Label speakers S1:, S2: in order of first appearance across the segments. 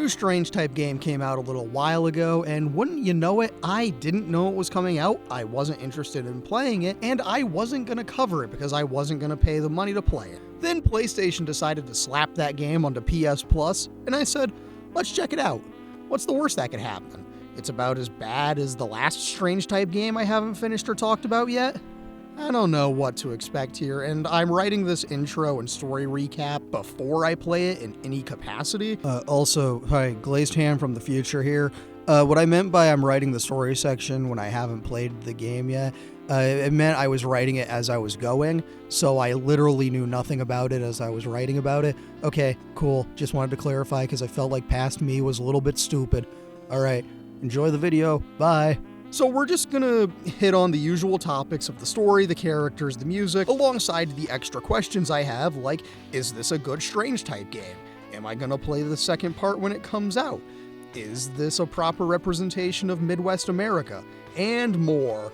S1: new Strange type game came out a little while ago, and wouldn't you know it, I didn't know it was coming out, I wasn't interested in playing it, and I wasn't gonna cover it because I wasn't gonna pay the money to play it. Then PlayStation decided to slap that game onto PS Plus, and I said, let's check it out. What's the worst that could happen? It's about as bad as the last Strange type game I haven't finished or talked about yet? I don't know what to expect here, and I'm writing this intro and story recap before I play it in any capacity. Hi, Glazed Ham from the future here. What I meant by I'm writing the story section when I haven't played the game yet, it meant I was writing it as I was going, so I literally knew nothing about it as I was writing about it. Okay, cool. Just wanted to clarify because I felt like past me was a little bit stupid. Alright, enjoy the video. Bye. So we're just gonna hit on the usual topics of the story, the characters, the music, alongside the extra questions I have, like, is this a good Strange type game? Am I gonna play the second part when it comes out? Is this a proper representation of Midwest America? And more.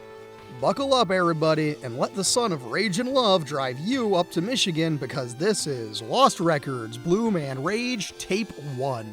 S1: Buckle up, everybody, and let the son of rage and love drive you up to Michigan, because this is Lost Records, Bloom and Rage, Tape 1.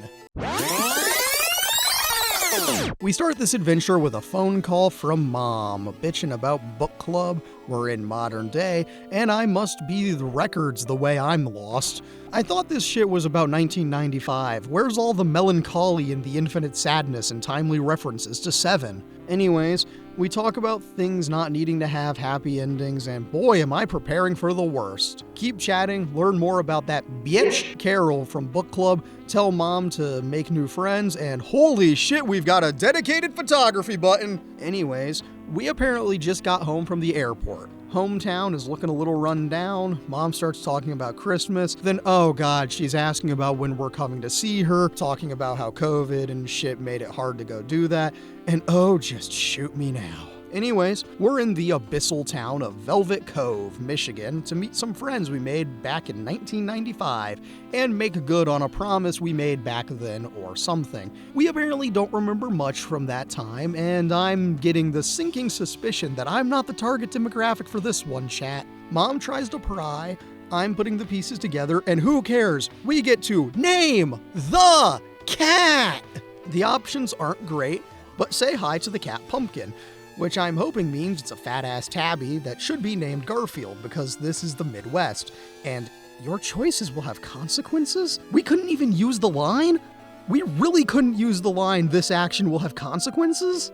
S1: We start this adventure with a phone call from Mom, bitching about book club, we're in modern day, and I must be the records the way I'm lost. I thought this shit was about 1995. Where's all the melancholy and the infinite sadness and timely references to Seven? Anyways, we talk about things not needing to have happy endings, and boy am I preparing for the worst. Keep chatting, learn more about that bitch Carol from book club, tell Mom to make new friends, and holy shit, we've got a dedicated photography button! Anyways, we apparently just got home from the airport. Hometown is looking a little run down. Mom starts talking about Christmas. Then, oh god, she's asking about when we're coming to see her, talking about how COVID and shit made it hard to go do that. And oh, just shoot me now. Anyways, we're in the abyssal town of Velvet Cove, Michigan, to meet some friends we made back in 1995 and make good on a promise we made back then or something. We apparently don't remember much from that time, and I'm getting the sinking suspicion that I'm not the target demographic for this one, chat. Mom tries to pry, I'm putting the pieces together, and who cares? We get to name the cat! The options aren't great, but say hi to the cat Pumpkin, which I'm hoping means it's a fat-ass tabby that should be named Garfield because this is the Midwest, and your choices will have consequences? We couldn't even use the line? We really couldn't use the line, this action will have consequences?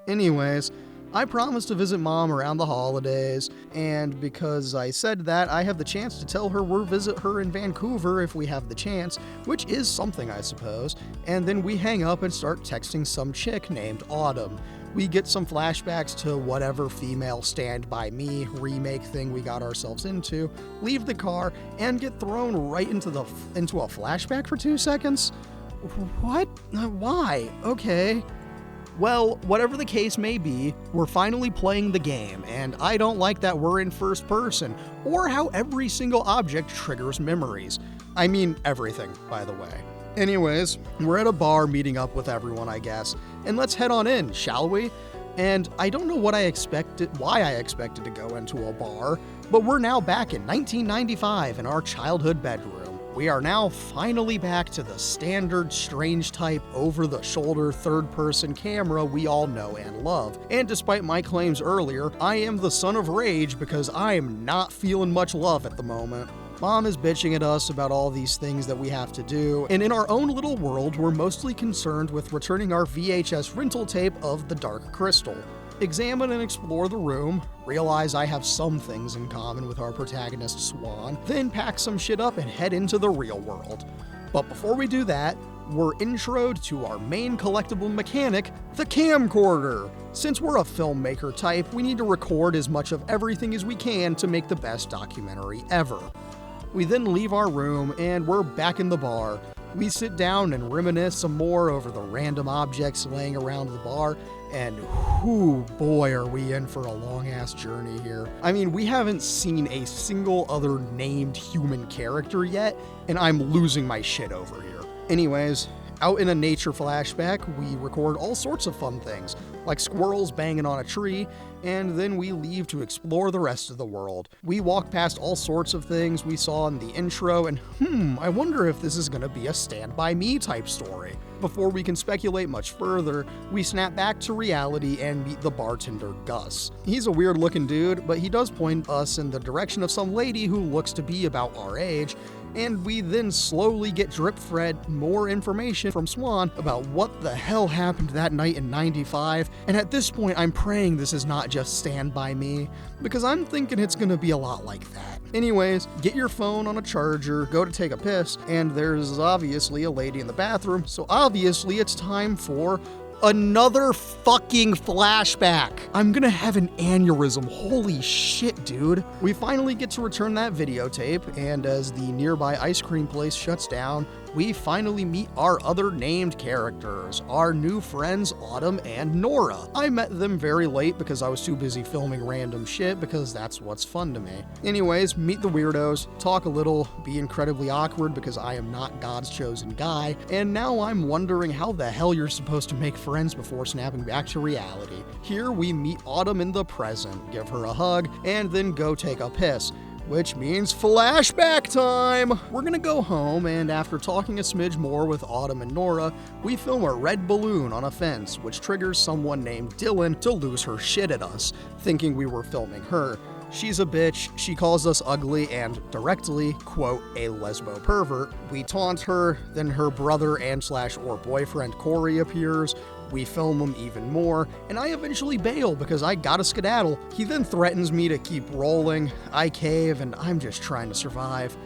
S1: Anyways, I promised to visit Mom around the holidays, and because I said that, I have the chance to tell her we'll visit her in Vancouver if we have the chance, which is something I suppose, and then we hang up and start texting some chick named Autumn. We get some flashbacks to whatever female Stand By Me remake thing we got ourselves into, leave the car, and get thrown right into a flashback for 2 seconds? What? Why? Okay. Well, whatever the case may be, we're finally playing the game, and I don't like that we're in first person, or how every single object triggers memories. I mean everything, by the way. Anyways, we're at a bar meeting up with everyone, I guess, and let's head on in, shall we? And I don't know why I expected to go into a bar, but we're now back in 1995 in our childhood bedroom. We are now finally back to the standard Strange type over-the-shoulder third-person camera we all know and love. And despite my claims earlier, I am the son of rage because I am not feeling much love at the moment. Mom is bitching at us about all these things that we have to do, and in our own little world, we're mostly concerned with returning our VHS rental tape of The Dark Crystal. Examine and explore the room, realize I have some things in common with our protagonist Swan, then pack some shit up and head into the real world. But before we do that, we're introed to our main collectible mechanic, the camcorder. Since we're a filmmaker type, we need to record as much of everything as we can to make the best documentary ever. We then leave our room and we're back in the bar. We sit down and reminisce some more over the random objects laying around the bar, and whoo boy are we in for a long-ass journey here. I mean, we haven't seen a single other named human character yet, and I'm losing my shit over here. Anyways, Out in a nature flashback, we record all sorts of fun things, like squirrels banging on a tree, and then we leave to explore the rest of the world. We walk past all sorts of things we saw in the intro, and I wonder if this is gonna be a Stand By Me type story. Before we can speculate much further, we snap back to reality and meet the bartender Gus. He's a weird looking dude, but he does point us in the direction of some lady who looks to be about our age, and we then slowly get drip-fed more information from Swan about what the hell happened that night in '95, and at this point I'm praying this is not just Stand By Me, because I'm thinking it's gonna be a lot like that. Anyways, get your phone on a charger, go to take a piss, and there's obviously a lady in the bathroom, so obviously it's time for another fucking flashback. I'm gonna have an aneurysm. Holy shit, dude. We finally get to return that videotape, and as the nearby ice cream place shuts down, we finally meet our other named characters, our new friends Autumn and Nora. I met them very late because I was too busy filming random shit because that's what's fun to me. Anyways, meet the weirdos, talk a little, be incredibly awkward because I am not God's chosen guy, and now I'm wondering how the hell you're supposed to make friends before snapping back to reality. Here we meet Autumn in the present, give her a hug, and then go take a piss. Which means flashback time! We're gonna go home, and after talking a smidge more with Autumn and Nora, we film a red balloon on a fence, which triggers someone named Dylan to lose her shit at us, thinking we were filming her. She's a bitch, she calls us ugly and directly, quote, a lesbo pervert. We taunt her, then her brother and/or boyfriend Corey appears. We film him even more, and I eventually bail because I gotta skedaddle. He then threatens me to keep rolling, I cave, and I'm just trying to survive.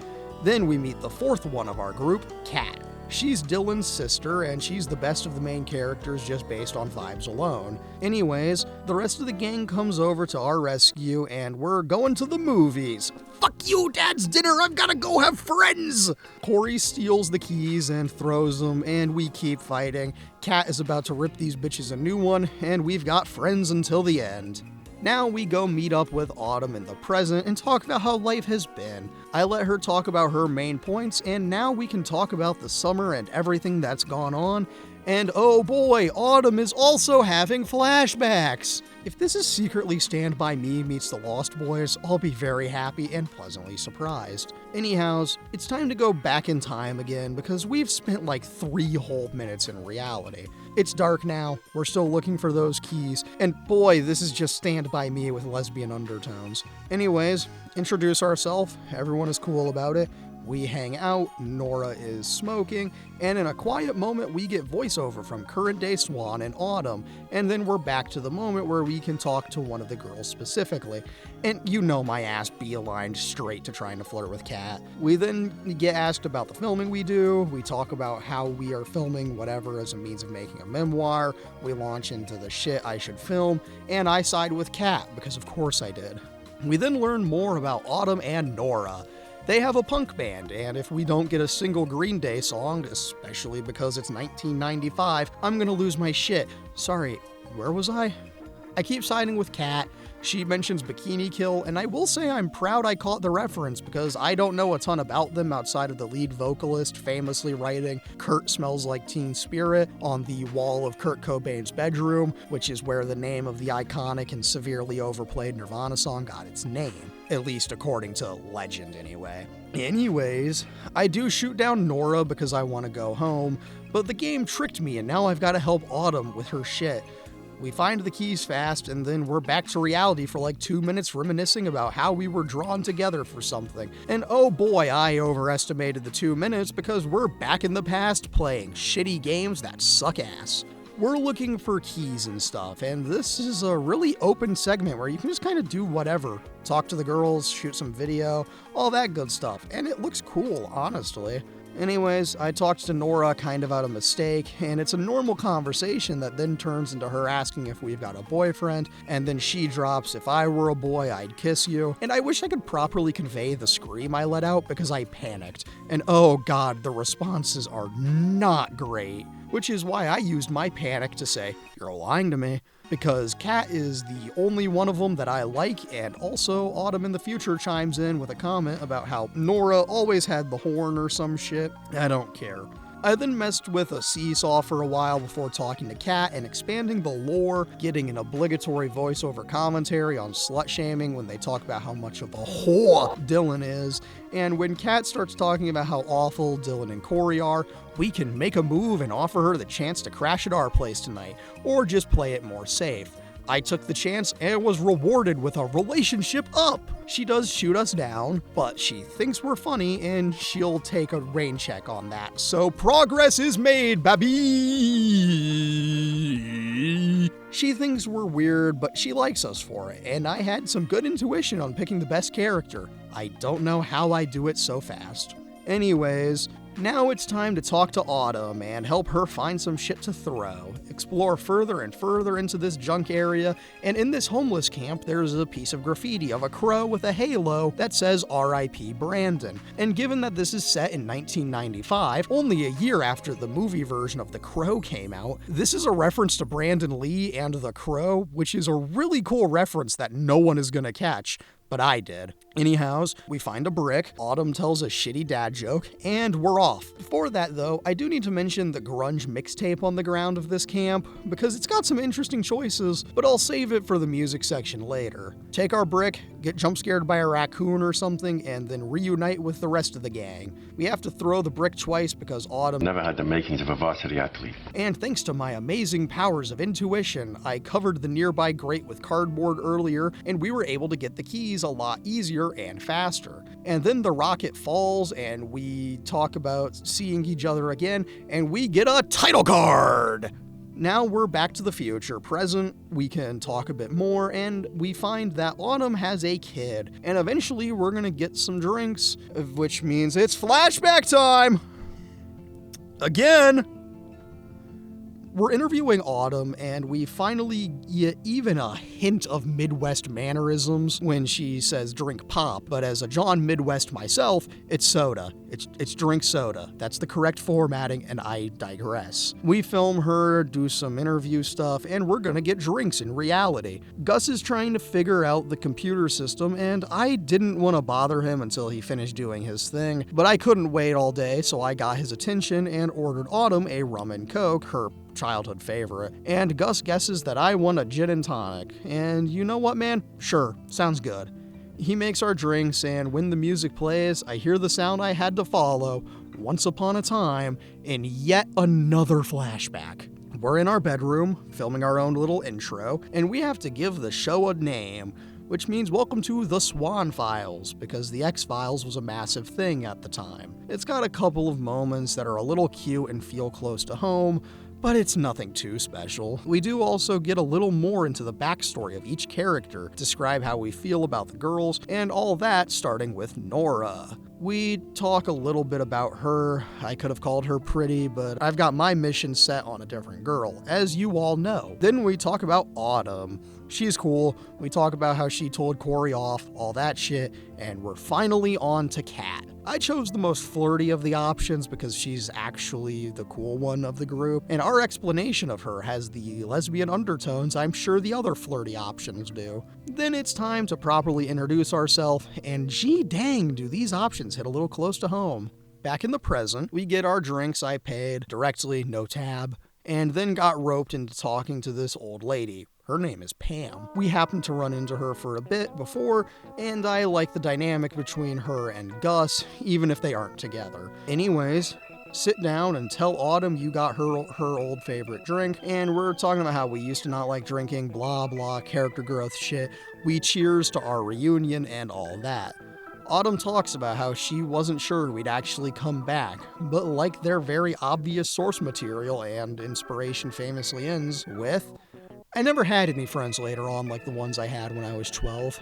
S1: Then we meet the fourth one of our group, Kat. She's Dylan's sister, and she's the best of the main characters just based on vibes alone. Anyways, the rest of the gang comes over to our rescue, and we're going to the movies. Fuck you, Dad's dinner, I've gotta go have friends! Corey steals the keys and throws them, and we keep fighting. Kat is about to rip these bitches a new one, and we've got friends until the end. Now we go meet up with Autumn in the present and talk about how life has been. I let her talk about her main points, and now we can talk about the summer and everything that's gone on. And oh boy, Autumn is also having flashbacks! If this is secretly Stand By Me meets The Lost Boys, I'll be very happy and pleasantly surprised. Anyhows, it's time to go back in time again because we've spent like 3 whole minutes in reality. It's dark now, we're still looking for those keys, and boy, this is just Stand By Me with lesbian undertones. Anyways, introduce ourselves, everyone is cool about it. We hang out, Nora is smoking, and in a quiet moment we get voiceover from current day Swan and Autumn, and then we're back to the moment where we can talk to one of the girls specifically. And you know my ass beelined straight to trying to flirt with Kat. We then get asked about the filming we do, we talk about how we are filming whatever as a means of making a memoir, we launch into the shit I should film, and I side with Kat, because of course I did. We then learn more about Autumn and Nora. They have a punk band, and if we don't get a single Green Day song, especially because it's 1995, I'm gonna lose my shit. Sorry, where was I? I keep siding with Kat. She mentions Bikini Kill, and I will say I'm proud I caught the reference because I don't know a ton about them outside of the lead vocalist famously writing "Kurt Smells Like Teen Spirit" on the wall of Kurt Cobain's bedroom, which is where the name of the iconic and severely overplayed Nirvana song got its name, at least according to legend anyway. Anyways, I do shoot down Nora because I want to go home, but the game tricked me and now I've got to help Autumn with her shit. We find the keys fast, and then we're back to reality for like 2 minutes reminiscing about how we were drawn together for something. And oh boy, I overestimated the 2 minutes because we're back in the past playing shitty games that suck ass. We're looking for keys and stuff, and this is a really open segment where you can just kind of do whatever. Talk to the girls, shoot some video, all that good stuff, and it looks cool, honestly. Anyways, I talked to Nora kind of out of mistake, and it's a normal conversation that then turns into her asking if we've got a boyfriend, and then she drops, "If I were a boy, I'd kiss you." And I wish I could properly convey the scream I let out because I panicked. And oh god, the responses are not great. Which is why I used my panic to say, "You're lying to me." Because Kat is the only one of them that I like, and also Autumn in the future chimes in with a comment about how Nora always had the horn or some shit. I don't care. I then messed with a seesaw for a while before talking to Kat and expanding the lore, getting an obligatory voiceover commentary on slut-shaming when they talk about how much of a whore Dylan is, and when Kat starts talking about how awful Dylan and Corey are, we can make a move and offer her the chance to crash at our place tonight, or just play it more safe. I took the chance and was rewarded with a relationship up. She does shoot us down, but she thinks we're funny and she'll take a rain check on that. So progress is made, baby! She thinks we're weird, but she likes us for it, and I had some good intuition on picking the best character. I don't know how I do it so fast. Anyways, now it's time to talk to Autumn and help her find some shit to throw, explore further and further into this junk area, and in this homeless camp there's a piece of graffiti of a crow with a halo that says R.I.P. Brandon. And given that this is set in 1995, only a year after the movie version of The Crow came out, this is a reference to Brandon Lee and The Crow, which is a really cool reference that no one is gonna catch. But I did. Anyhows, we find a brick, Autumn tells a shitty dad joke, and we're off. Before that though, I do need to mention the grunge mixtape on the ground of this camp, because it's got some interesting choices, but I'll save it for the music section later. Take our brick, get jump scared by a raccoon or something, and then reunite with the rest of the gang. We have to throw the brick twice because Autumn
S2: never had the makings of a varsity athlete.
S1: And thanks to my amazing powers of intuition, I covered the nearby grate with cardboard earlier, and we were able to get the keys a lot easier and faster. And then the rocket falls, and we talk about seeing each other again, and we get a title card! Now we're back to the future, present, we can talk a bit more, and we find that Autumn has a kid. And eventually we're gonna get some drinks, which means it's flashback time! Again! We're interviewing Autumn, and we finally get even a hint of Midwest mannerisms when she says drink pop, but as a John Midwest myself, it's soda. It's drink soda. That's the correct formatting, and I digress. We film her, do some interview stuff, and we're gonna get drinks in reality. Gus is trying to figure out the computer system, and I didn't want to bother him until he finished doing his thing, but I couldn't wait all day, so I got his attention and ordered Autumn a rum and coke, her childhood favorite, and Gus guesses that I want a gin and tonic, and you know what, man? Sure, sounds good. He makes our drinks, and when the music plays, I hear the sound I had to follow, Once Upon a Time, in yet another flashback. We're in our bedroom, filming our own little intro, and we have to give the show a name, which means welcome to The Swan Files, because The X-Files was a massive thing at the time. It's got a couple of moments that are a little cute and feel close to home, but it's nothing too special. We do also get a little more into the backstory of each character, describe how we feel about the girls, and all that starting with Nora. We talk a little bit about her. I could have called her pretty, but I've got my mission set on a different girl, as you all know. Then we talk about Autumn. She's cool. We talk about how she told Corey off, all that shit, and we're finally on to Kat. I chose the most flirty of the options because she's actually the cool one of the group, and our explanation of her has the lesbian undertones I'm sure the other flirty options do. Then it's time to properly introduce ourselves, and gee dang, do these options hit a little close to home. Back in the present, we get our drinks I paid directly, no tab, and then got roped into talking to this old lady. Her name is Pam. We happened to run into her for a bit before, and I like the dynamic between her and Gus, even if they aren't together. Anyways, sit down and tell Autumn you got her old favorite drink, and we're talking about how we used to not like drinking, blah blah, character growth shit. We cheers to our reunion and all that. Autumn talks about how she wasn't sure we'd actually come back, but like their very obvious source material and inspiration famously ends with, I never had any friends later on like the ones I had when I was 12.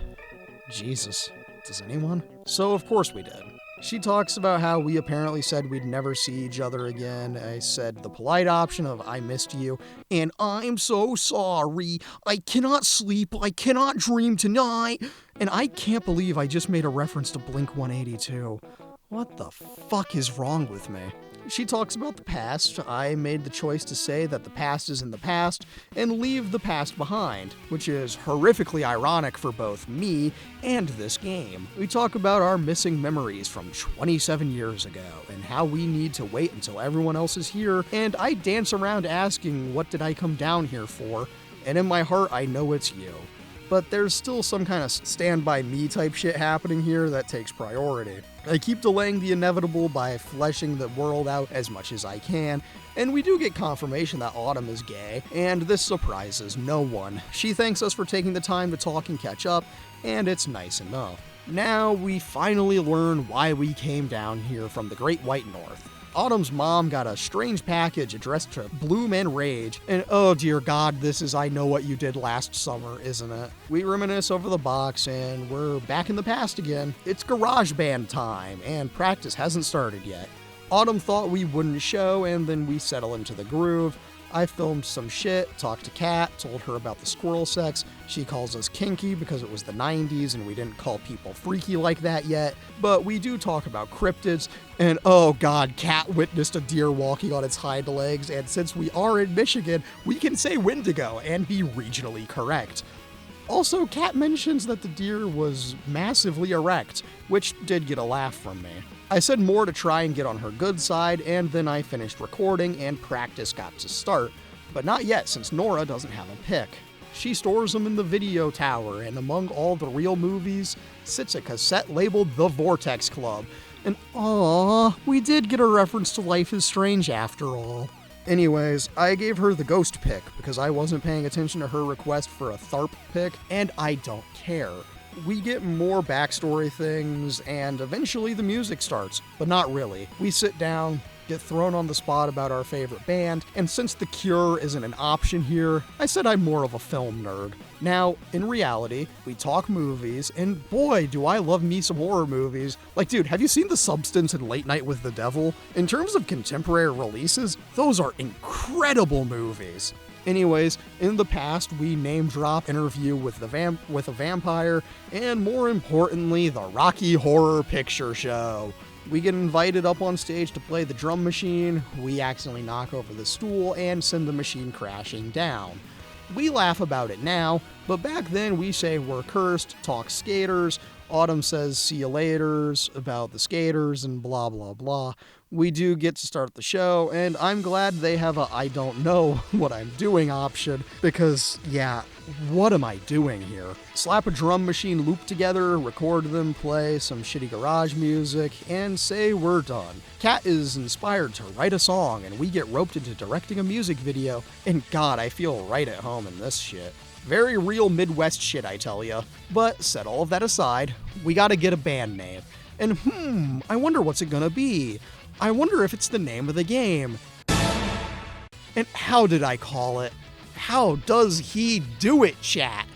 S1: Jesus, does anyone? So of course we did. She talks about how we apparently said we'd never see each other again. I said the polite option of I missed you, and I'm so sorry. I cannot sleep, I cannot dream tonight. And I can't believe I just made a reference to Blink-182. What the fuck is wrong with me? She talks about the past. I made the choice to say that the past is in the past and leave the past behind, which is horrifically ironic for both me and this game. We talk about our missing memories from 27 years ago and how we need to wait until everyone else is here, and I dance around asking what did I come down here for, and in my heart I know it's you. But there's still some kind of stand by me type shit happening here that takes priority. I keep delaying the inevitable by fleshing the world out as much as I can, and we do get confirmation that Autumn is gay, and this surprises no one. She thanks us for taking the time to talk and catch up, and it's nice enough. Now we finally learn why we came down here from the Great White North. Autumn's mom got a strange package addressed to Bloom and Rage, and oh dear God, this is I Know What You Did Last Summer, isn't it? We reminisce over the box, and we're back in the past again. It's garage band time, and practice hasn't started yet. Autumn thought we wouldn't show, and then we settle into the groove. I filmed some shit, talked to Kat, told her about the squirrel sex. She calls us kinky because it was the 90s and we didn't call people freaky like that yet. But we do talk about cryptids, and oh god, Kat witnessed a deer walking on its hind legs, and since we are in Michigan, we can say Wendigo and be regionally correct. Also, Kat mentions that the deer was massively erect, which did get a laugh from me. I said more to try and get on her good side, and then I finished recording and practice got to start, but not yet since Nora doesn't have a pick. She stores them in the video tower, and among all the real movies sits a cassette labeled The Vortex Club, and aww, we did get a reference to Life is Strange after all. Anyways, I gave her the ghost pick because I wasn't paying attention to her request for a Tharp pick, and I don't care. We get more backstory things, and eventually the music starts, but not really. We sit down, get thrown on the spot about our favorite band, and since The Cure isn't an option here, I said I'm more of a film nerd. Now, in reality, we talk movies, and boy, do I love me some horror movies. Like, dude, have you seen The Substance and Late Night with the Devil? In terms of contemporary releases, those are incredible movies. Anyways, in the past, we name-drop Interview with a Vampire, and more importantly, the Rocky Horror Picture Show. We get invited up on stage to play the drum machine, we accidentally knock over the stool, and send the machine crashing down. We laugh about it now, but back then we say we're cursed, talk skaters, Autumn says see you laters about the skaters, and blah blah blah. We do get to start the show, and I'm glad they have a I don't know what I'm doing option, because, yeah, what am I doing here? Slap a drum machine loop together, record them, play some shitty garage music, and say we're done. Kat is inspired to write a song, and we get roped into directing a music video, and god, I feel right at home in this shit. Very real Midwest shit, I tell ya. But, set all of that aside, we gotta get a band name. And I wonder what's it gonna be. I wonder if it's the name of the game. And how did I call it? How does he do it, chat?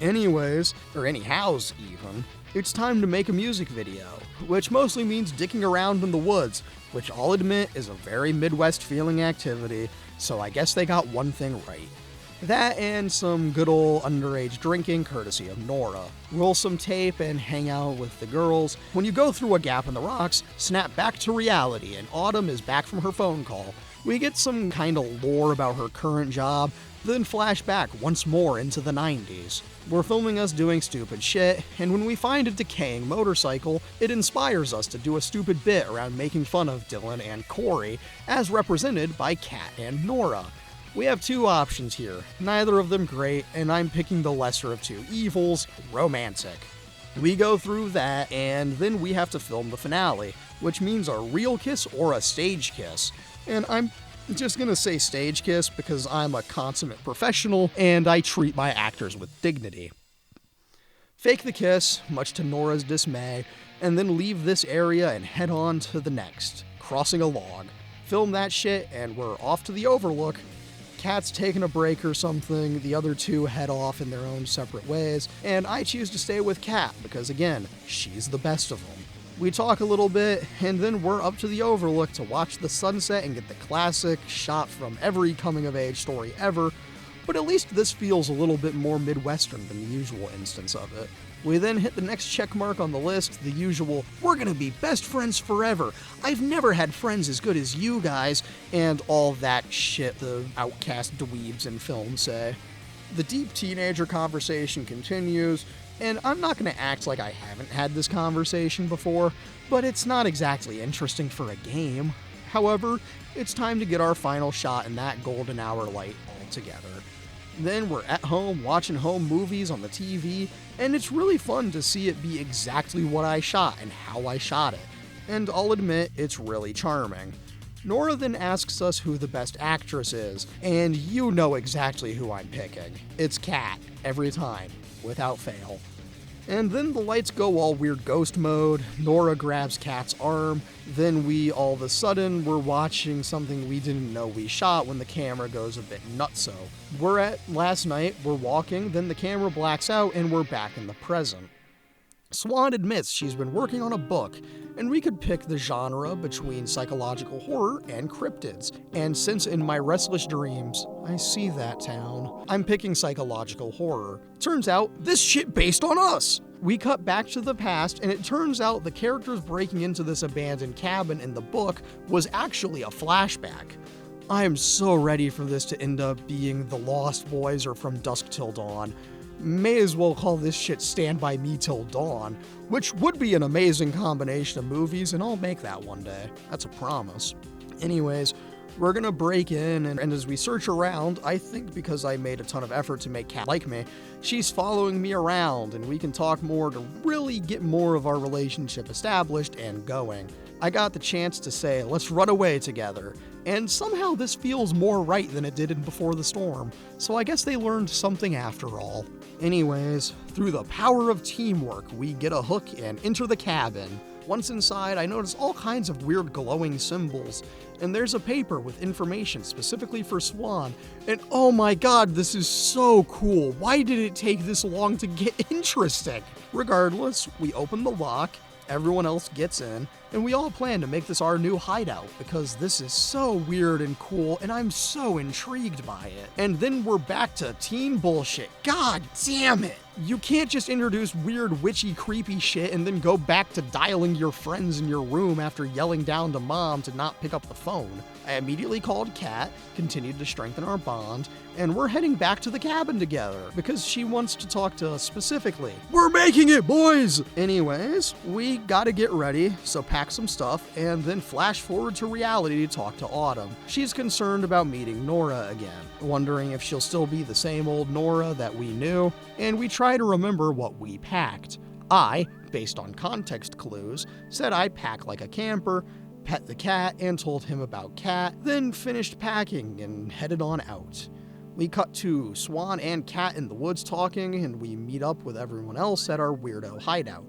S1: Anyways, or anyhows even, it's time to make a music video, which mostly means dicking around in the woods, which I'll admit is a very Midwest feeling activity, so I guess they got one thing right. That and some good old underage drinking courtesy of Nora. Roll some tape and hang out with the girls. When you go through a gap in the rocks, snap back to reality and Autumn is back from her phone call. We get some kind of lore about her current job, then flash back once more into the 90s. We're filming us doing stupid shit, and when we find a decaying motorcycle, it inspires us to do a stupid bit around making fun of Dylan and Corey, as represented by Kat and Nora. We have two options here, neither of them great, and I'm picking the lesser of two evils, romantic. We go through that, and then we have to film the finale, which means a real kiss or a stage kiss. And I'm just gonna say stage kiss because I'm a consummate professional, and I treat my actors with dignity. Fake the kiss, much to Nora's dismay, and then leave this area and head on to the next, crossing a log. Film that shit, and we're off to the Overlook. Kat's taking a break or something, the other two head off in their own separate ways, and I choose to stay with Kat because, again, she's the best of them. We talk a little bit, and then we're up to the Overlook to watch the sunset and get the classic shot from every coming-of-age story ever, but at least this feels a little bit more Midwestern than the usual instance of it. We then hit the next check mark on the list, the usual, we're gonna be best friends forever. I've never had friends as good as you guys, and all that shit the outcast dweebs in film say. The deep teenager conversation continues, and I'm not gonna act like I haven't had this conversation before, but it's not exactly interesting for a game. However, it's time to get our final shot in that golden hour light all together. Then we're at home watching home movies on the TV, and it's really fun to see it be exactly what I shot and how I shot it. And I'll admit, it's really charming. Nora then asks us who the best actress is, and you know exactly who I'm picking. It's Kat, every time, without fail. And then the lights go all weird ghost mode, Nora grabs Kat's arm, then all of a sudden, we're watching something we didn't know we shot when the camera goes a bit nutso. We're at last night, we're walking, then the camera blacks out and we're back in the present. Swan admits she's been working on a book, and we could pick the genre between psychological horror and cryptids. And since in my restless dreams, I see that town, I'm picking psychological horror. Turns out, this shit based on us! We cut back to the past, and it turns out the characters breaking into this abandoned cabin in the book was actually a flashback. I am so ready for this to end up being The Lost Boys or From Dusk Till Dawn. May as well call this shit Stand By Me Till Dawn, which would be an amazing combination of movies, and I'll make that one day. That's a promise. Anyways, we're gonna break in, and as we search around, I think because I made a ton of effort to make Kat like me, she's following me around, and we can talk more to really get more of our relationship established and going. I got the chance to say, let's run away together, and somehow this feels more right than it did in Before the Storm, so I guess they learned something after all. Anyways, through the power of teamwork, we get a hook and enter the cabin. Once inside, I notice all kinds of weird glowing symbols, and there's a paper with information specifically for Swan, and oh my god, this is so cool. Why did it take this long to get interesting? Regardless, we open the lock, everyone else gets in, and we all plan to make this our new hideout because this is so weird and cool, and I'm so intrigued by it. And then we're back to teen bullshit. God damn it! You can't just introduce weird, witchy, creepy shit and then go back to dialing your friends in your room after yelling down to mom to not pick up the phone. I immediately called Kat, continued to strengthen our bond, and we're heading back to the cabin together because she wants to talk to us specifically. We're making it, boys! Anyways, we gotta get ready, so pack some stuff, and then flash forward to reality to talk to Autumn. She's concerned about meeting Nora again, wondering if she'll still be the same old Nora that we knew, and we try to remember what we packed. I, based on context clues, said I'd pack like a camper, pet the cat, and told him about Kat, then finished packing and headed on out. We cut to Swan and Kat in the woods talking, and we meet up with everyone else at our weirdo hideout.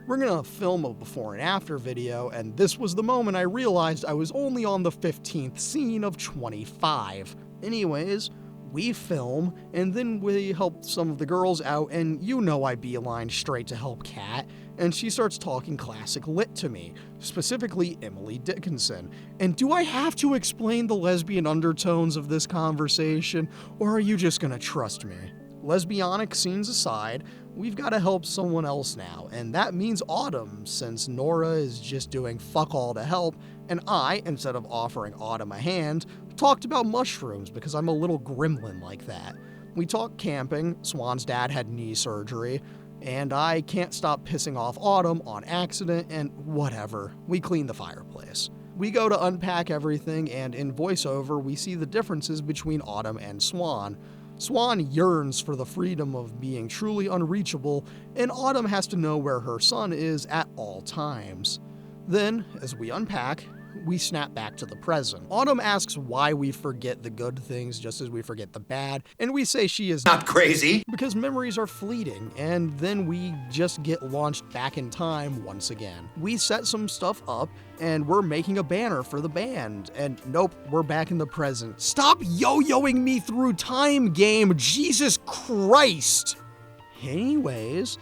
S1: We're gonna film a before and after video, and this was the moment I realized I was only on the 15th scene of 25. Anyways, we film, and then we help some of the girls out, and you know I beeline straight to help Kat, and she starts talking classic lit to me, specifically Emily Dickinson. And do I have to explain the lesbian undertones of this conversation, or are you just gonna trust me? Lesbianic scenes aside, we've got to help someone else now, and that means Autumn, since Nora is just doing fuck all to help, and I, instead of offering Autumn a hand, talked about mushrooms because I'm a little gremlin like that. We talked camping, Swan's dad had knee surgery, and I can't stop pissing off Autumn on accident, and whatever, we clean the fireplace. We go to unpack everything, and in voiceover, we see the differences between Autumn and Swan. Swan yearns for the freedom of being truly unreachable, and Autumn has to know where her son is at all times. Then, as we unpack, we snap back to the present. Autumn asks why we forget the good things just as we forget the bad, and we say she is
S3: not crazy
S1: because memories are fleeting, and then we just get launched back in time once again. We set some stuff up, and we're making a banner for the band, and nope, we're back in the present. Stop yo-yoing me through time, game, Jesus Christ! Anyways,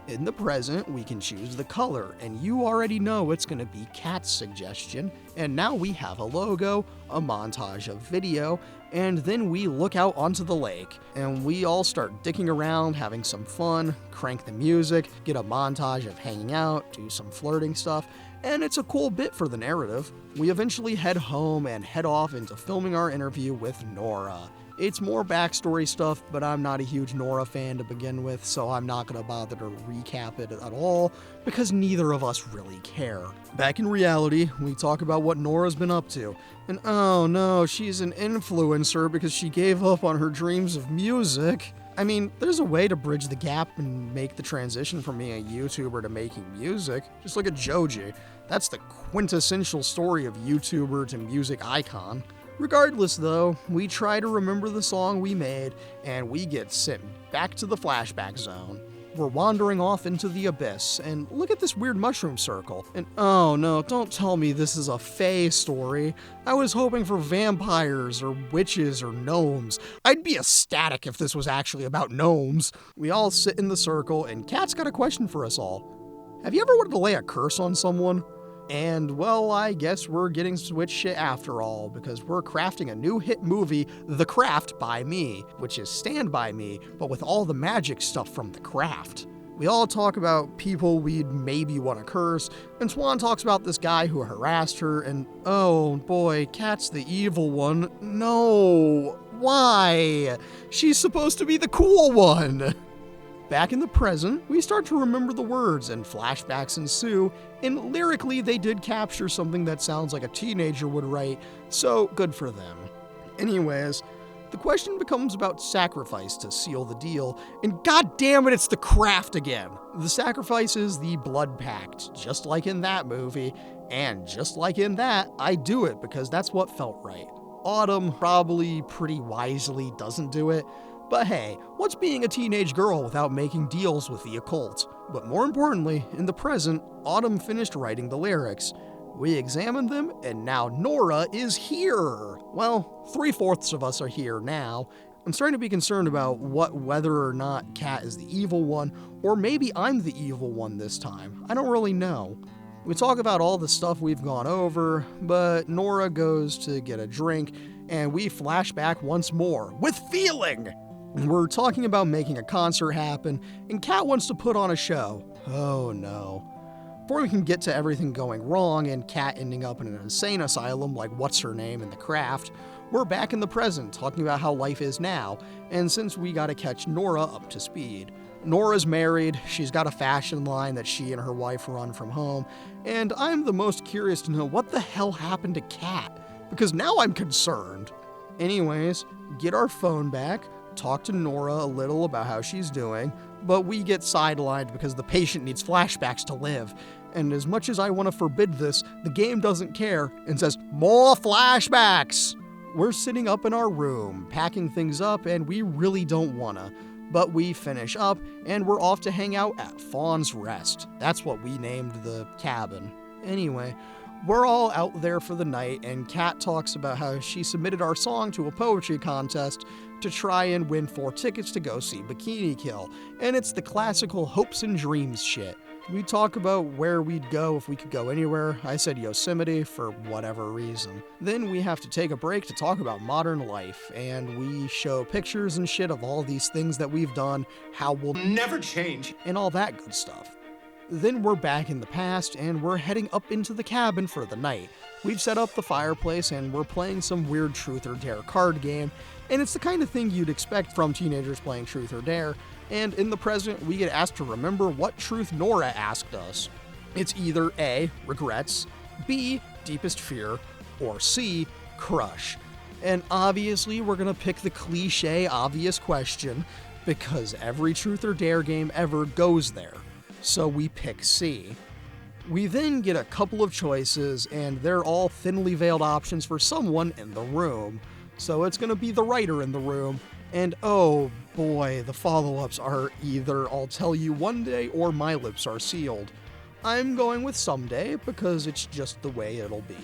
S1: In the present, we can choose the color, and you already know it's going to be Kat's suggestion. And now we have a logo, a montage of video, and then we look out onto the lake, and we all start dicking around, having some fun, crank the music, get a montage of hanging out, do some flirting stuff, and it's a cool bit for the narrative. We eventually head home and head off into filming our interview with Nora. It's more backstory stuff, but I'm not a huge Nora fan to begin with, so I'm not going to bother to recap it at all, because neither of us really care. Back in reality, we talk about what Nora's been up to, and oh no, she's an influencer because she gave up on her dreams of music. I mean, there's a way to bridge the gap and make the transition from being a YouTuber to making music. Just look at Joji. That's the quintessential story of YouTuber to music icon. Regardless though, we try to remember the song we made, and we get sent back to the flashback zone. We're wandering off into the abyss, and look at this weird mushroom circle. And oh no, don't tell me this is a fae story. I was hoping for vampires or witches or gnomes. I'd be ecstatic if this was actually about gnomes. We all sit in the circle, and Kat's got a question for us all. Have you ever wanted to lay a curse on someone? And, well, I guess we're getting switch shit after all, because we're crafting a new hit movie, The Craft by Me, which is Stand By Me, but with all the magic stuff from The Craft. We all talk about people we'd maybe want to curse, and Swan talks about this guy who harassed her, and oh boy, Kat's the evil one. No, why? She's supposed to be the cool one. Back in the present, we start to remember the words, and flashbacks ensue, and lyrically they did capture something that sounds like a teenager would write, so good for them. Anyways, the question becomes about sacrifice to seal the deal, and god damn it, it's The Craft again! The sacrifice is the blood pact, just like in that movie, and just like in that, I do it because that's what felt right. Autumn probably pretty wisely doesn't do it, but hey, what's being a teenage girl without making deals with the occult? But more importantly, in the present, Autumn finished writing the lyrics. We examined them, and now Nora is here! Well, 3/4 of us are here now. I'm starting to be concerned about whether or not Kat is the evil one, or maybe I'm the evil one this time. I don't really know. We talk about all the stuff we've gone over, but Nora goes to get a drink, and we flash back once more, with feeling! We're talking about making a concert happen, and Kat wants to put on a show. Oh no. Before we can get to everything going wrong and Kat ending up in an insane asylum like What's Her Name in The Craft, we're back in the present talking about how life is now, and since we gotta catch Nora up to speed. Nora's married, she's got a fashion line that she and her wife run from home, and I'm the most curious to know what the hell happened to Kat, because now I'm concerned. Anyways, get our phone back, talk to Nora a little about how she's doing, but we get sidelined because the patient needs flashbacks to live. And as much as I want to forbid this, the game doesn't care and says, more flashbacks! We're sitting up in our room, packing things up, and we really don't wanna. But we finish up, and we're off to hang out at Fawn's Rest. That's what we named the cabin. Anyway, we're all out there for the night, and Kat talks about how she submitted our song to a poetry contest to try and win 4 tickets to go see Bikini Kill, and it's the classical hopes and dreams shit. We talk about where we'd go if we could go anywhere. I said Yosemite for whatever reason. Then we have to take a break to talk about modern life, and we show pictures and shit of all these things that we've done, how we'll never change, and all that good stuff. Then we're back in the past, and we're heading up into the cabin for the night. We've set up the fireplace, and we're playing some weird Truth or Dare card game, and it's the kind of thing you'd expect from teenagers playing Truth or Dare, and in the present, we get asked to remember what truth Nora asked us. It's either A, regrets, B, deepest fear, or C, crush. And obviously, we're gonna pick the cliche obvious question, because every Truth or Dare game ever goes there. So we pick C. We then get a couple of choices, and they're all thinly veiled options for someone in the room. So it's gonna be the writer in the room, and oh boy, the follow-ups are either I'll tell you one day or my lips are sealed. I'm going with someday because it's just the way it'll be.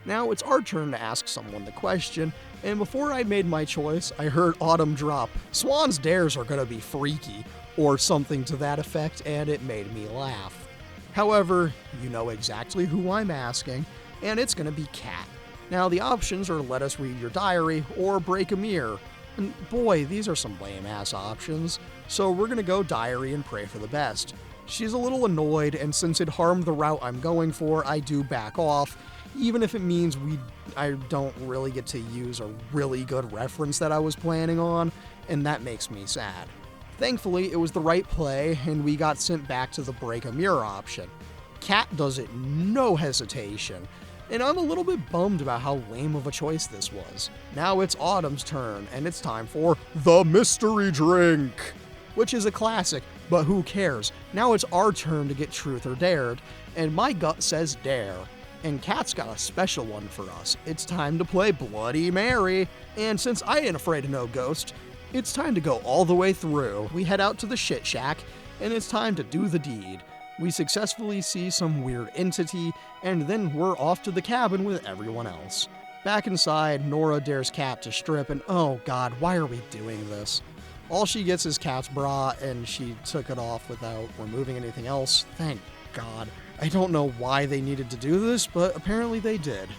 S1: Now it's our turn to ask someone the question, and before I made my choice, I heard Autumn drop, Swan's dares are gonna be freaky. or something to that effect, and it made me laugh. However, you know exactly who I'm asking, and it's gonna be Kat. Now, the options are let us read your diary or break a mirror. And boy, these are some lame-ass options. So we're gonna go diary and pray for the best. She's a little annoyed, and since it harmed the route I'm going for, I do back off, even if it means I don't really get to use a really good reference that I was planning on, and that makes me sad. Thankfully, it was the right play, and we got sent back to the break a mirror option. Kat does it no hesitation, and I'm a little bit bummed about how lame of a choice this was. Now it's Autumn's turn, and it's time for the mystery drink, which is a classic, but who cares? Now it's our turn to get truth or dared, and my gut says dare. And Kat's got a special one for us. It's time to play Bloody Mary, and since I ain't afraid of no ghost, it's time to go all the way through. We head out to the shit shack, and it's time to do the deed. We successfully see some weird entity, and then we're off to the cabin with everyone else. Back inside, Nora dares Kat to strip, and oh god, why are we doing this? All she gets is Kat's bra, and she took it off without removing anything else. Thank god. I don't know why they needed to do this, but apparently they did.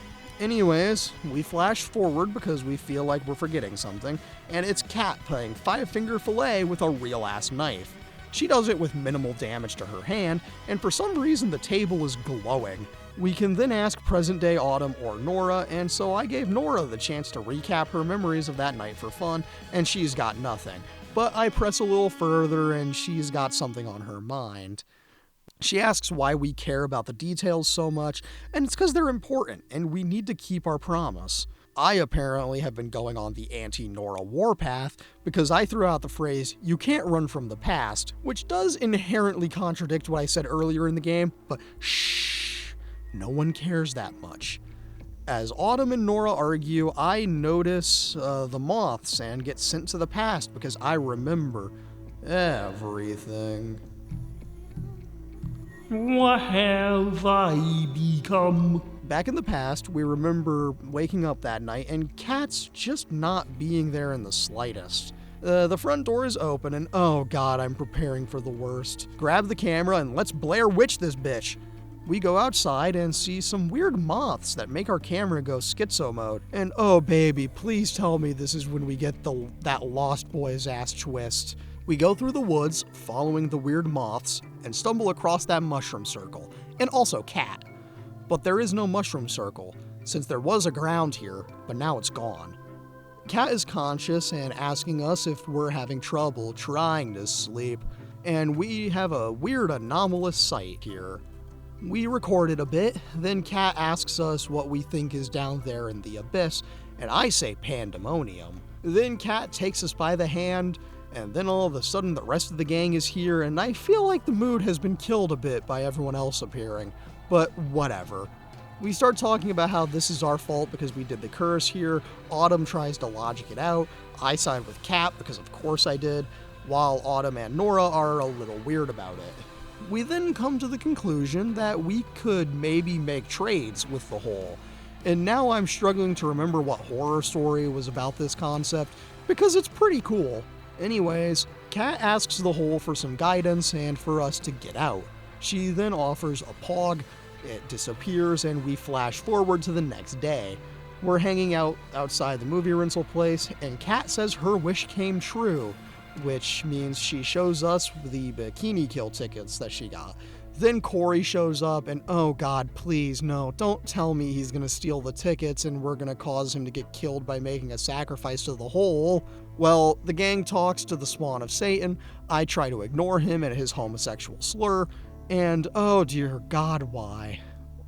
S1: Anyways, we flash forward because we feel like we're forgetting something, and it's Kat playing five-finger fillet with a real-ass knife. She does it with minimal damage to her hand, and for some reason the table is glowing. We can then ask present-day Autumn or Nora, and so I gave Nora the chance to recap her memories of that night for fun, and she's got nothing. But I press a little further, and she's got something on her mind. She asks why we care about the details so much, and it's because they're important, and we need to keep our promise. I apparently have been going on the anti-Nora warpath because I threw out the phrase, "you can't run from the past," which does inherently contradict what I said earlier in the game, but shh, no one cares that much. As Autumn and Nora argue, I notice the moths and get sent to the past because I remember everything.
S3: What have I become?
S1: Back in the past, we remember waking up that night and Kat's just not being there in the slightest. The front door is open and oh god, I'm preparing for the worst. Grab the camera and let's Blair Witch this bitch. We go outside and see some weird moths that make our camera go schizo mode. And oh baby, please tell me this is when we get that Lost Boys ass twist. We go through the woods, following the weird moths, and stumble across that mushroom circle, and also Kat. But there is no mushroom circle, since there was a ground here, but now it's gone. Kat is conscious and asking us if we're having trouble trying to sleep, and we have a weird anomalous sight here. We recorded a bit, then Kat asks us what we think is down there in the abyss, and I say pandemonium. Then Kat takes us by the hand, and then all of a sudden the rest of the gang is here, and I feel like the mood has been killed a bit by everyone else appearing. But whatever. We start talking about how this is our fault because we did the curse here. Autumn tries to logic it out. I side with Kat because of course I did, while Autumn and Nora are a little weird about it. We then come to the conclusion that we could maybe make trades with the Hole. And now I'm struggling to remember what horror story was about this concept because it's pretty cool. Anyways, Kat asks the Hole for some guidance and for us to get out. She then offers a pog, it disappears, and we flash forward to the next day. We're hanging out outside the movie rental place, and Kat says her wish came true, which means she shows us the Bikini Kill tickets that she got. Then Corey shows up, and oh god, please, no, don't tell me he's gonna steal the tickets and we're gonna cause him to get killed by making a sacrifice to the Hole. Well, the gang talks to the Spawn of Satan, I try to ignore him and his homosexual slur, and oh dear god, why?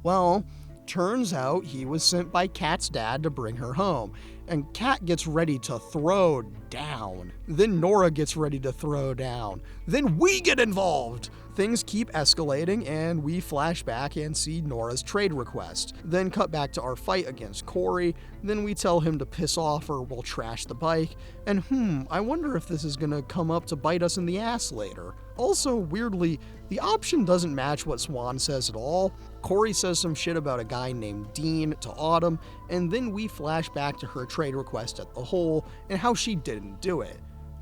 S1: Well, turns out he was sent by Kat's dad to bring her home, and Kat gets ready to throw down. Then Nora gets ready to throw down. Then we get involved! Things keep escalating, and we flash back and see Nora's trade request. Then cut back to our fight against Corey. Then we tell him to piss off or we'll trash the bike. And I wonder if this is gonna come up to bite us in the ass later. Also, weirdly, the option doesn't match what Swan says at all. Corey says some shit about a guy named Dean to Autumn, and then we flash back to her trade request at the Hole and how she didn't do it.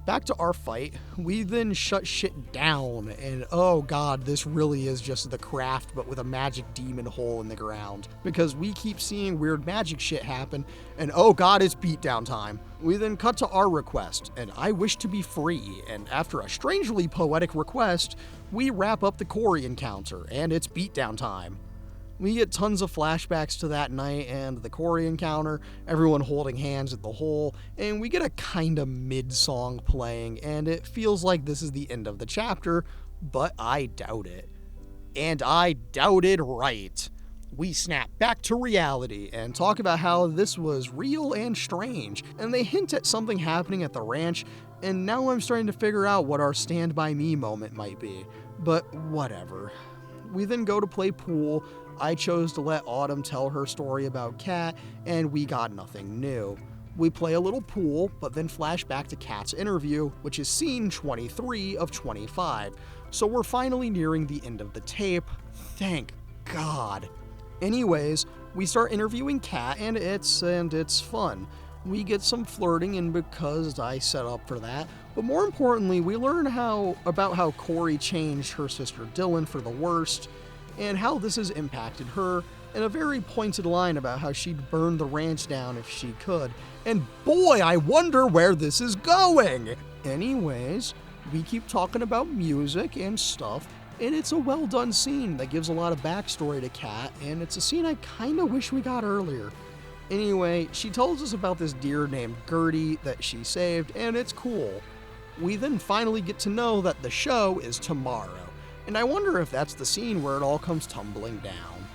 S1: Back to our fight, we then shut shit down, and oh god, this really is just the craft but with a magic demon hole in the ground, because we keep seeing weird magic shit happen, and oh god, it's beatdown time. We then cut to our request, and I wish to be free, and after a strangely poetic request, we wrap up the Corey encounter, and it's beatdown time. We get tons of flashbacks to that night and the Corey encounter, everyone holding hands at the hole, and we get a kinda mid-song playing, and it feels like this is the end of the chapter, but I doubt it. And I doubted right. We snap back to reality and talk about how this was real and strange, and they hint at something happening at the ranch, and now I'm starting to figure out what our Stand By Me moment might be, but whatever. We then go to play pool. I chose to let Autumn tell her story about Kat, and we got nothing new. We play a little pool, but then flash back to Kat's interview, which is scene 23 of 25. So we're finally nearing the end of the tape. Thank God. Anyways, we start interviewing Kat, and it's fun. We get some flirting, and because I set up for that, but more importantly, we learn about how Corey changed her sister Dylan for the worst, and how this has impacted her, and a very pointed line about how she'd burn the ranch down if she could. And boy, I wonder where this is going! Anyways, we keep talking about music and stuff, and it's a well done scene that gives a lot of backstory to Kat, and it's a scene I kinda wish we got earlier. Anyway, she tells us about this deer named Gertie that she saved, and it's cool. We then finally get to know that the show is tomorrow, and I wonder if that's the scene where it all comes tumbling down.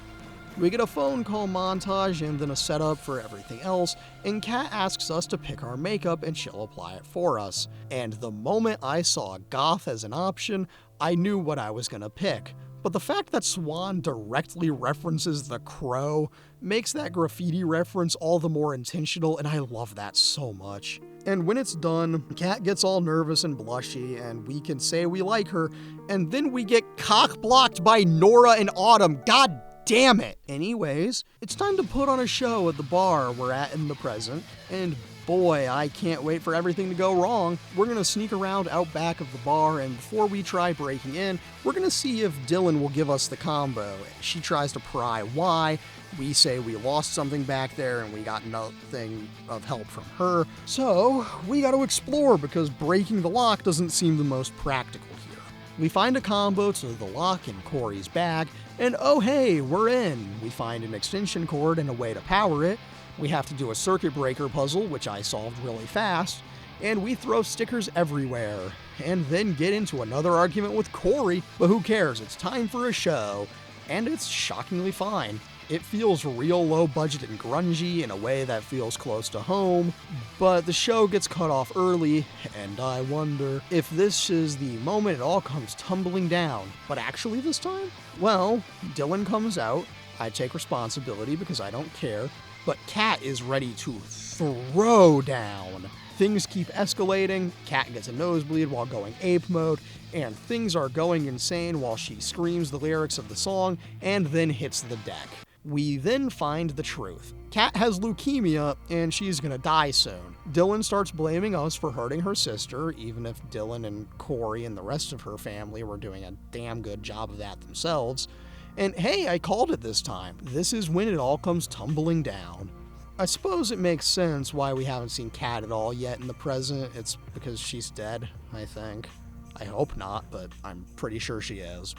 S1: We get a phone call montage and then a setup for everything else, and Kat asks us to pick our makeup and she'll apply it for us. And the moment I saw goth as an option, I knew what I was gonna pick. But the fact that Swan directly references The Crow makes that graffiti reference all the more intentional, and I love that so much. And when it's done, Kat gets all nervous and blushy, and we can say we like her, and then we get cock-blocked by Nora and Autumn. God damn it! Anyways, it's time to put on a show at the bar we're at in the present, and boy, I can't wait for everything to go wrong. We're gonna sneak around out back of the bar, and before we try breaking in, we're gonna see if Dylan will give us the combo. She tries to pry why. We say we lost something back there and we got nothing of help from her. So we gotta explore because breaking the lock doesn't seem the most practical here. We find a combo to the lock in Corey's bag, and oh hey, we're in. We find an extension cord and a way to power it. We have to do a circuit breaker puzzle, which I solved really fast, and we throw stickers everywhere, and then get into another argument with Corey, but who cares, it's time for a show, and it's shockingly fine. It feels real low budget and grungy in a way that feels close to home, but the show gets cut off early, and I wonder if this is the moment it all comes tumbling down. But actually this time? Well, Dylan comes out, I take responsibility because I don't care, but Kat is ready to throw down. Things keep escalating, Kat gets a nosebleed while going ape mode, and things are going insane while she screams the lyrics of the song and then hits the deck. We then find the truth. Kat has leukemia and she's gonna die soon. Dylan starts blaming us for hurting her sister, even if Dylan and Corey and the rest of her family were doing a damn good job of that themselves. And hey, I called it this time. This is when it all comes tumbling down. I suppose it makes sense why we haven't seen Kat at all yet in the present. It's because she's dead, I think. I hope not, but I'm pretty sure she is.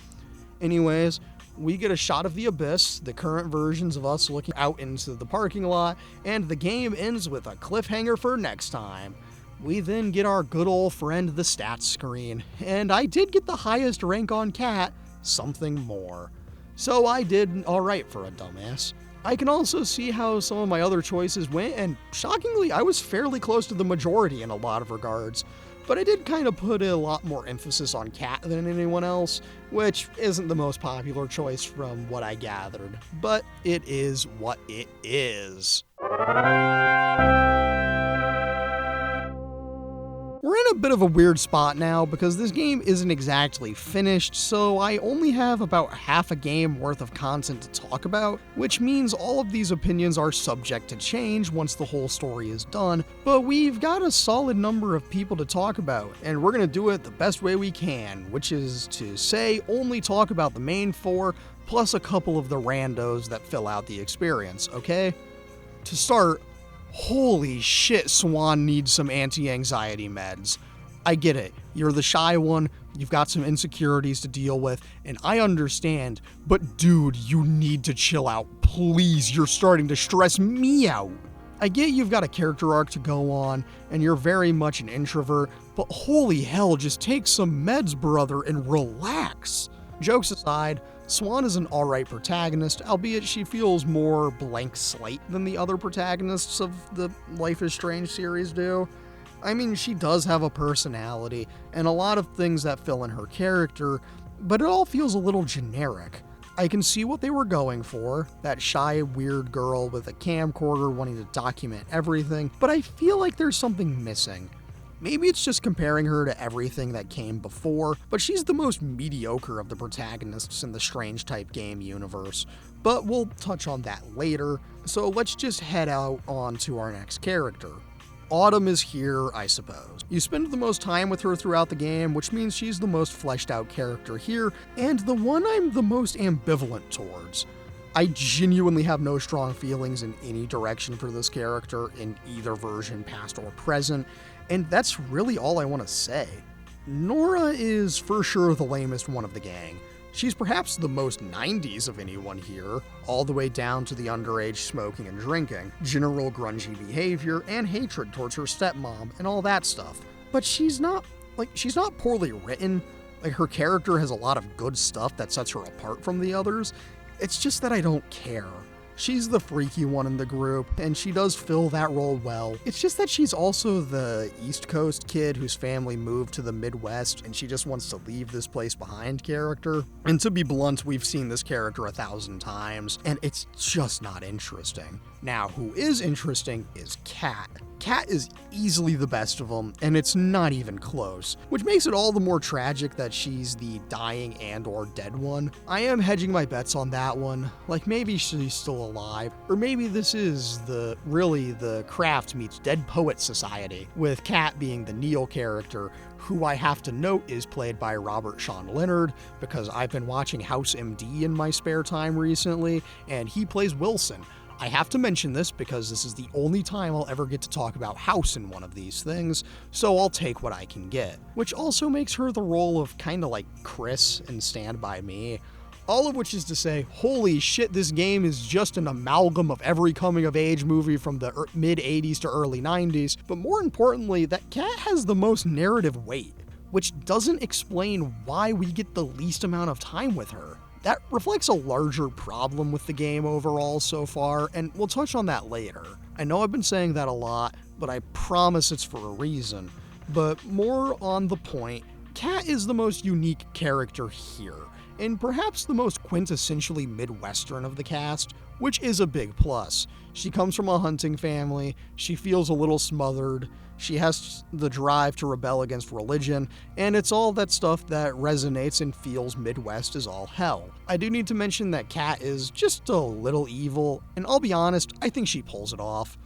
S1: Anyways, we get a shot of the abyss, the current versions of us looking out into the parking lot, and the game ends with a cliffhanger for next time. We then get our good old friend the stats screen, and I did get the highest rank on Kat, something more. So I did alright for a dumbass. I can also see how some of my other choices went, and shockingly, I was fairly close to the majority in a lot of regards. But I did kind of put a lot more emphasis on Kat than anyone else, which isn't the most popular choice from what I gathered. But it is what it is. We're in a bit of a weird spot now because this game isn't exactly finished, so I only have about half a game worth of content to talk about, which means all of these opinions are subject to change once the whole story is done, but we've got a solid number of people to talk about, and we're gonna do it the best way we can, which is to say only talk about the main 4 plus a couple of the randos that fill out the experience, okay? To start, holy shit, Swan needs some anti-anxiety meds. I get it. You're the shy one, you've got some insecurities to deal with, and I understand, but dude, you need to chill out. Please, you're starting to stress me out. I get you've got a character arc to go on, and you're very much an introvert, but holy hell, just take some meds, brother, and relax. Jokes aside, Swan is an alright protagonist, albeit she feels more blank slate than the other protagonists of the Life is Strange series do. I mean, she does have a personality, and a lot of things that fill in her character, but it all feels a little generic. I can see what they were going for, that shy, weird girl with a camcorder wanting to document everything, but I feel like there's something missing. Maybe it's just comparing her to everything that came before, but she's the most mediocre of the protagonists in the Strange type game universe. But we'll touch on that later, so let's just head out on to our next character. Autumn is here, I suppose. You spend the most time with her throughout the game, which means she's the most fleshed out character here, and the one I'm the most ambivalent towards. I genuinely have no strong feelings in any direction for this character in either version, past or present, and that's really all I want to say. Nora is for sure the lamest one of the gang. She's perhaps the most 90s of anyone here, all the way down to the underage smoking and drinking, general grungy behavior, and hatred towards her stepmom, and all that stuff. But she's not poorly written. Like, her character has a lot of good stuff that sets her apart from the others. It's just that I don't care. She's the freaky one in the group, and she does fill that role well. It's just that she's also the East Coast kid whose family moved to the Midwest, and she just wants to leave this place behind character. And to be blunt, we've seen this character 1,000 times, and it's just not interesting. Now, who is interesting is Kat. Kat is easily the best of them, and it's not even close, which makes it all the more tragic that she's the dying and or dead one. I am hedging my bets on that one, like maybe she's still alive, or maybe this is the Craft meets Dead Poets Society, with Kat being the Neil character, who I have to note is played by Robert Sean Leonard, because I've been watching House MD in my spare time recently, and he plays Wilson. I have to mention this because this is the only time I'll ever get to talk about House in one of these things, so I'll take what I can get. Which also makes her the role of kinda like Chris in Stand By Me. All of which is to say, holy shit, this game is just an amalgam of every coming-of-age movie from the mid-80s to early 90s, but more importantly, that Kat has the most narrative weight, which doesn't explain why we get the least amount of time with her. That reflects a larger problem with the game overall so far, and we'll touch on that later. I know I've been saying that a lot, but I promise it's for a reason. But more on the point, Kat is the most unique character here, and perhaps the most quintessentially Midwestern of the cast, which is a big plus. She comes from a hunting family, she feels a little smothered, she has the drive to rebel against religion, and it's all that stuff that resonates and feels Midwest as all hell. I do need to mention that Kat is just a little evil, and I'll be honest, I think she pulls it off.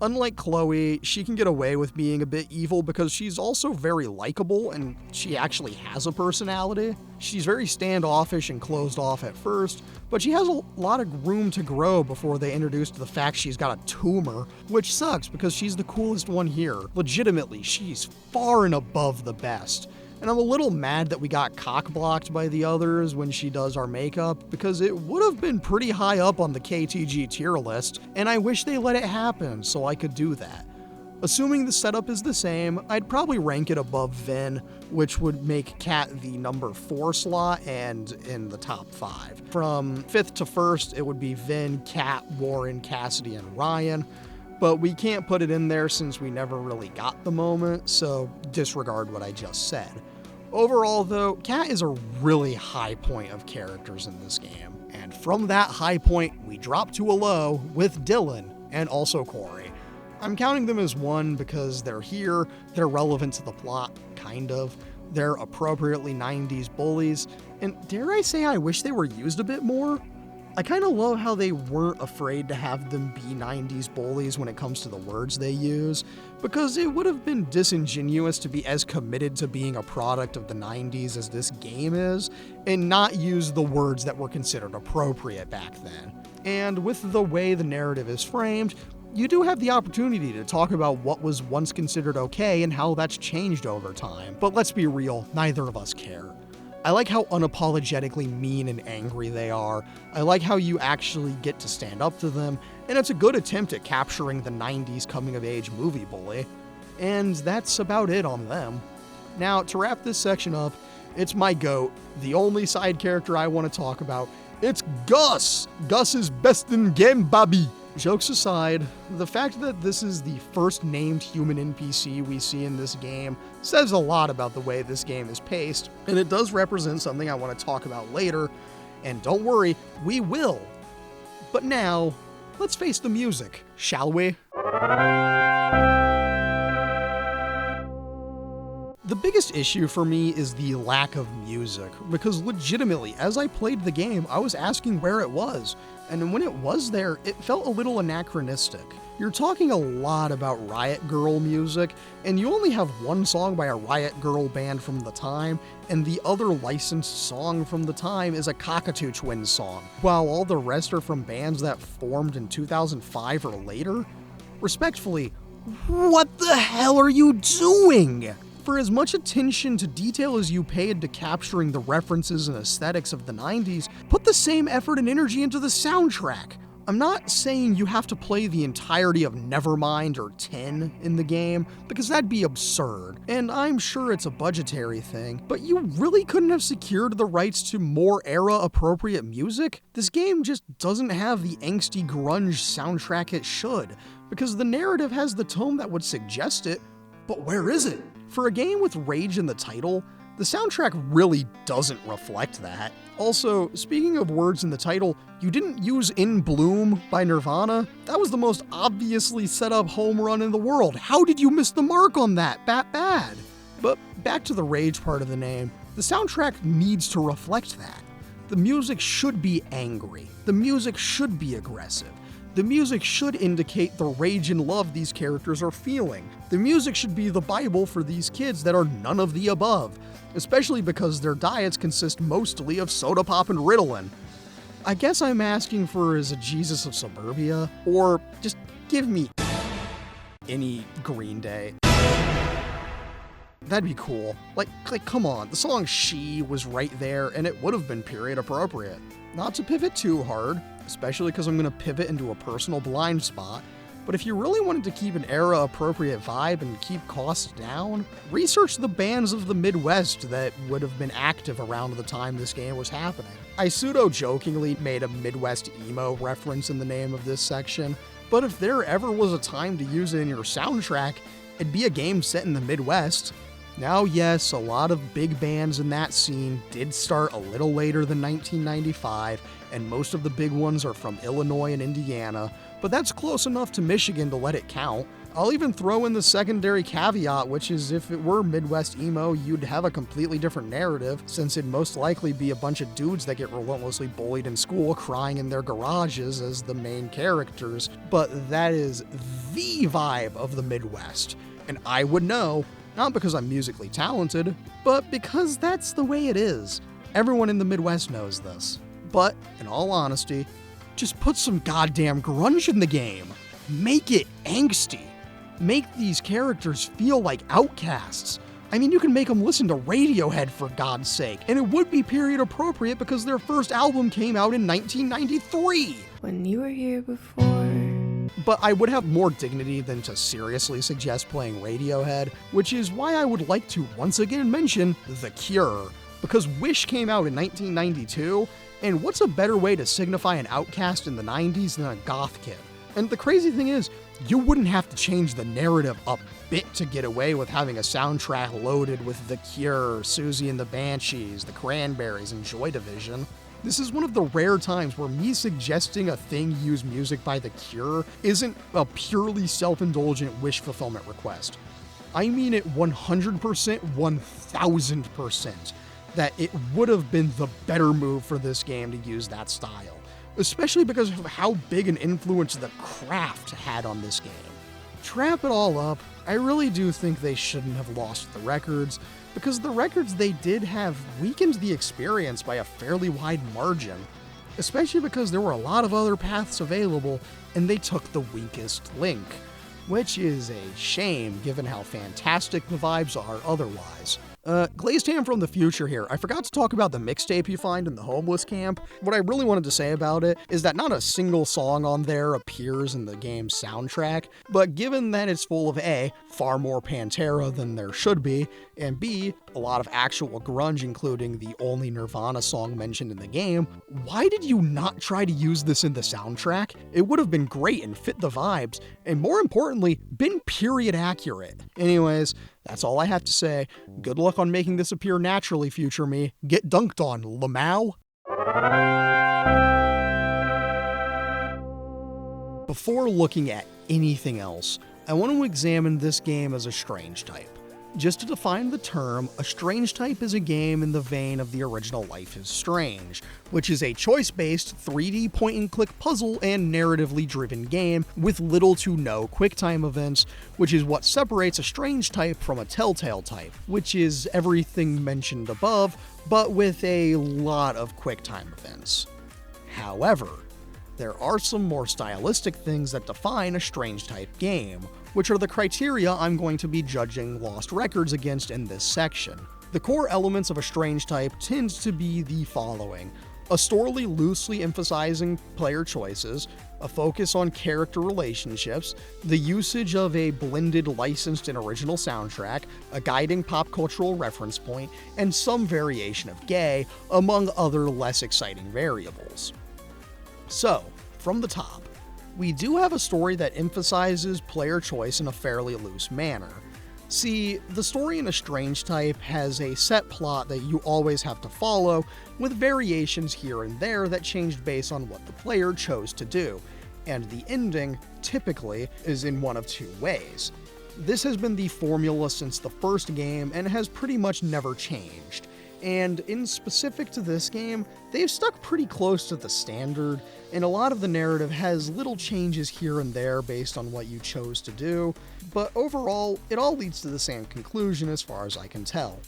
S1: Unlike Chloe, she can get away with being a bit evil because she's also very likable and she actually has a personality. She's very standoffish and closed off at first, but she has a lot of room to grow before they introduce the fact she's got a tumor, which sucks because she's the coolest one here. Legitimately, she's far and above the best. And I'm a little mad that we got cock-blocked by the others when she does our makeup, because it would have been pretty high up on the KTG tier list, and I wish they let it happen so I could do that. Assuming the setup is the same, I'd probably rank it above Vin, which would make Kat the number 4 slot and in the top 5. From 5th to 1st, it would be Vin, Kat, Warren, Cassidy, and Ryan. But we can't put it in there since we never really got the moment, so disregard what I just said. Overall though, Kat is a really high point of characters in this game, and from that high point, we drop to a low with Dylan, and also Corey. I'm counting them as one because they're here, they're relevant to the plot, kind of. They're appropriately 90s bullies, and dare I say I wish they were used a bit more? I kind of love how they weren't afraid to have them be 90s bullies when it comes to the words they use, because it would have been disingenuous to be as committed to being a product of the 90s as this game is, and not use the words that were considered appropriate back then. And with the way the narrative is framed, you do have the opportunity to talk about what was once considered okay and how that's changed over time. But let's be real, neither of us care. I like how unapologetically mean and angry they are. I like how you actually get to stand up to them, and it's a good attempt at capturing the 90s coming-of-age movie bully. And that's about it on them. Now, to wrap this section up, it's my GOAT, the only side character I want to talk about. It's Gus! Gus is best in game, Bobby! Jokes aside, the fact that this is the first named human NPC we see in this game says a lot about the way this game is paced, and it does represent something I want to talk about later, and don't worry, we will. But now, let's face the music, shall we? The biggest issue for me is the lack of music, because legitimately, as I played the game, I was asking where it was, and when it was there, it felt a little anachronistic. You're talking a lot about Riot Girl music, and you only have one song by a Riot Girl band from the time, and the other licensed song from the time is a Cockatoo Twins song, while all the rest are from bands that formed in 2005 or later. Respectfully, what the hell are you doing? For as much attention to detail as you paid to capturing the references and aesthetics of the 90s, put the same effort and energy into the soundtrack. I'm not saying you have to play the entirety of Nevermind or 10 in the game, because that'd be absurd, and I'm sure it's a budgetary thing, but you really couldn't have secured the rights to more era-appropriate music? This game just doesn't have the angsty grunge soundtrack it should, because the narrative has the tone that would suggest it, but where is it? For a game with rage in the title, the soundtrack really doesn't reflect that. Also, speaking of words in the title, you didn't use In Bloom by Nirvana? That was the most obviously set up home run in the world. How did you miss the mark on that? Bad. But back to the rage part of the name, the soundtrack needs to reflect that. The music should be angry. The music should be aggressive. The music should indicate the rage and love these characters are feeling. The music should be the Bible for these kids that are none of the above, especially because their diets consist mostly of soda pop and Ritalin. I guess I'm asking for is a Jesus of Suburbia, or just give me any Green Day. That'd be cool. Like, come on, the song She was right there, and it would have been period appropriate. Not to pivot too hard, especially because I'm going to pivot into a personal blind spot, but if you really wanted to keep an era-appropriate vibe and keep costs down, research the bands of the Midwest that would have been active around the time this game was happening. I pseudo-jokingly made a Midwest emo reference in the name of this section, but if there ever was a time to use it in your soundtrack, it'd be a game set in the Midwest. Now, yes, a lot of big bands in that scene did start a little later than 1995, and most of the big ones are from Illinois and Indiana, but that's close enough to Michigan to let it count. I'll even throw in the secondary caveat, which is if it were Midwest emo, you'd have a completely different narrative, since it'd most likely be a bunch of dudes that get relentlessly bullied in school crying in their garages as the main characters, but that is the vibe of the Midwest, and I would know. Not because I'm musically talented, but because that's the way it is. Everyone in the Midwest knows this. But, in all honesty, just put some goddamn grunge in the game. Make it angsty. Make these characters feel like outcasts. I mean, you can make them listen to Radiohead for God's sake, and it would be period appropriate because their first album came out in 1993.
S4: When you were here before.
S1: But I would have more dignity than to seriously suggest playing Radiohead, which is why I would like to once again mention The Cure, because Wish came out in 1992, and what's a better way to signify an outcast in the 90s than a goth kid? And the crazy thing is, you wouldn't have to change the narrative a bit to get away with having a soundtrack loaded with The Cure, Susie and the Banshees, the Cranberries, and Joy Division. This is one of the rare times where me suggesting a thing use music by The Cure isn't a purely self-indulgent wish fulfillment request. I mean it 100%, 1000%, that it would have been the better move for this game to use that style, especially because of how big an influence The Craft had on this game. To wrap it all up, I really do think they shouldn't have lost the records, because the records they did have weakened the experience by a fairly wide margin, especially because there were a lot of other paths available and they took the weakest link, which is a shame given how fantastic the vibes are otherwise. Glazed Ham from the future here. I forgot to talk about the mixtape you find in the homeless camp. What I really wanted to say about it is that not a single song on there appears in the game's soundtrack, but given that it's full of A, far more Pantera than there should be, and B, a lot of actual grunge including the only Nirvana song mentioned in the game, why did you not try to use this in the soundtrack? It would have been great and fit the vibes, and more importantly, been period accurate. Anyways, that's all I have to say. Good luck on making this appear naturally, future me. Get dunked on, Lamau. Before looking at anything else, I want to examine this game as a strange type. Just to define the term, a strange type is a game in the vein of the original Life is Strange, which is a choice-based 3D point-and-click puzzle and narratively driven game with little to no QuickTime events, which is what separates a strange type from a Telltale type, which is everything mentioned above, but with a lot of QuickTime events. However, there are some more stylistic things that define a strange type game, which are the criteria I'm going to be judging Lost Records against in this section. The core elements of a strange type tend to be the following: a story loosely emphasizing player choices, a focus on character relationships, the usage of a blended licensed and original soundtrack, a guiding pop cultural reference point, and some variation of gay, among other less exciting variables. So, from the top, we do have a story that emphasizes player choice in a fairly loose manner. See, the story in a strange type has a set plot that you always have to follow, with variations here and there that changed based on what the player chose to do, and the ending, typically, is in one of two ways. This has been the formula since the first game and has pretty much never changed. And in specific to this game, they've stuck pretty close to the standard, and a lot of the narrative has little changes here and there based on what you chose to do, but overall, it all leads to the same conclusion as far as I can tell.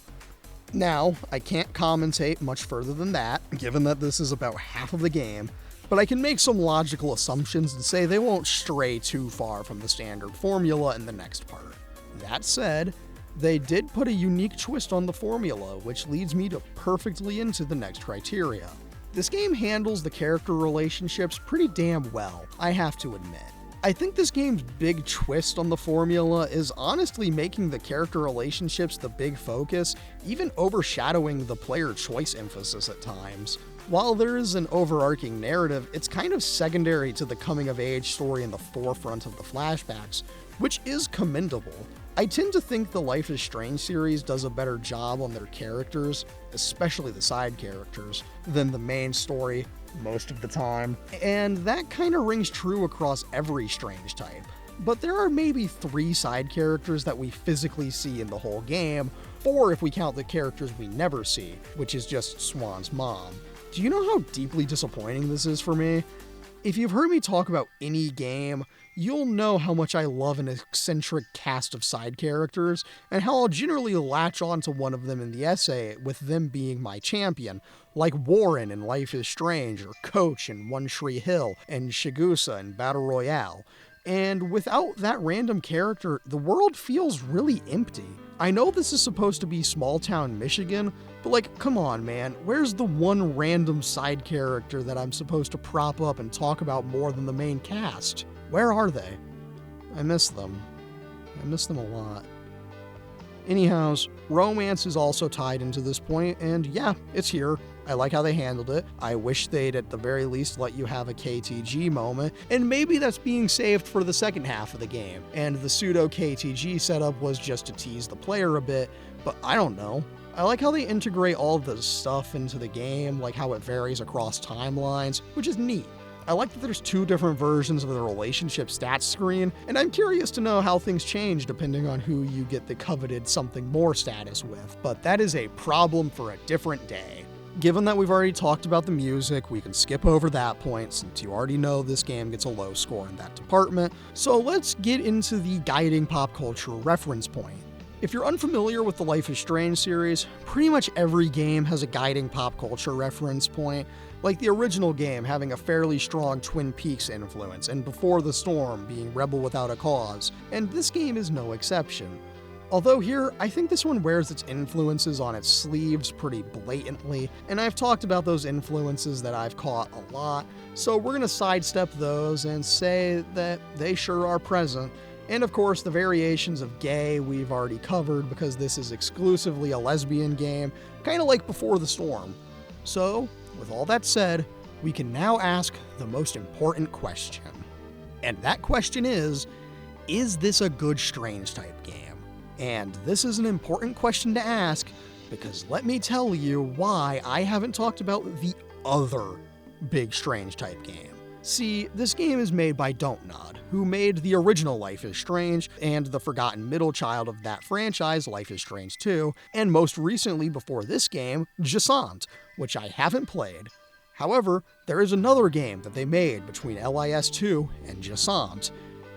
S1: Now, I can't commentate much further than that, given that this is about half of the game, but I can make some logical assumptions and say they won't stray too far from the standard formula in the next part. That said, they did put a unique twist on the formula, which leads me to perfectly into the next criteria. This game handles the character relationships pretty damn well, I have to admit. I think this game's big twist on the formula is honestly making the character relationships the big focus, even overshadowing the player choice emphasis at times. While there is an overarching narrative, it's kind of secondary to the coming-of-age story in the forefront of the flashbacks, which is commendable. I tend to think the Life is Strange series does a better job on their characters, especially the side characters, than the main story most of the time, and that kind of rings true across every Strange type. But there are maybe 3 side characters that we physically see in the whole game, 4 if we count the characters we never see, which is just Swan's mom. Do you know how deeply disappointing this is for me? If you've heard me talk about any game, you'll know how much I love an eccentric cast of side characters, and how I'll generally latch on to one of them in the essay, with them being my champion, like Warren in Life is Strange, or Coach in One Tree Hill, and Shigusa in Battle Royale. And without that random character, the world feels really empty. I know this is supposed to be small town Michigan, but like, come on man, where's the one random side character that I'm supposed to prop up and talk about more than the main cast? Where are they? I miss them. I miss them a lot. Anyhows, romance is also tied into this point, and yeah, it's here. I like how they handled it. I wish they'd at the very least let you have a KTG moment, and maybe that's being saved for the second half of the game, and the pseudo KTG setup was just to tease the player a bit, but I don't know. I like how they integrate all the stuff into the game, like how it varies across timelines, which is neat. I like that there's 2 different versions of the relationship stats screen, and I'm curious to know how things change depending on who you get the coveted something more status with, but that is a problem for a different day. Given that we've already talked about the music, we can skip over that point since you already know this game gets a low score in that department, so let's get into the guiding pop culture reference point. If you're unfamiliar with the Life is Strange series, pretty much every game has a guiding pop culture reference point, like the original game having a fairly strong Twin Peaks influence, and Before the Storm being Rebel Without a Cause, and this game is no exception. Although here, I think this one wears its influences on its sleeves pretty blatantly, and I've talked about those influences that I've caught a lot, so we're gonna sidestep those and say that they sure are present. And of course, the variations of gay we've already covered because this is exclusively a lesbian game, kinda like Before the Storm. So, with all that said, we can now ask the most important question. And that question is this a good Strange type game? And this is an important question to ask because let me tell you why I haven't talked about the other big Strange type game. See, this game is made by Don't Nod, who made the original Life is Strange and the forgotten middle child of that franchise, Life is Strange 2, and most recently before this game, Jasant, which I haven't played. However, there is another game that they made between LIS2 and Jasant.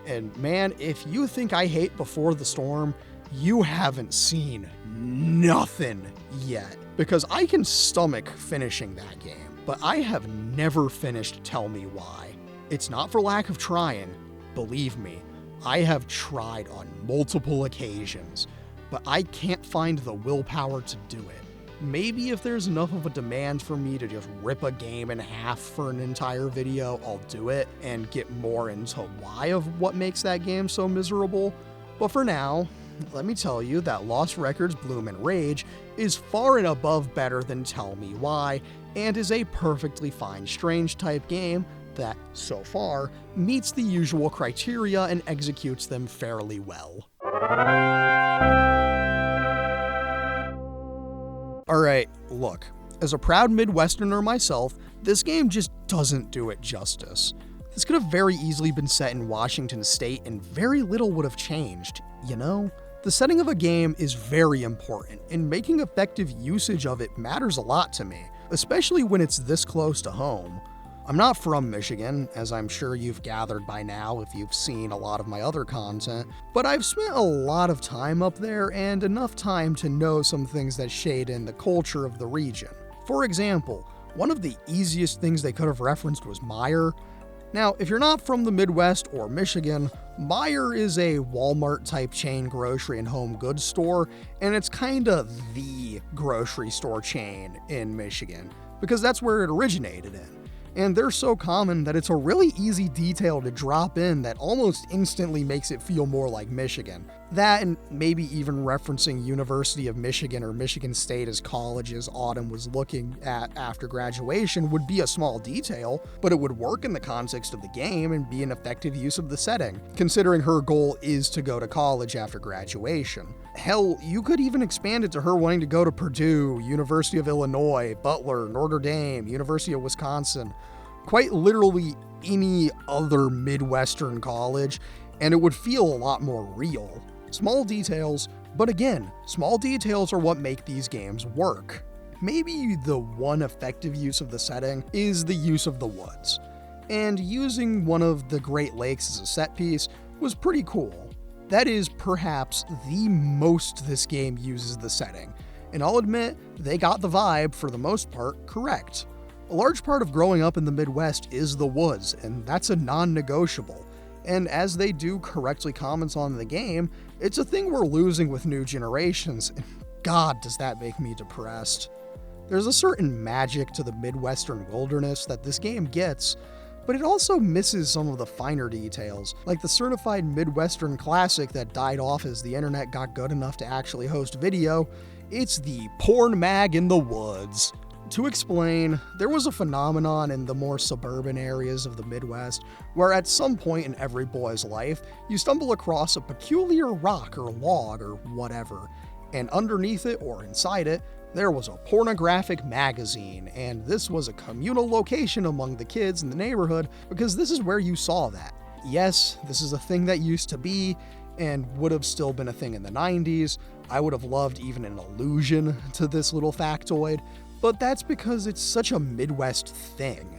S1: And man, if you think I hate Before the Storm, you haven't seen nothing yet. Because I can stomach finishing that game, but I have never finished Tell Me Why. It's not for lack of trying, believe me. I have tried on multiple occasions, but I can't find the willpower to do it. Maybe if there's enough of a demand for me to just rip a game in half for an entire video, I'll do it and get more into why of what makes that game so miserable. But for now, let me tell you that Lost Records Bloom and Rage is far and above better than Tell Me Why, and is a perfectly fine Strange type game that, so far, meets the usual criteria and executes them fairly well. Alright, look, as a proud Midwesterner myself, this game just doesn't do it justice. This could have very easily been set in Washington State and very little would have changed, you know? The setting of a game is very important, and making effective usage of it matters a lot to me, especially when it's this close to home. I'm not from Michigan, as I'm sure you've gathered by now if you've seen a lot of my other content, but I've spent a lot of time up there and enough time to know some things that shade in the culture of the region. For example, one of the easiest things they could have referenced was Meijer. Now, if you're not from the Midwest or Michigan, Meijer is a Walmart-type chain grocery and home goods store, and it's kinda the grocery store chain in Michigan, because that's where it originated in. And they're so common that it's a really easy detail to drop in that almost instantly makes it feel more like Michigan. That, and maybe even referencing University of Michigan or Michigan State as colleges Autumn was looking at after graduation would be a small detail, but it would work in the context of the game and be an effective use of the setting, considering her goal is to go to college after graduation. Hell, you could even expand it to her wanting to go to Purdue, University of Illinois, Butler, Notre Dame, University of Wisconsin, quite literally any other Midwestern college, and it would feel a lot more real. Small details, but again, small details are what make these games work. Maybe the one effective use of the setting is the use of the woods, and using one of the Great Lakes as a set piece was pretty cool. That is perhaps the most this game uses the setting, and I'll admit, they got the vibe, for the most part, correct. A large part of growing up in the Midwest is the woods, and that's a non-negotiable. And as they do correctly comment on the game, it's a thing we're losing with new generations, and God, does that make me depressed. There's a certain magic to the Midwestern wilderness that this game gets, but it also misses some of the finer details, like the certified Midwestern classic that died off as the internet got good enough to actually host video. It's the porn mag in the woods. To explain, there was a phenomenon in the more suburban areas of the Midwest where at some point in every boy's life, you stumble across a peculiar rock or log or whatever, and underneath it or inside it, there was a pornographic magazine, and this was a communal location among the kids in the neighborhood because this is where you saw that. Yes, this is a thing that used to be and would have still been a thing in the 90s. I would have loved even an allusion to this little factoid, but that's because it's such a Midwest thing.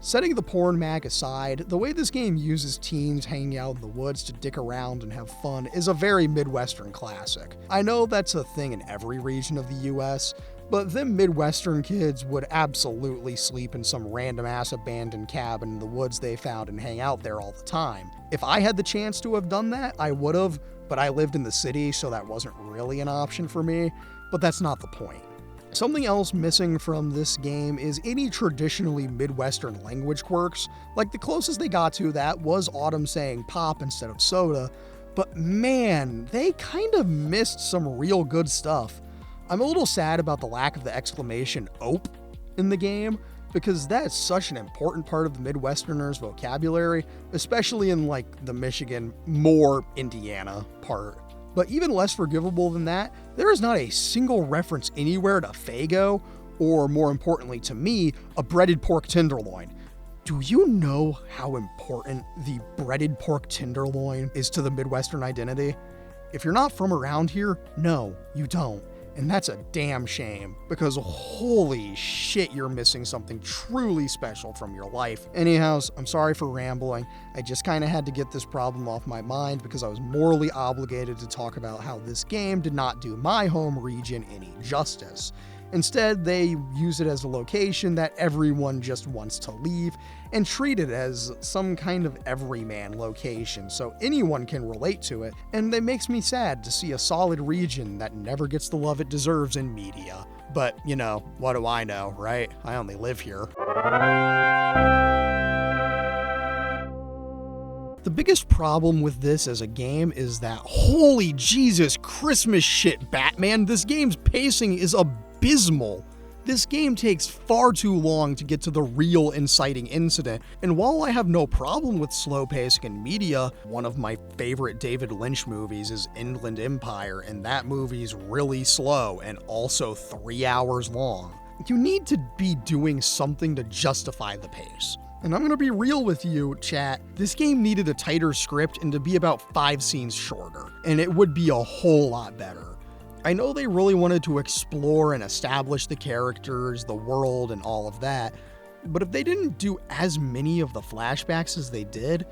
S1: Setting the porn mag aside, the way this game uses teens hanging out in the woods to dick around and have fun is a very Midwestern classic. I know that's a thing in every region of the US, but them Midwestern kids would absolutely sleep in some random ass abandoned cabin in the woods they found and hang out there all the time. If I had the chance to have done that, I would have, but I lived in the city, so that wasn't really an option for me, but that's not the point. Something else missing from this game is any traditionally Midwestern language quirks. Like, the closest they got to that was Autumn saying pop instead of soda, but man, they kind of missed some real good stuff. I'm a little sad about the lack of the exclamation "ope" in the game, because that's such an important part of the Midwesterners' vocabulary, especially in like the Michigan, more Indiana part. But even less forgivable than that, there is not a single reference anywhere to Faygo, or more importantly to me, a breaded pork tenderloin. Do you know how important the breaded pork tenderloin is to the Midwestern identity? If you're not from around here, no, you don't. And that's a damn shame, because holy shit, you're missing something truly special from your life. Anyhows, I'm sorry for rambling. I just kind of had to get this problem off my mind because I was morally obligated to talk about how this game did not do my home region any justice. Instead, they use it as a location that everyone just wants to leave and treat it as some kind of everyman location so anyone can relate to it, and it makes me sad to see a solid region that never gets the love it deserves in media. But, you know, what do I know, right? I only live here. The biggest problem with this as a game is that, holy Jesus Christmas shit, Batman, this game's pacing is abysmal. This game takes far too long to get to the real inciting incident, and while I have no problem with slow pacing in media, one of my favorite David Lynch movies is Inland Empire, and that movie's really slow and also 3 hours long. You need to be doing something to justify the pace. And I'm gonna be real with you, chat, this game needed a tighter script and to be about 5 scenes shorter, and it would be a whole lot better. I know they really wanted to explore and establish the characters, the world, and all of that, but if they didn't do as many of the flashbacks as they did,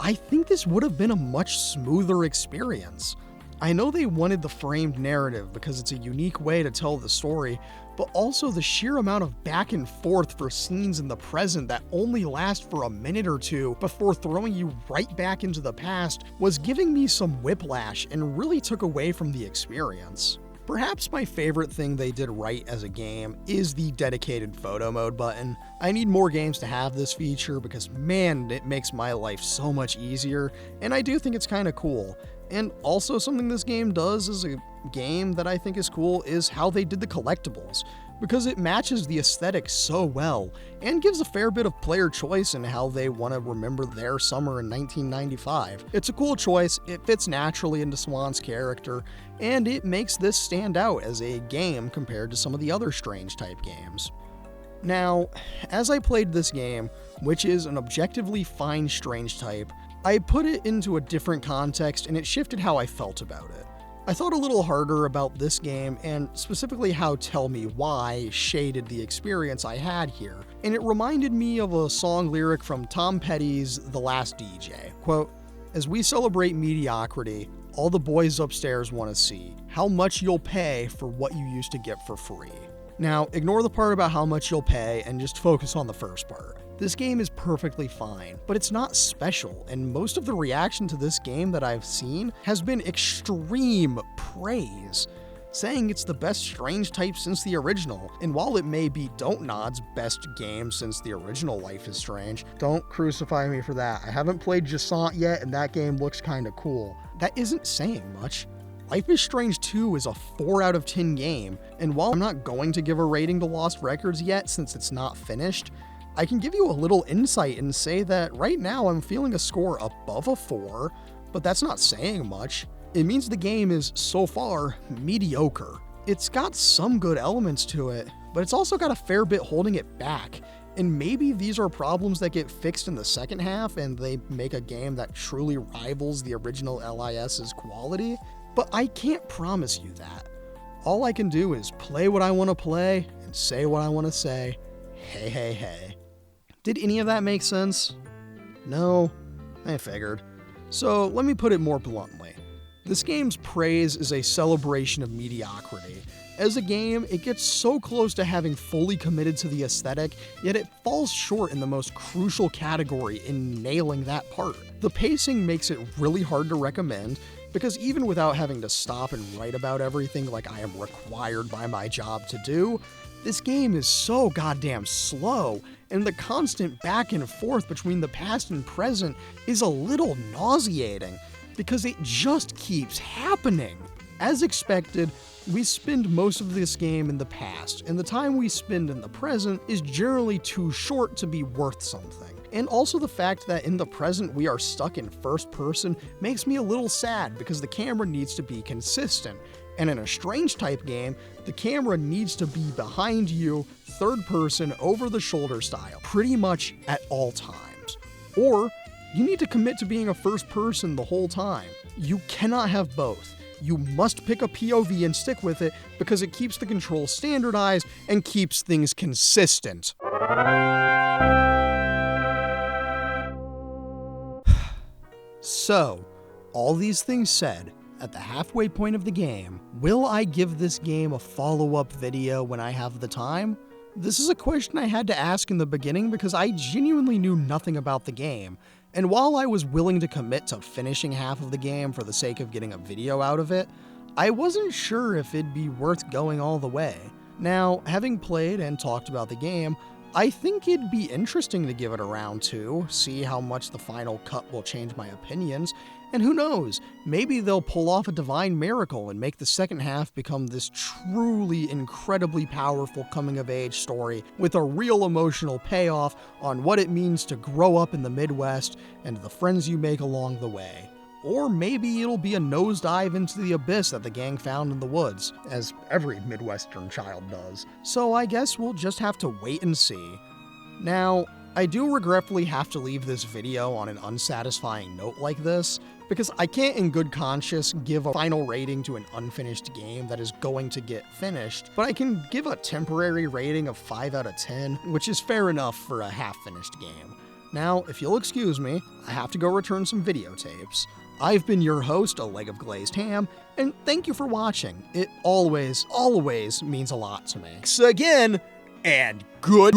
S1: I think this would have been a much smoother experience. I know they wanted the framed narrative because it's a unique way to tell the story, but also the sheer amount of back and forth for scenes in the present that only last for a minute or two before throwing you right back into the past was giving me some whiplash and really took away from the experience. Perhaps my favorite thing they did right as a game is the dedicated photo mode button. I need more games to have this feature because man, it makes my life so much easier, and I do think it's kind of cool. And also something this game does as a game that I think is cool is how they did the collectibles, because it matches the aesthetic so well and gives a fair bit of player choice in how they want to remember their summer in 1995. It's a cool choice, it fits naturally into Swan's character, and it makes this stand out as a game compared to some of the other Strange type games. Now, as I played this game, which is an objectively fine Strange type, I put it into a different context and it shifted how I felt about it. I thought a little harder about this game and specifically how Tell Me Why shaded the experience I had here, and it reminded me of a song lyric from Tom Petty's The Last DJ. Quote, "As we celebrate mediocrity, all the boys upstairs want to see how much you'll pay for what you used to get for free." Now, ignore the part about how much you'll pay and just focus on the first part. This game is perfectly fine, but it's not special, and most of the reaction to this game that I've seen has been extreme praise, saying it's the best Strange type since the original. And while it may be Dontnod's best game since the original Life is Strange, don't crucify me for that. I haven't played Jasant yet, and that game looks kinda cool. That isn't saying much. Life is Strange 2 is a 4 out of 10 game, and while I'm not going to give a rating to Lost Records yet since it's not finished, I can give you a little insight and say that right now I'm feeling a score above a 4, but that's not saying much. it means the game is, so far, mediocre. It's got some good elements to it, but it's also got a fair bit holding it back. And maybe these are problems that get fixed in the second half and they make a game that truly rivals the original LIS's quality, but I can't promise you that. All I can do is play what I want to play and say what I want to say. Hey, hey, hey. Did any of that make sense? No? I figured. So let me put it more bluntly. This game's praise is a celebration of mediocrity. As a game, it gets so close to having fully committed to the aesthetic, yet it falls short in the most crucial category in nailing that part. The pacing makes it really hard to recommend, because even without having to stop and write about everything like I am required by my job to do, this game is so goddamn slow, and the constant back and forth between the past and present is a little nauseating, because it just keeps happening. As expected, we spend most of this game in the past, and the time we spend in the present is generally too short to be worth something. And also the fact that in the present we are stuck in first person makes me a little sad because the camera needs to be consistent. And in a strange type game, the camera needs to be behind you, third person, over the shoulder style, pretty much at all times. Or you need to commit to being a first person the whole time. You cannot have both. You must pick a POV and stick with it because it keeps the controls standardized and keeps things consistent. So, all these things said, at the halfway point of the game, will I give this game a follow-up video when I have the time? This is a question I had to ask in the beginning because I genuinely knew nothing about the game, and while I was willing to commit to finishing half of the game for the sake of getting a video out of it, I wasn't sure if it'd be worth going all the way. Now, having played and talked about the game, I think it'd be interesting to give it a round 2, see how much the final cut will change my opinions, and who knows, maybe they'll pull off a divine miracle and make the second half become this truly incredibly powerful coming-of-age story with a real emotional payoff on what it means to grow up in the Midwest and the friends you make along the way. Or maybe it'll be a nosedive into the abyss that the gang found in the woods, as every Midwestern child does. So I guess we'll just have to wait and see. Now, I do regretfully have to leave this video on an unsatisfying note like this, because I can't in good conscience give a final rating to an unfinished game that is going to get finished, but I can give a temporary rating of 5 out of 10, which is fair enough for a half-finished game. Now, if you'll excuse me, I have to go return some videotapes. I've been your host, A Leg of Glazed Ham, and thank you for watching. It always, always means a lot to me. Thanks again, and good.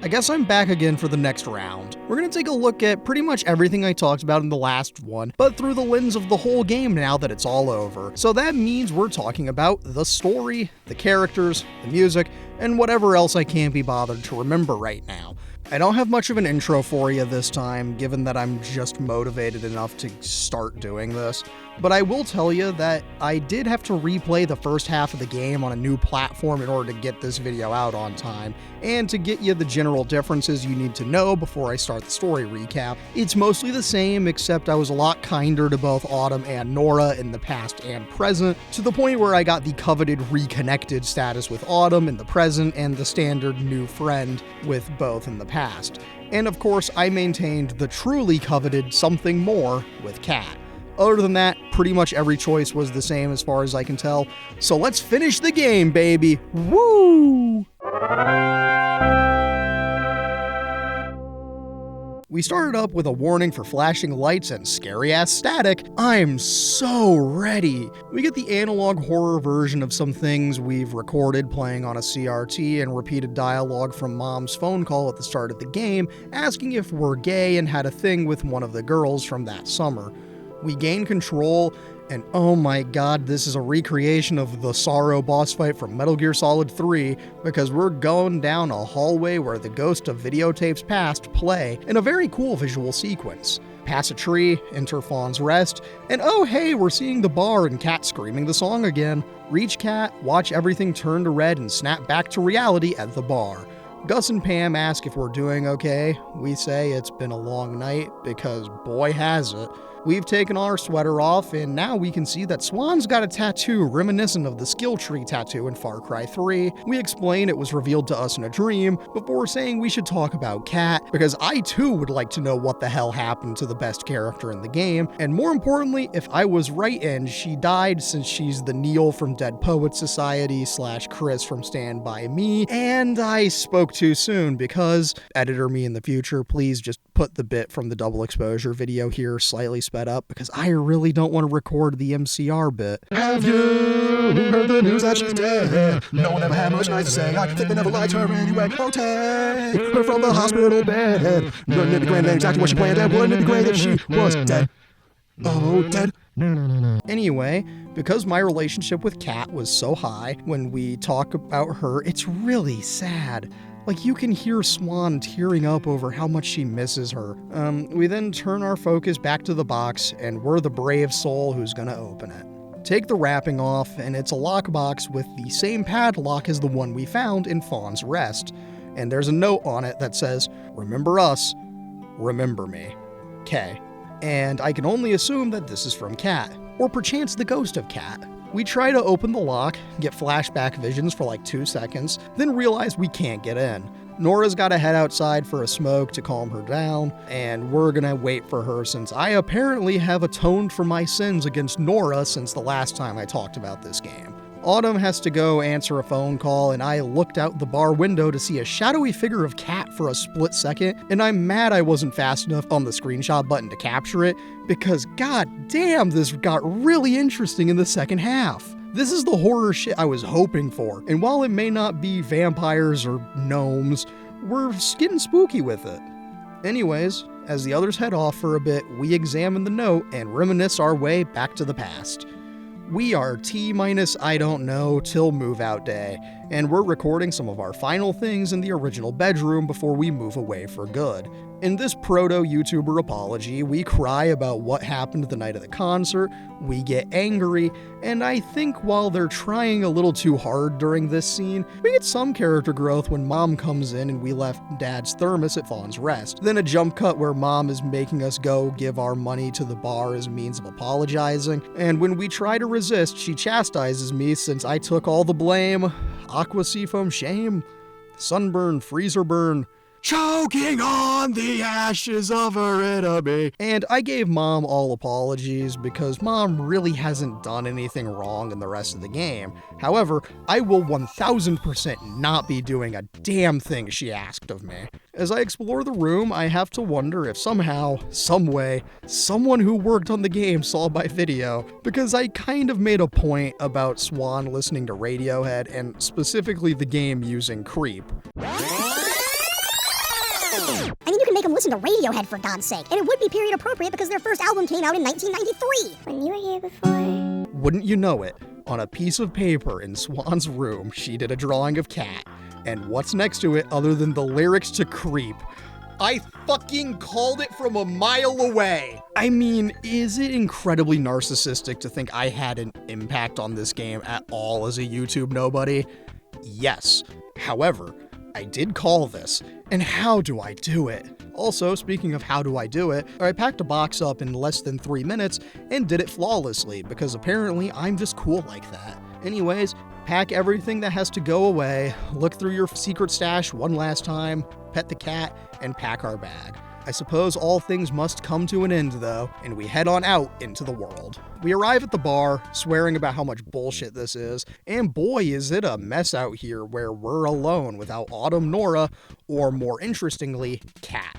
S1: I guess I'm back again for the next round. We're gonna take a look at pretty much everything I talked about in the last one, but through the lens of the whole game now that it's all over. So that means we're talking about the story, the characters, the music, and whatever else I can't be bothered to remember right now. I don't have much of an intro for you this time, given that I'm just motivated enough to start doing this, but I will tell you that I did have to replay the first half of the game on a new platform in order to get this video out on time, and to get you the general differences you need to know before I start the story recap. It's mostly the same, except I was a lot kinder to both Autumn and Nora in the past and present, to the point where I got the coveted reconnected status with Autumn in the present and the standard new friend with both in the past. And of course, I maintained the truly coveted something more with Kat. Other than that, pretty much every choice was the same as far as I can tell. So let's finish the game, baby! Woo! We started up with a warning for flashing lights and scary-ass static. I'm so ready! We get the analog horror version of some things we've recorded playing on a CRT and repeated dialogue from Mom's phone call at the start of the game, asking if we're gay and had a thing with one of the girls from that summer. We gain control, And oh my god, this is a recreation of the Sorrow boss fight from Metal Gear Solid 3, because we're going down a hallway where the ghost of videotapes past play in a very cool visual sequence. Pass a tree, enter Fawn's Rest, and oh hey, we're seeing the bar and Cat screaming the song again. Reach Cat, watch everything turn to red and snap back to reality at the bar. Gus and Pam ask if we're doing okay. We say it's been a long night, because boy has it. We've taken our sweater off, and now we can see that Swan's got a tattoo reminiscent of the skill tree tattoo in Far Cry 3. We explain it was revealed to us in a dream, before saying we should talk about Cat, because I too would like to know what the hell happened to the best character in the game, and more importantly, if I was right and she died, since she's the Neil from Dead Poets Society / Chris from Stand By Me, and I spoke too soon, because, editor me in the future, please just put the bit from the double exposure video here slightly sped up, because I really don't want to record the MCR bit.
S5: Have you heard the news that she's dead? No one ever had much nice to say. I think they never liked her anyway. Oh, take her from the hospital bed. Wouldn't it be great? Exactly what she planned. And wouldn't it be great if she was dead? Oh, dead.
S1: Anyway, because my relationship with Kat was so high, when we talk about her, it's really sad. Like, you can hear Swan tearing up over how much she misses her. We then turn our focus back to the box, and we're the brave soul who's gonna open it. Take the wrapping off, and it's a lockbox with the same padlock as the one we found in Fawn's Rest. And there's a note on it that says, "Remember us, remember me. K." And I can only assume that this is from Kat, or perchance the ghost of Kat. We try to open the lock, get flashback visions for like 2 seconds, then realize we can't get in. Nora's gotta head outside for a smoke to calm her down, and we're gonna wait for her since I apparently have atoned for my sins against Nora since the last time I talked about this game. Autumn has to go answer a phone call, and I looked out the bar window to see a shadowy figure of Kat for a split second, and I'm mad I wasn't fast enough on the screenshot button to capture it, because god damn, this got really interesting in the second half. This is the horror shit I was hoping for, and while it may not be vampires or gnomes, we're getting spooky with it. Anyways, as the others head off for a bit, we examine the note and reminisce our way back to the past. We are T- I don't know till move out day, and we're recording some of our final things in the original bedroom before we move away for good. In this proto-YouTuber apology, we cry about what happened the night of the concert, we get angry, and I think while they're trying a little too hard during this scene, we get some character growth when Mom comes in and we left Dad's thermos at Fawn's Rest. Then a jump cut where Mom is making us go give our money to the bar as a means of apologizing, and when we try to resist, she chastises me since I took all the blame. Aqua Seafoam shame, sunburn, freezer burn, choking on the ashes of her enemy. And I gave Mom all apologies because Mom really hasn't done anything wrong in the rest of the game. However, I will 1000% not be doing a damn thing she asked of me. As I explore the room, I have to wonder if somehow, someway, someone who worked on the game saw my video, because I kind of made a point about Swan listening to Radiohead and specifically the game using Creep.
S6: I mean, you can make them listen to Radiohead for God's sake, and it would be period appropriate because their first album came out in 1993.
S4: When you were here before.
S1: Wouldn't you know it, on a piece of paper in Swan's room, she did a drawing of Cat. And what's next to it other than the lyrics to Creep? I fucking called it from a mile away! I mean, is it incredibly narcissistic to think I had an impact on this game at all as a YouTube nobody? Yes. However, I did call this, and how do I do it? Also, speaking of how do I do it, I packed a box up in less than 3 minutes and did it flawlessly, because apparently I'm just cool like that. Anyways, pack everything that has to go away, look through your secret stash one last time, pet the cat, and pack our bag. I suppose all things must come to an end though, and we head on out into the world. We arrive at the bar, swearing about how much bullshit this is, and boy is it a mess out here where we're alone without Autumn, Nora, or more interestingly, Cat.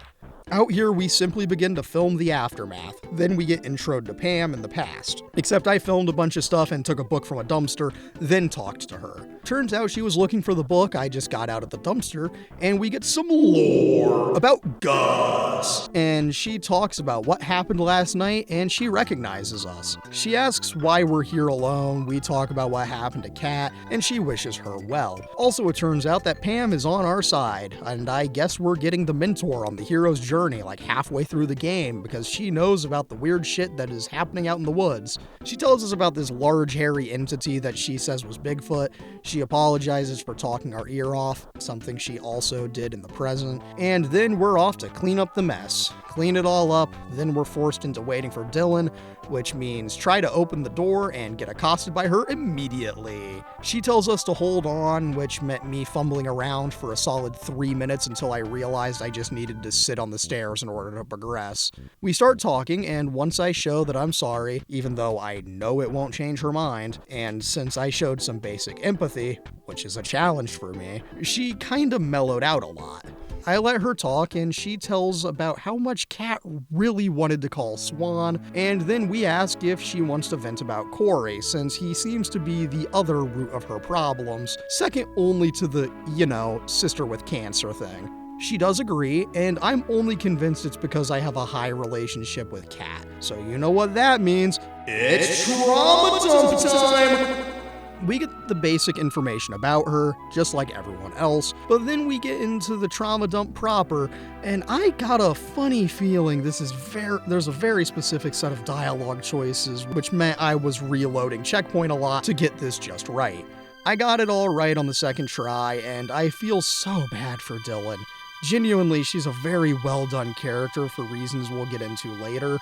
S1: Out here, we simply begin to film the aftermath. Then we get introed to Pam in the past. Except I filmed a bunch of stuff and took a book from a dumpster, then talked to her. Turns out she was looking for the book I just got out of the dumpster, and we get some lore about Gus. And she talks about what happened last night, and she recognizes us. She asks why we're here alone, we talk about what happened to Kat, and she wishes her well. Also, it turns out that Pam is on our side, and I guess we're getting the mentor on the hero's journey like halfway through the game because she knows about the weird shit that is happening out in the woods. She tells us about this large hairy entity that she says was Bigfoot. She apologizes for talking our ear off, something she also did in the present. And then we're off to clean up the mess. Clean it all up, then we're forced into waiting for Dylan, which means try to open the door and get accosted by her immediately. She tells us to hold on, which meant me fumbling around for a solid 3 minutes until I realized I just needed to sit on the stairs in order to progress. We start talking, and once I show that I'm sorry, even though I know it won't change her mind, and since I showed some basic empathy, which is a challenge for me, she kinda mellowed out a lot. I let her talk, and she tells about how much Kat really wanted to call Swan, and then we ask if she wants to vent about Corey, since he seems to be the other root of her problems, second only to the, sister with cancer thing. She does agree, and I'm only convinced it's because I have a high relationship with Kat. So you know what that means. It's trauma dump time! We get the basic information about her, just like everyone else, but then we get into the trauma dump proper, and I got a funny feeling there's a very specific set of dialogue choices, which meant I was reloading Checkpoint a lot to get this just right. I got it all right on the second try, and I feel so bad for Dylan. Genuinely, she's a very well done character for reasons we'll get into later.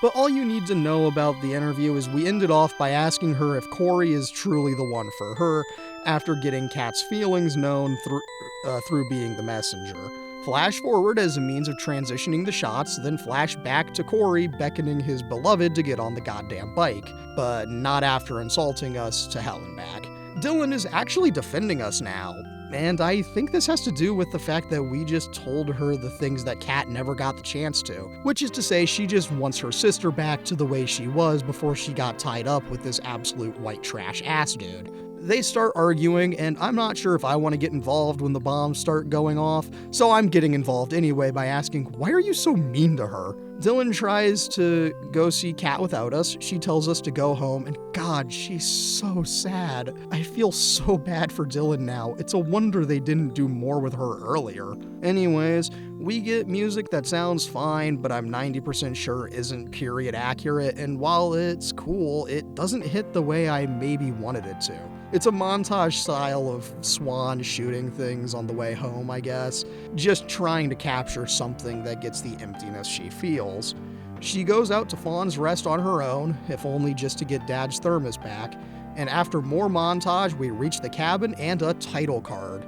S1: But all you need to know about the interview is we ended off by asking her if Corey is truly the one for her, after getting Kat's feelings known through being the messenger. Flash forward as a means of transitioning the shots, then flash back to Corey beckoning his beloved to get on the goddamn bike, but not after insulting us to hell and back. Dylan is actually defending us now. And I think this has to do with the fact that we just told her the things that Kat never got the chance to, which is to say she just wants her sister back to the way she was before she got tied up with this absolute white trash ass dude. They start arguing, and I'm not sure if I want to get involved when the bombs start going off, so I'm getting involved anyway by asking, why are you so mean to her? Dylan tries to go see Kat without us. She tells us to go home, and God, she's so sad. I feel so bad for Dylan now. It's a wonder they didn't do more with her earlier. Anyways, we get music that sounds fine, but I'm 90% sure isn't period accurate, and while it's cool, it doesn't hit the way I maybe wanted it to. It's a montage style of Swan shooting things on the way home, I guess, just trying to capture something that gets the emptiness she feels. She goes out to Fawn's Rest on her own, if only just to get Dad's thermos back, and after more montage, we reach the cabin and a title card.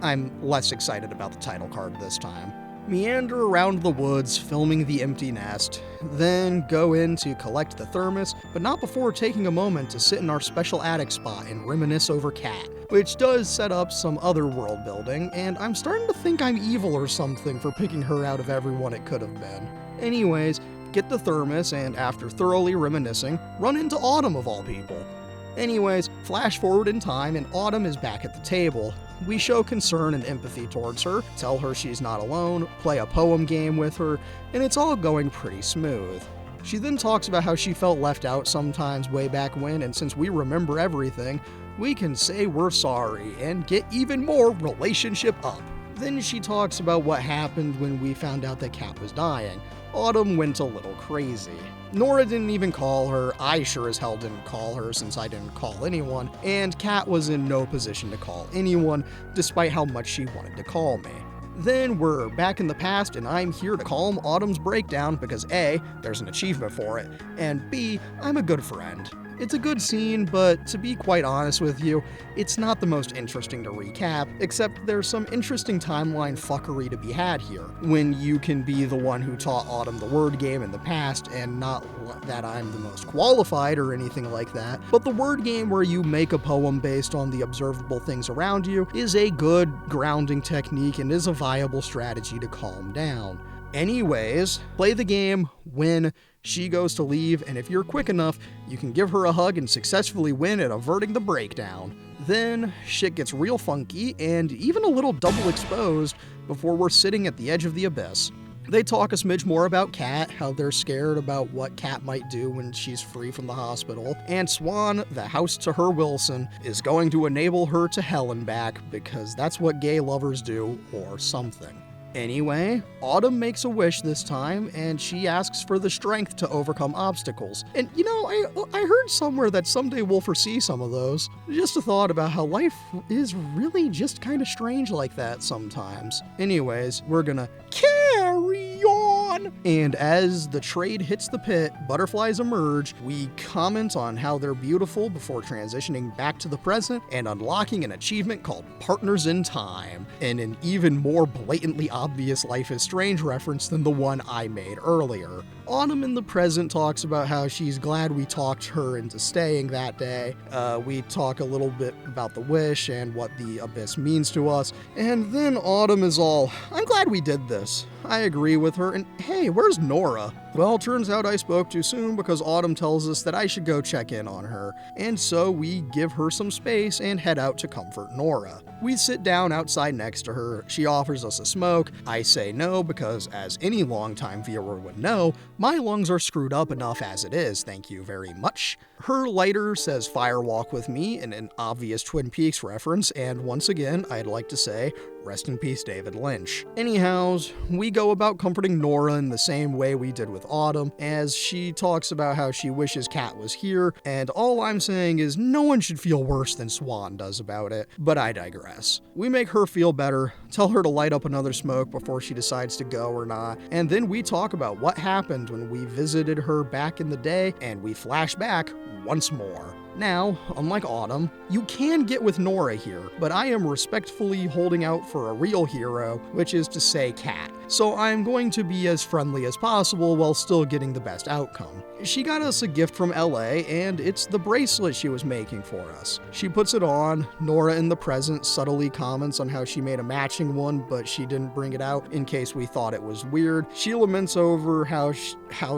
S1: I'm less excited about the title card this time. Meander around the woods, filming the empty nest, then go in to collect the thermos, but not before taking a moment to sit in our special attic spot and reminisce over Kat, which does set up some other world building, and I'm starting to think I'm evil or something for picking her out of everyone it could have been. Anyways, get the thermos, and after thoroughly reminiscing, run into Autumn of all people. Anyways, flash forward in time, and Autumn is back at the table. We show concern and empathy towards her, tell her she's not alone, play a poem game with her, and it's all going pretty smooth. She then talks about how she felt left out sometimes way back when, and since we remember everything, we can say we're sorry and get even more relationship up. Then she talks about what happened when we found out that Kat was dying. Autumn went a little crazy. Nora didn't even call her, I sure as hell didn't call her since I didn't call anyone, and Kat was in no position to call anyone, despite how much she wanted to call me. Then we're back in the past, and I'm here to calm Autumn's breakdown because A, there's an achievement for it, and B, I'm a good friend. It's a good scene, but to be quite honest with you, it's not the most interesting to recap, except there's some interesting timeline fuckery to be had here, when you can be the one who taught Autumn the word game in the past, and not that I'm the most qualified or anything like that, but the word game where you make a poem based on the observable things around you is a good grounding technique and is a viable strategy to calm down. Anyways, play the game, win, she goes to leave, and if you're quick enough, you can give her a hug and successfully win at averting the breakdown. Then, shit gets real funky and even a little double exposed before we're sitting at the edge of the abyss. They talk a smidge more about Kat, how they're scared about what Kat might do when she's free from the hospital, and Swan, the house to her Wilson, is going to enable her to hell and back because that's what gay lovers do, or something. Anyway, Autumn makes a wish this time, and she asks for the strength to overcome obstacles. And you know, I heard somewhere that someday we'll foresee some of those. Just a thought about how life is really just kind of strange like that sometimes. Anyways, we're gonna carry on! And as the trade hits the pit, butterflies emerge, we comment on how they're beautiful before transitioning back to the present and unlocking an achievement called Partners in Time, and an even more blatantly obvious Life is Strange reference than the one I made earlier. Autumn in the present talks about how she's glad we talked her into staying that day. We talk a little bit about the wish and what the abyss means to us, and then Autumn is all, I'm glad we did this. I agree with her, and hey, where's Nora? Well, turns out I spoke too soon because Autumn tells us that I should go check in on her, and so we give her some space and head out to comfort Nora. We sit down outside next to her, she offers us a smoke, I say no because as any longtime viewer would know, my lungs are screwed up enough as it is, thank you very much. Her lighter says Fire Walk with Me in an obvious Twin Peaks reference, and once again, I'd like to say, rest in peace David Lynch. Anyhows, we go about comforting Nora in the same way we did with Autumn, as she talks about how she wishes Kat was here, and all I'm saying is no one should feel worse than Swan does about it, but I digress. We make her feel better, tell her to light up another smoke before she decides to go or not, and then we talk about what happened when we visited her back in the day, and we flash back once more. Now, unlike Autumn, you can get with Nora here, but I am respectfully holding out for a real hero, which is to say Kat. So I'm going to be as friendly as possible while still getting the best outcome. She got us a gift from LA, and it's the bracelet she was making for us. She puts it on, Nora in the present subtly comments on how she made a matching one, but she didn't bring it out in case we thought it was weird. She laments over how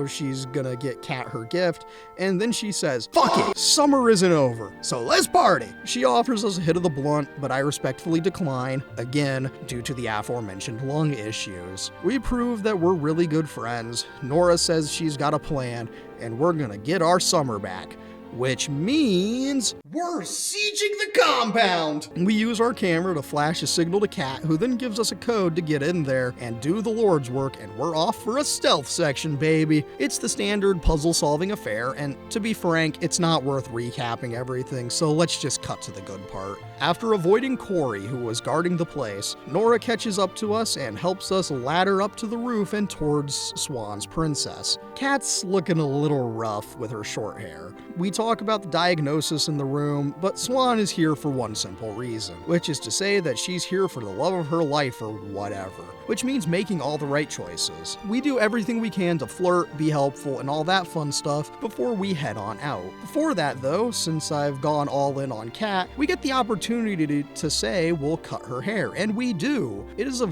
S1: she's gonna get Kat her gift, and then she says, "Fuck it, summer isn't over, so let's party." She offers us a hit of the blunt, but I respectfully decline, again, due to the aforementioned lung issues. We prove that we're really good friends. Nora says she's got a plan, and we're gonna get our summer back. Which means we're sieging the compound! We use our camera to flash a signal to Kat, who then gives us a code to get in there and do the Lord's work, and we're off for a stealth section, baby. It's the standard puzzle-solving affair, and to be frank, it's not worth recapping everything, so let's just cut to the good part. After avoiding Corey, who was guarding the place, Nora catches up to us and helps us ladder up to the roof and towards Swan's princess. Kat's looking a little rough with her short hair. We talk about the diagnosis in the room, but Swan is here for one simple reason, which is to say that she's here for the love of her life or whatever, which means making all the right choices. We do everything we can to flirt, be helpful, and all that fun stuff before we head on out. Before that though, since I've gone all in on Kat, we get the opportunity to say we'll cut her hair, and we do. It's a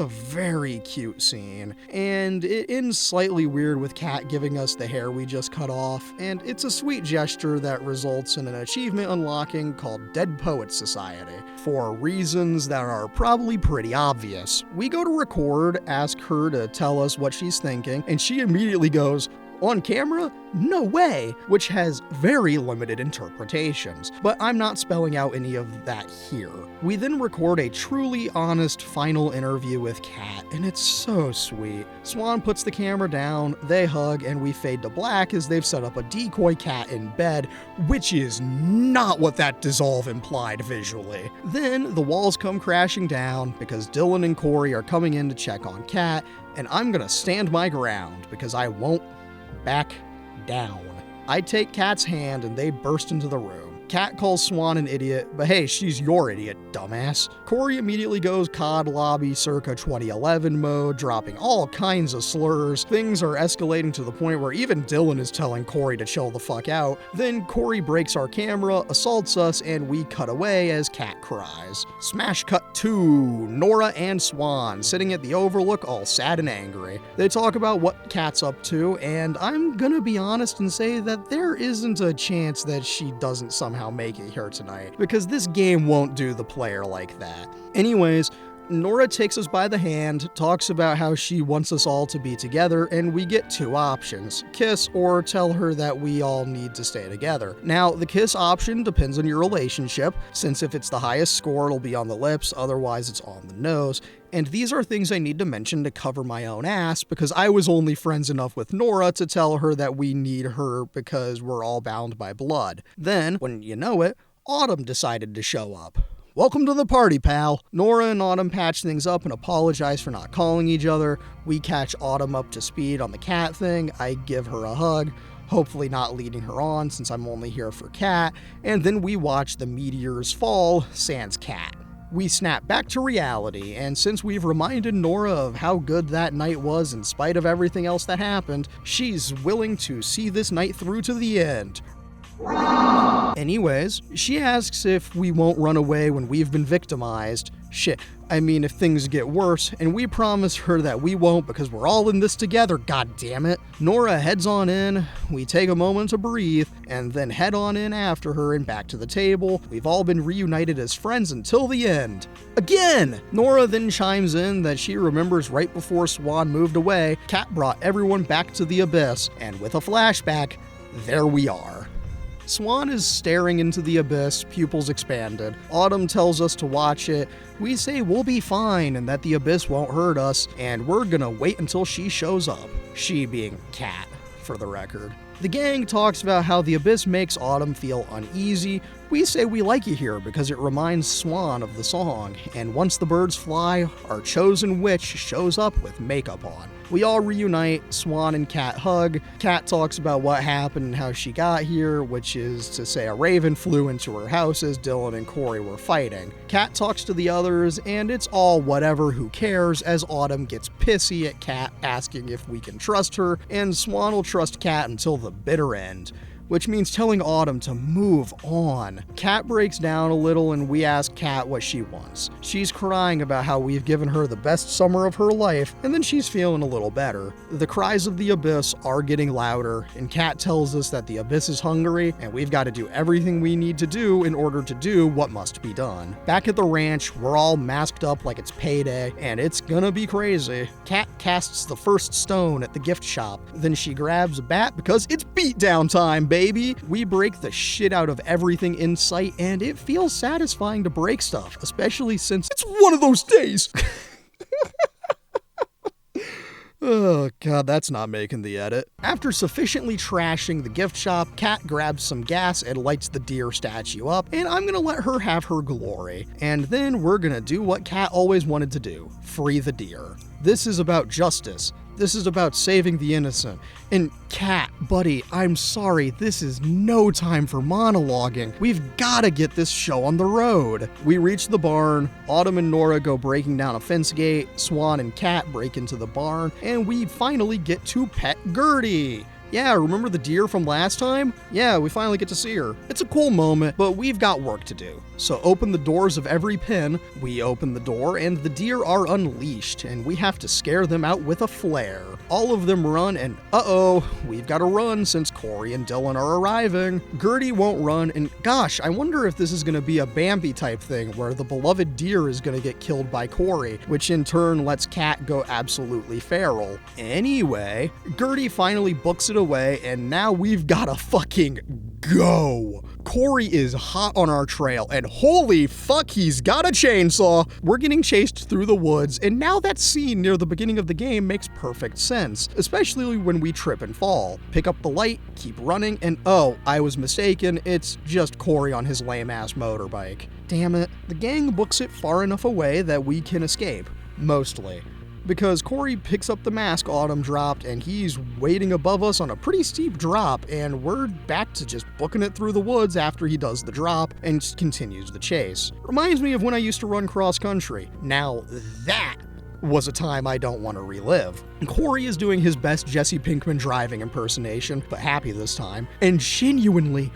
S1: very cute scene, and it ends slightly weird with Kat giving us the hair we just cut off, and it's a sweet gesture that results in an achievement unlocking called Dead Poets Society, for reasons that are probably pretty obvious. We go to record, ask her to tell us what she's thinking, and she immediately goes, "On camera? No way," which has very limited interpretations, but I'm not spelling out any of that here. We then record a truly honest final interview with Kat, and it's so sweet. Swan puts the camera down, they hug, and we fade to black as they've set up a decoy Kat in bed, which is not what that dissolve implied visually. Then the walls come crashing down because Dylan and Corey are coming in to check on Kat, and I'm gonna stand my ground because I won't back down. I take Kat's hand and they burst into the room. Kat calls Swan an idiot, but hey, she's your idiot, dumbass. Corey immediately goes COD lobby circa 2011 mode, dropping all kinds of slurs. Things are escalating to the point where even Dylan is telling Corey to chill the fuck out. Then Corey breaks our camera, assaults us, and we cut away as Kat cries. Smash cut 2, Nora and Swan sitting at the Overlook all sad and angry. They talk about what Kat's up to, and I'm gonna be honest and say that there isn't a chance that she doesn't somehow make it here tonight, because this game won't do the player like that. Anyways, Nora takes us by the hand, talks about how she wants us all to be together, and we get two options: kiss or tell her that we all need to stay together. Now, the kiss option depends on your relationship, since if it's the highest score, it'll be on the lips, otherwise it's on the nose. And these are things I need to mention to cover my own ass, because I was only friends enough with Nora to tell her that we need her because we're all bound by blood. Then, when you know it, Autumn decided to show up. Welcome to the party, pal. Nora and Autumn patch things up and apologize for not calling each other. We catch Autumn up to speed on the cat thing. I give her a hug, hopefully not leading her on since I'm only here for Cat. And then we watch the meteors fall, sans Cat. We snap back to reality, and since we've reminded Nora of how good that night was in spite of everything else that happened, she's willing to see this night through to the end. Anyways, she asks if we won't run away when we've been victimized. Shit, I mean if things get worse, and we promise her that we won't because we're all in this together, god damn it. Nora heads on in, we take a moment to breathe, and then head on in after her and back to the table. We've all been reunited as friends until the end. Again! Nora then chimes in that she remembers right before Swan moved away, Kat brought everyone back to the abyss, and with a flashback, there we are. Swan is staring into the abyss, pupils expanded. Autumn tells us to watch it. We say we'll be fine and that the abyss won't hurt us, and we're gonna wait until she shows up. She being Kat, for the record. The gang talks about how the abyss makes Autumn feel uneasy. We say we like it here because it reminds Swan of the song, and once the birds fly, our chosen witch shows up with makeup on. We all reunite, Swan and Kat hug. Kat talks about what happened and how she got here, which is to say a raven flew into her house as Dylan and Corey were fighting. Kat talks to the others, and it's all whatever, who cares, as Autumn gets pissy at Kat asking if we can trust her, and Swan will trust Kat until the bitter end, which means telling Autumn to move on. Kat breaks down a little and we ask Kat what she wants. She's crying about how we've given her the best summer of her life, and then she's feeling a little better. The cries of the abyss are getting louder, and Kat tells us that the abyss is hungry, and we've got to do everything we need to do in order to do what must be done. Back at the ranch, we're all masked up like it's payday, and it's gonna be crazy. Kat casts the first stone at the gift shop, then she grabs a bat because it's beatdown time, baby! We break the shit out of everything in sight, and it feels satisfying to break stuff, especially since it's one of those days! Oh god, that's not making the edit. After sufficiently trashing the gift shop, Kat grabs some gas and lights the deer statue up, and I'm gonna let her have her glory. And then we're gonna do what Kat always wanted to do: free the deer. This is about justice. This is about saving the innocent. And Kat, buddy, I'm sorry, this is no time for monologuing. We've gotta get this show on the road. We reach the barn, Autumn and Nora go breaking down a fence gate, Swan and Kat break into the barn, and we finally get to pet Gertie. Yeah, remember the deer from last time? Yeah, we finally get to see her. It's a cool moment, but we've got work to do. So open the doors of every pen, we open the door, and the deer are unleashed, and we have to scare them out with a flare. All of them run, and uh-oh, we've got to run since Corey and Dylan are arriving. Gertie won't run, and gosh, I wonder if this is going to be a Bambi type thing where the beloved deer is going to get killed by Corey, which in turn lets Kat go absolutely feral. Anyway, Gertie finally books it away, and now we've gotta fucking go. Corey is hot on our trail, and holy fuck, he's got a chainsaw. We're getting chased through the woods, and now that scene near the beginning of the game makes perfect sense, especially when we trip and fall. Pick up the light, keep running, and oh, I was mistaken, it's just Corey on his lame-ass motorbike. Damn it. The gang books it far enough away that we can escape. Mostly. because Corey picks up the mask Autumn dropped and he's waiting above us on a pretty steep drop, and we're back to just booking it through the woods after he does the drop and continues the chase. Reminds me of when I used to run cross country. Now that was a time I don't want to relive. Corey is doing his best Jesse Pinkman driving impersonation, but happy this time, and genuinely,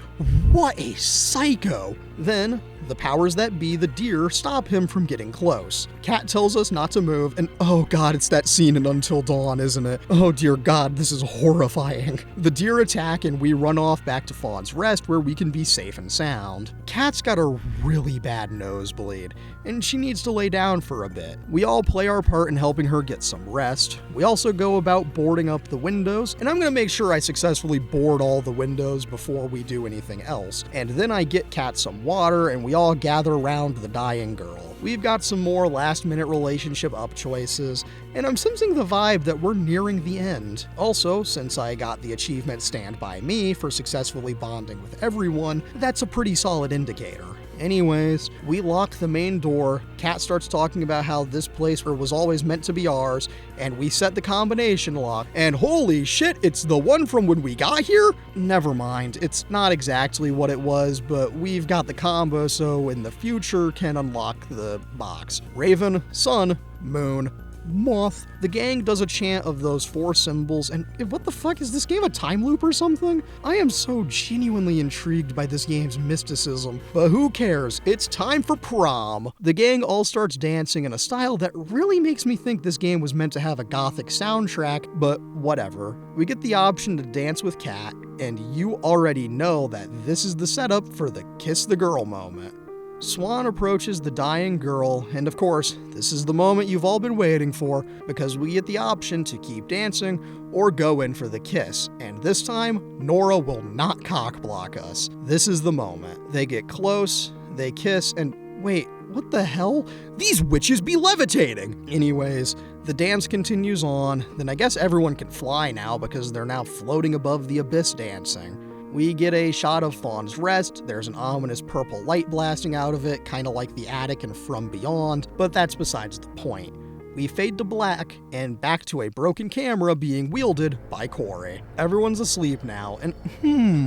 S1: what a psycho. Then, the powers that be, the deer, stop him from getting close. Kat tells us not to move, and oh god, it's that scene in Until Dawn, isn't it? Oh dear god, this is horrifying. The deer attack and we run off back to Fawn's Rest where we can be safe and sound. Kat's got a really bad nosebleed, and she needs to lay down for a bit. We all play our part in helping her get some rest. We also go about boarding up the windows, and I'm gonna make sure I successfully board all the windows before we do anything else. And then I get Kat some water, and we all gather around the dying girl. We've got some more last-minute relationship up choices, and I'm sensing the vibe that we're nearing the end. Also, since I got the achievement Stand By Me for successfully bonding with everyone, that's a pretty solid indicator. Anyways, we lock the main door, Kat starts talking about how this place was always meant to be ours, and we set the combination lock, and holy shit, it's the one from when we got here? Never mind, it's not exactly what it was, but we've got the combo so in the future can unlock the box. Raven, sun, moon, moth. The gang does a chant of those 4 symbols, and what the fuck, is this game a time loop or something? I am so genuinely intrigued by this game's mysticism, but who cares? It's time for prom. The gang all starts dancing in a style that really makes me think this game was meant to have a gothic soundtrack, but whatever. We get the option to dance with Kat, and you already know that this is the setup for the kiss the girl moment. Swan approaches the dying girl, and of course, this is the moment you've all been waiting for, because we get the option to keep dancing or go in for the kiss. And this time, Nora will not cockblock us. This is the moment. They get close, they kiss, and wait, what the hell? These witches be levitating! Anyways, the dance continues on, then I guess everyone can fly now because they're now floating above the abyss dancing. We get a shot of Fawn's Rest, there's an ominous purple light blasting out of it, kinda like the attic in From Beyond, but that's besides the point. We fade to black, and back to a broken camera being wielded by Corey. Everyone's asleep now, and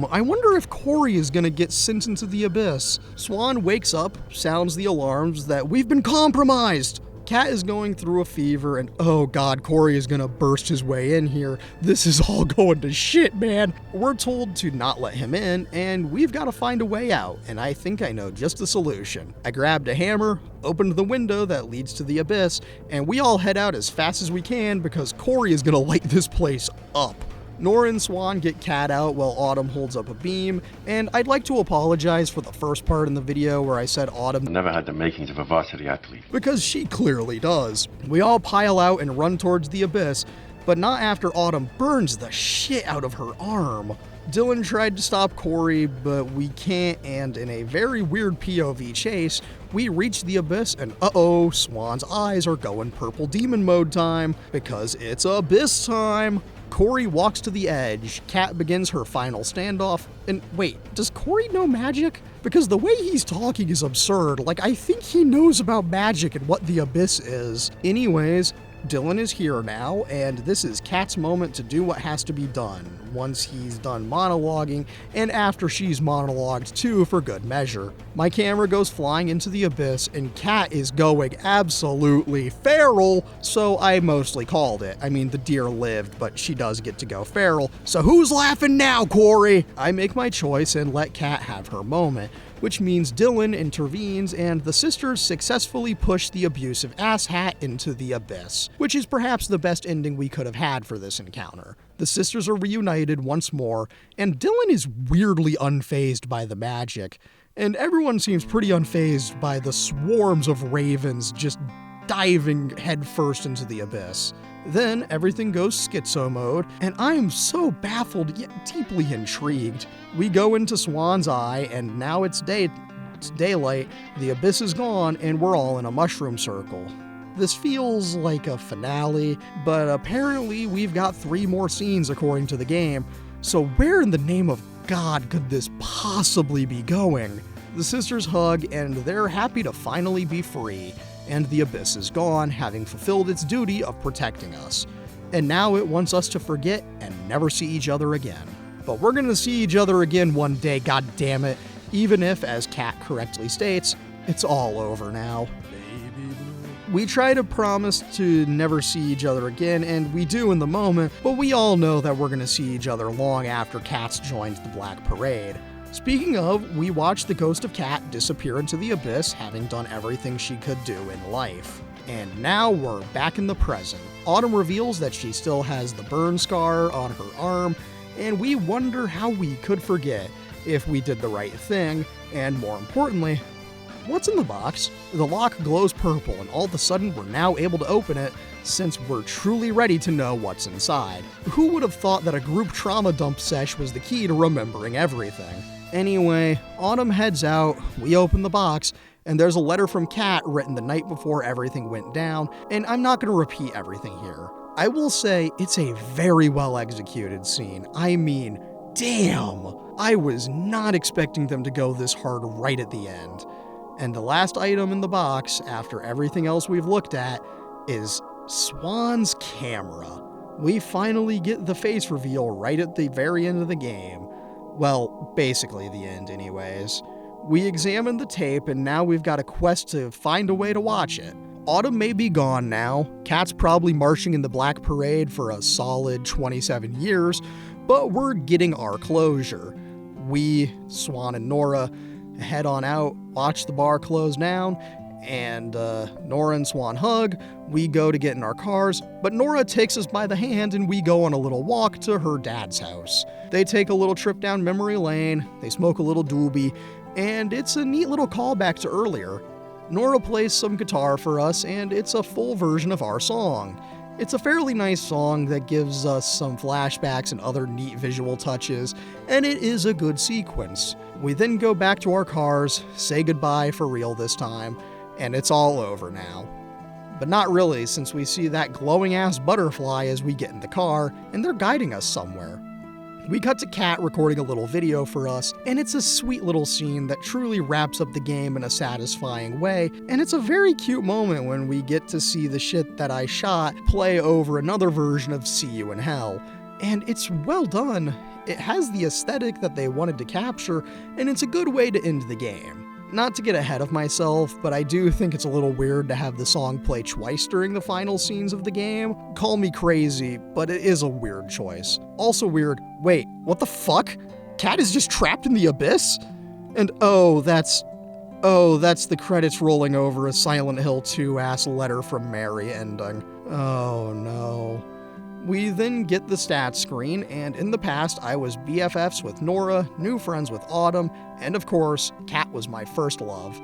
S1: I wonder if Corey is gonna get sent into the abyss. Swan wakes up, sounds the alarms that we've been compromised! Kat is going through a fever, and oh god, Corey is gonna burst his way in here. This is all going to shit, man. We're told to not let him in, and we've got to find a way out, and I think I know just the solution. I grabbed a hammer, opened the window that leads to the abyss, and we all head out as fast as we can because Corey is gonna light this place up. Nora and Swan get Kat out while Autumn holds up a beam, and I'd like to apologize for the first part in the video where I said Autumn
S2: Never had the makings of a varsity athlete.
S1: because she clearly does. We all pile out and run towards the abyss, but not after Autumn burns the shit out of her arm. Dylan tried to stop Corey, but we can't, and in a very weird POV chase, we reach the abyss and uh-oh, Swan's eyes are going purple demon mode time, because it's abyss time! Corey walks to the edge, Kat begins her final standoff, and wait, does Corey know magic? Because the way he's talking is absurd, like I think he knows about magic and what the abyss is. Anyways, Dylan is here now, and this is Kat's moment to do what has to be done, once he's done monologuing, and after she's monologued too for good measure. My camera goes flying into the abyss, and Kat is going absolutely feral, so I mostly called it. I mean, the deer lived, but she does get to go feral, so who's laughing now, Corey? I make my choice and let Kat have her moment, which means Dylan intervenes and the sisters successfully push the abusive asshat into the abyss, which is perhaps the best ending we could have had for this encounter. The sisters are reunited once more, and Dylan is weirdly unfazed by the magic, and everyone seems pretty unfazed by the swarms of ravens just diving headfirst into the abyss. Then everything goes schizo mode, and I am so baffled yet deeply intrigued. We go into Swan's Eye, and now it's daylight, the abyss is gone, and we're all in a mushroom circle. This feels like a finale, but apparently we've got 3 more scenes according to the game, so where in the name of God could this possibly be going? The sisters hug, and they're happy to finally be free. and the Abyss is gone, having fulfilled its duty of protecting us. And now it wants us to forget and never see each other again. But we're gonna see each other again one day, goddammit, even if, as Kat correctly states, it's all over now. We try to promise to never see each other again, and we do in the moment, but we all know that we're gonna see each other long after Kat's joined the Black Parade. Speaking of, we watched the ghost of Kat disappear into the Abyss, having done everything she could do in life. And now we're back in the present. Autumn reveals that she still has the burn scar on her arm, and we wonder how we could forget if we did the right thing, and more importantly, what's in the box? The lock glows purple, and all of a sudden we're now able to open it since we're truly ready to know what's inside. Who would have thought that a group trauma dump sesh was the key to remembering everything? Anyway, Autumn heads out, we open the box, and there's a letter from Kat written the night before everything went down, and I'm not going to repeat everything here. I will say it's a very well executed scene. I mean, damn! I was not expecting them to go this hard right at the end. And the last item in the box, after everything else we've looked at, is Swan's camera. We finally get the face reveal right at the very end of the game. Well, basically the end anyways. We examined the tape, and now we've got a quest to find a way to watch it. Autumn may be gone now, Kat's probably marching in the Black Parade for a solid 27 years, but we're getting our closure. We, Swan and Nora, head on out, watch the bar close down, and Nora and Swan hug. We go to get in our cars, but Nora takes us by the hand and we go on a little walk to her dad's house. They take a little trip down memory lane, they smoke a little doobie, and it's a neat little callback to earlier. Nora plays some guitar for us, and it's a full version of our song. It's a fairly nice song that gives us some flashbacks and other neat visual touches, and it is a good sequence. We then go back to our cars, say goodbye for real this time, and it's all over now. But not really, since we see that glowing-ass butterfly as we get in the car, and they're guiding us somewhere. We cut to Kat recording a little video for us, and it's a sweet little scene that truly wraps up the game in a satisfying way, and it's a very cute moment when we get to see the shit that I shot play over another version of See You in Hell. And it's well done, it has the aesthetic that they wanted to capture, and it's a good way to end the game. Not to get ahead of myself, but I do think it's a little weird to have the song play twice during the final scenes of the game. Call me crazy, but it is a weird choice. Also weird, wait, what the fuck? Kat is just trapped in the Abyss? And that's the credits rolling over a Silent Hill 2-ass letter from Mary ending. Oh no. We then get the stats screen, and in the past I was BFFs with Nora, new friends with Autumn, and of course, Kat was my first love.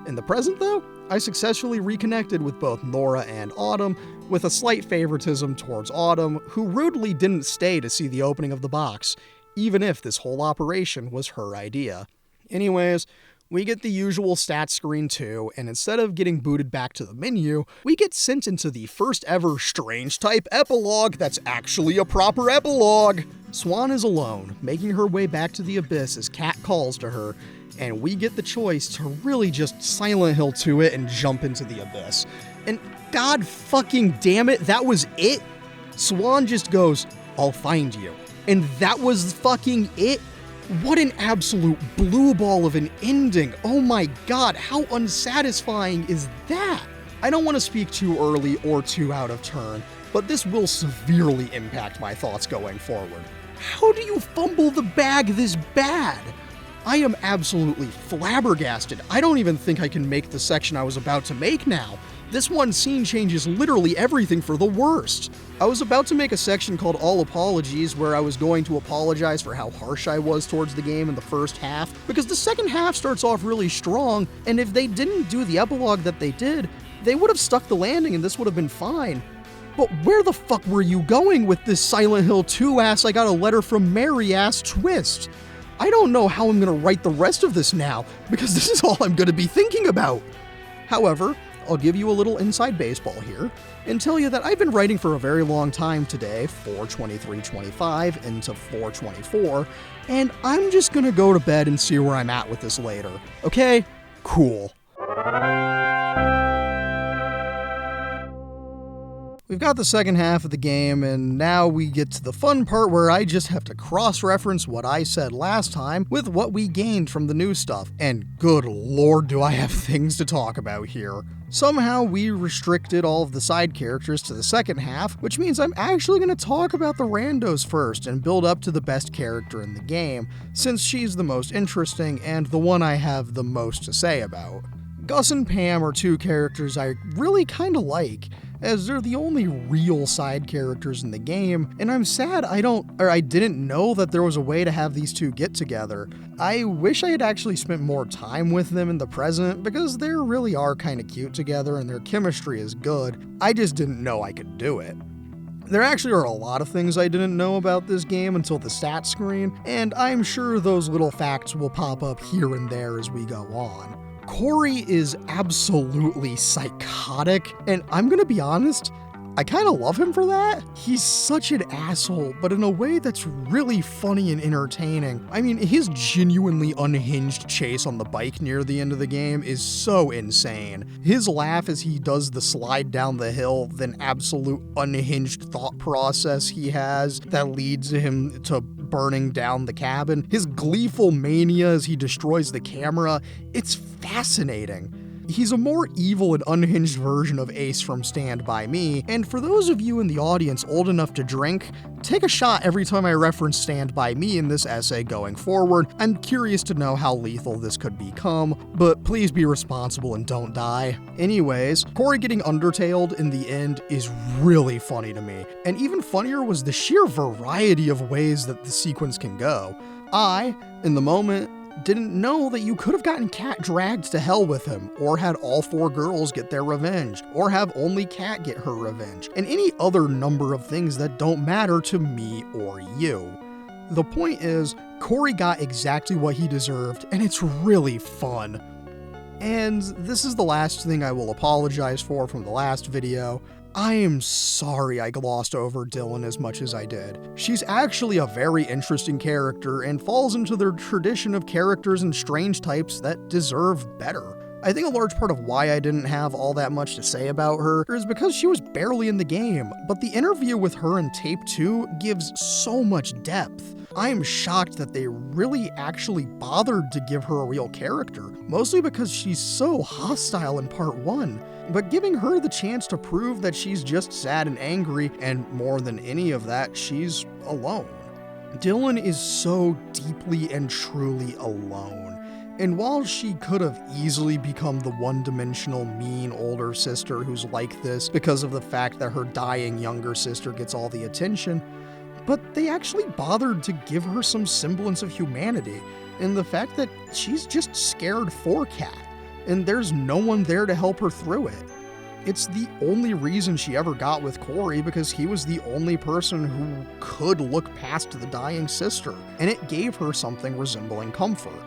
S1: In the present though, I successfully reconnected with both Nora and Autumn, with a slight favoritism towards Autumn, who rudely didn't stay to see the opening of the box, even if this whole operation was her idea. Anyways, we get the usual stats screen too, and instead of getting booted back to the menu, we get sent into the first ever strange type epilogue that's actually a proper epilogue. Swan is alone, making her way back to the Abyss as Kat calls to her, and we get the choice to really just Silent Hill to it and jump into the Abyss. And god fucking damn it, that was it? Swan just goes, "I'll find you." And that was fucking it? What an absolute blue ball of an ending. Oh my god, how unsatisfying is that? I don't want to speak too early or too out of turn, but this will severely impact my thoughts going forward. How do you fumble the bag this bad? I am absolutely flabbergasted. I don't even think I can make the section I was about to make now. This one scene changes literally everything for the worst. I was about to make a section called All Apologies, where I was going to apologize for how harsh I was towards the game in the first half, because the second half starts off really strong, and if they didn't do the epilogue that they did, they would have stuck the landing and this would have been fine. But where the fuck were you going with this Silent Hill 2-ass I got a letter from Mary-ass twist? I don't know how I'm gonna write the rest of this now, because this is all I'm gonna be thinking about. However, I'll give you a little inside baseball here and tell you that I've been writing for a very long time today, 4/23/25 into 4/24, and I'm just gonna go to bed and see where I'm at with this later. Okay? Cool. We've got the second half of the game, and now we get to the fun part where I just have to cross-reference what I said last time with what we gained from the new stuff. And good lord, do I have things to talk about here. Somehow we restricted all of the side characters to the second half, which means I'm actually going to talk about the randos first and build up to the best character in the game, since she's the most interesting and the one I have the most to say about. Gus and Pam are two characters I really kinda like, as they're the only real side characters in the game, and I'm sad I didn't know that there was a way to have these two get together. I wish I had actually spent more time with them in the present, because they really are kinda cute together and their chemistry is good. I just didn't know I could do it. There actually are a lot of things I didn't know about this game until the stats screen, and I'm sure those little facts will pop up here and there as we go on. Corey is absolutely psychotic, and I'm gonna be honest, I kinda love him for that. He's such an asshole, but in a way that's really funny and entertaining. I mean, his genuinely unhinged chase on the bike near the end of the game is so insane. His laugh as he does the slide down the hill, then absolute unhinged thought process he has that leads him to burning down the cabin. His gleeful mania as he destroys the camera, it's fascinating. He's a more evil and unhinged version of Ace from Stand By Me, and for those of you in the audience old enough to drink, take a shot every time I reference Stand By Me in this essay going forward. I'm curious to know how lethal this could become, but please be responsible and don't die. Anyways, Corey getting undertailed in the end is really funny to me, and even funnier was the sheer variety of ways that the sequence can go. I, in the moment, didn't know that you could have gotten Kat dragged to hell with him, or had all four girls get their revenge, or have only Kat get her revenge, and any other number of things that don't matter to me or you. The point is, Corey got exactly what he deserved, and it's really fun. And this is the last thing I will apologize for from the last video. I am sorry I glossed over Dylan as much as I did. She's actually a very interesting character and falls into the tradition of characters and strange types that deserve better. I think a large part of why I didn't have all that much to say about her is because she was barely in the game, but the interview with her in Tape 2 gives so much depth. I am shocked that they really actually bothered to give her a real character, mostly because she's so hostile in Part 1. But giving her the chance to prove that she's just sad and angry, and more than any of that, she's alone. Dylan is so deeply and truly alone. And while she could have easily become the one-dimensional, mean older sister who's like this because of the fact that her dying younger sister gets all the attention, but they actually bothered to give her some semblance of humanity, and the fact that she's just scared for Kat, and there's no one there to help her through it. It's the only reason she ever got with Corey, because he was the only person who could look past the dying sister, and it gave her something resembling comfort.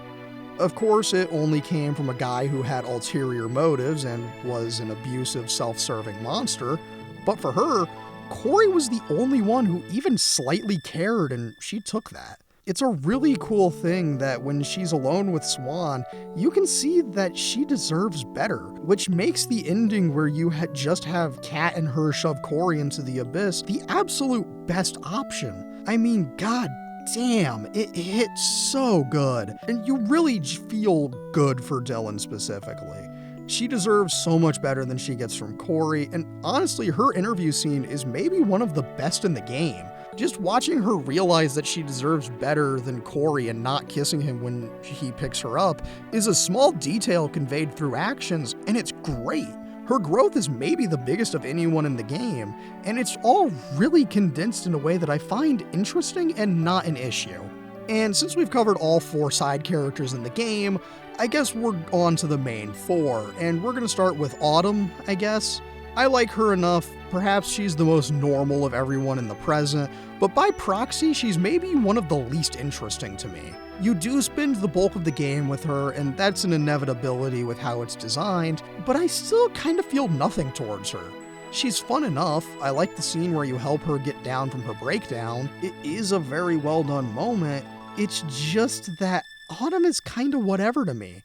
S1: Of course, it only came from a guy who had ulterior motives and was an abusive, self-serving monster, but for her, Corey was the only one who even slightly cared, and she took that. It's a really cool thing that when she's alone with Swan, you can see that she deserves better, which makes the ending where you just have Kat and her shove Corey into the abyss the absolute best option. I mean, god damn, it hits so good, and you really feel good for Dylan specifically. She deserves so much better than she gets from Corey, and honestly, her interview scene is maybe one of the best in the game. Just watching her realize that she deserves better than Corey and not kissing him when he picks her up is a small detail conveyed through actions, and it's great. Her growth is maybe the biggest of anyone in the game, and it's all really condensed in a way that I find interesting and not an issue. And since we've covered all four side characters in the game, I guess we're on to the main four, and we're gonna start with Autumn, I guess. I like her enough, perhaps she's the most normal of everyone in the present, but by proxy, she's maybe one of the least interesting to me. You do spend the bulk of the game with her, and that's an inevitability with how it's designed, but I still kind of feel nothing towards her. She's fun enough, I like the scene where you help her get down from her breakdown. It is a very well done moment, it's just that Autumn is kinda whatever to me.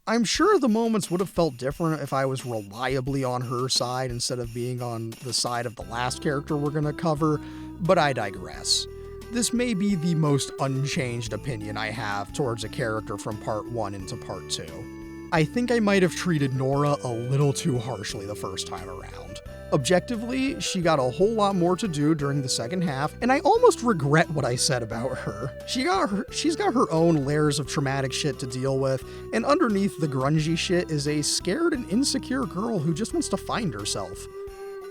S1: I'm sure the moments would have felt different if I was reliably on her side instead of being on the side of the last character we're gonna cover, but I digress. This may be the most unchanged opinion I have towards a character from Part 1 into Part 2. I think I might have treated Nora a little too harshly the first time around. Objectively, she got a whole lot more to do during the second half, and I almost regret what I said about her. She's got her own layers of traumatic shit to deal with, and underneath the grungy shit is a scared and insecure girl who just wants to find herself.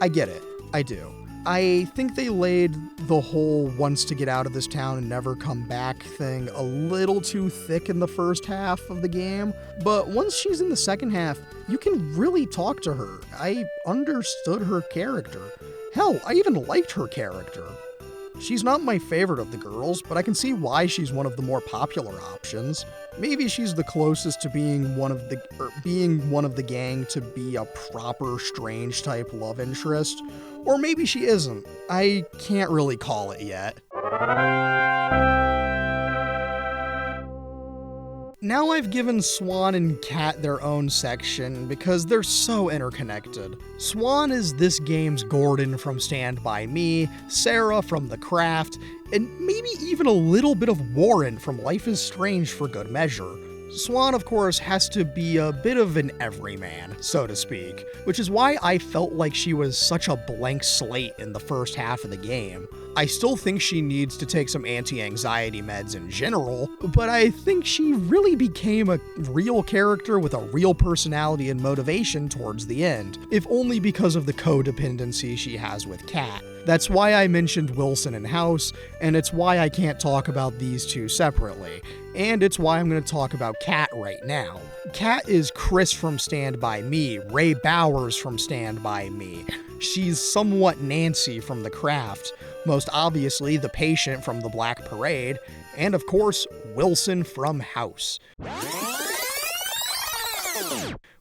S1: I get it. I do. I think they laid the whole wants to get out of this town and never come back thing a little too thick in the first half of the game, but once she's in the second half, you can really talk to her. I understood her character. Hell, I even liked her character. She's not my favorite of the girls, but I can see why she's one of the more popular options. Maybe she's the closest to being one of the gang to be a proper strange type love interest, or maybe she isn't. I can't really call it yet. Now I've given Swan and Kat their own section because they're so interconnected. Swan is this game's Gordon from Stand By Me, Sarah from The Craft, and maybe even a little bit of Warren from Life is Strange for good measure. Swan, of course, has to be a bit of an everyman, so to speak, which is why I felt like she was such a blank slate in the first half of the game. I still think she needs to take some anti-anxiety meds in general, but I think she really became a real character with a real personality and motivation towards the end, if only because of the codependency she has with Kat. That's why I mentioned Wilson and House, and it's why I can't talk about these two separately. And it's why I'm going to talk about Kat right now. Kat is Chris from Stand By Me, Ray Bowers from Stand By Me. She's somewhat Nancy from The Craft, most obviously the patient from The Black Parade, and of course, Wilson from House.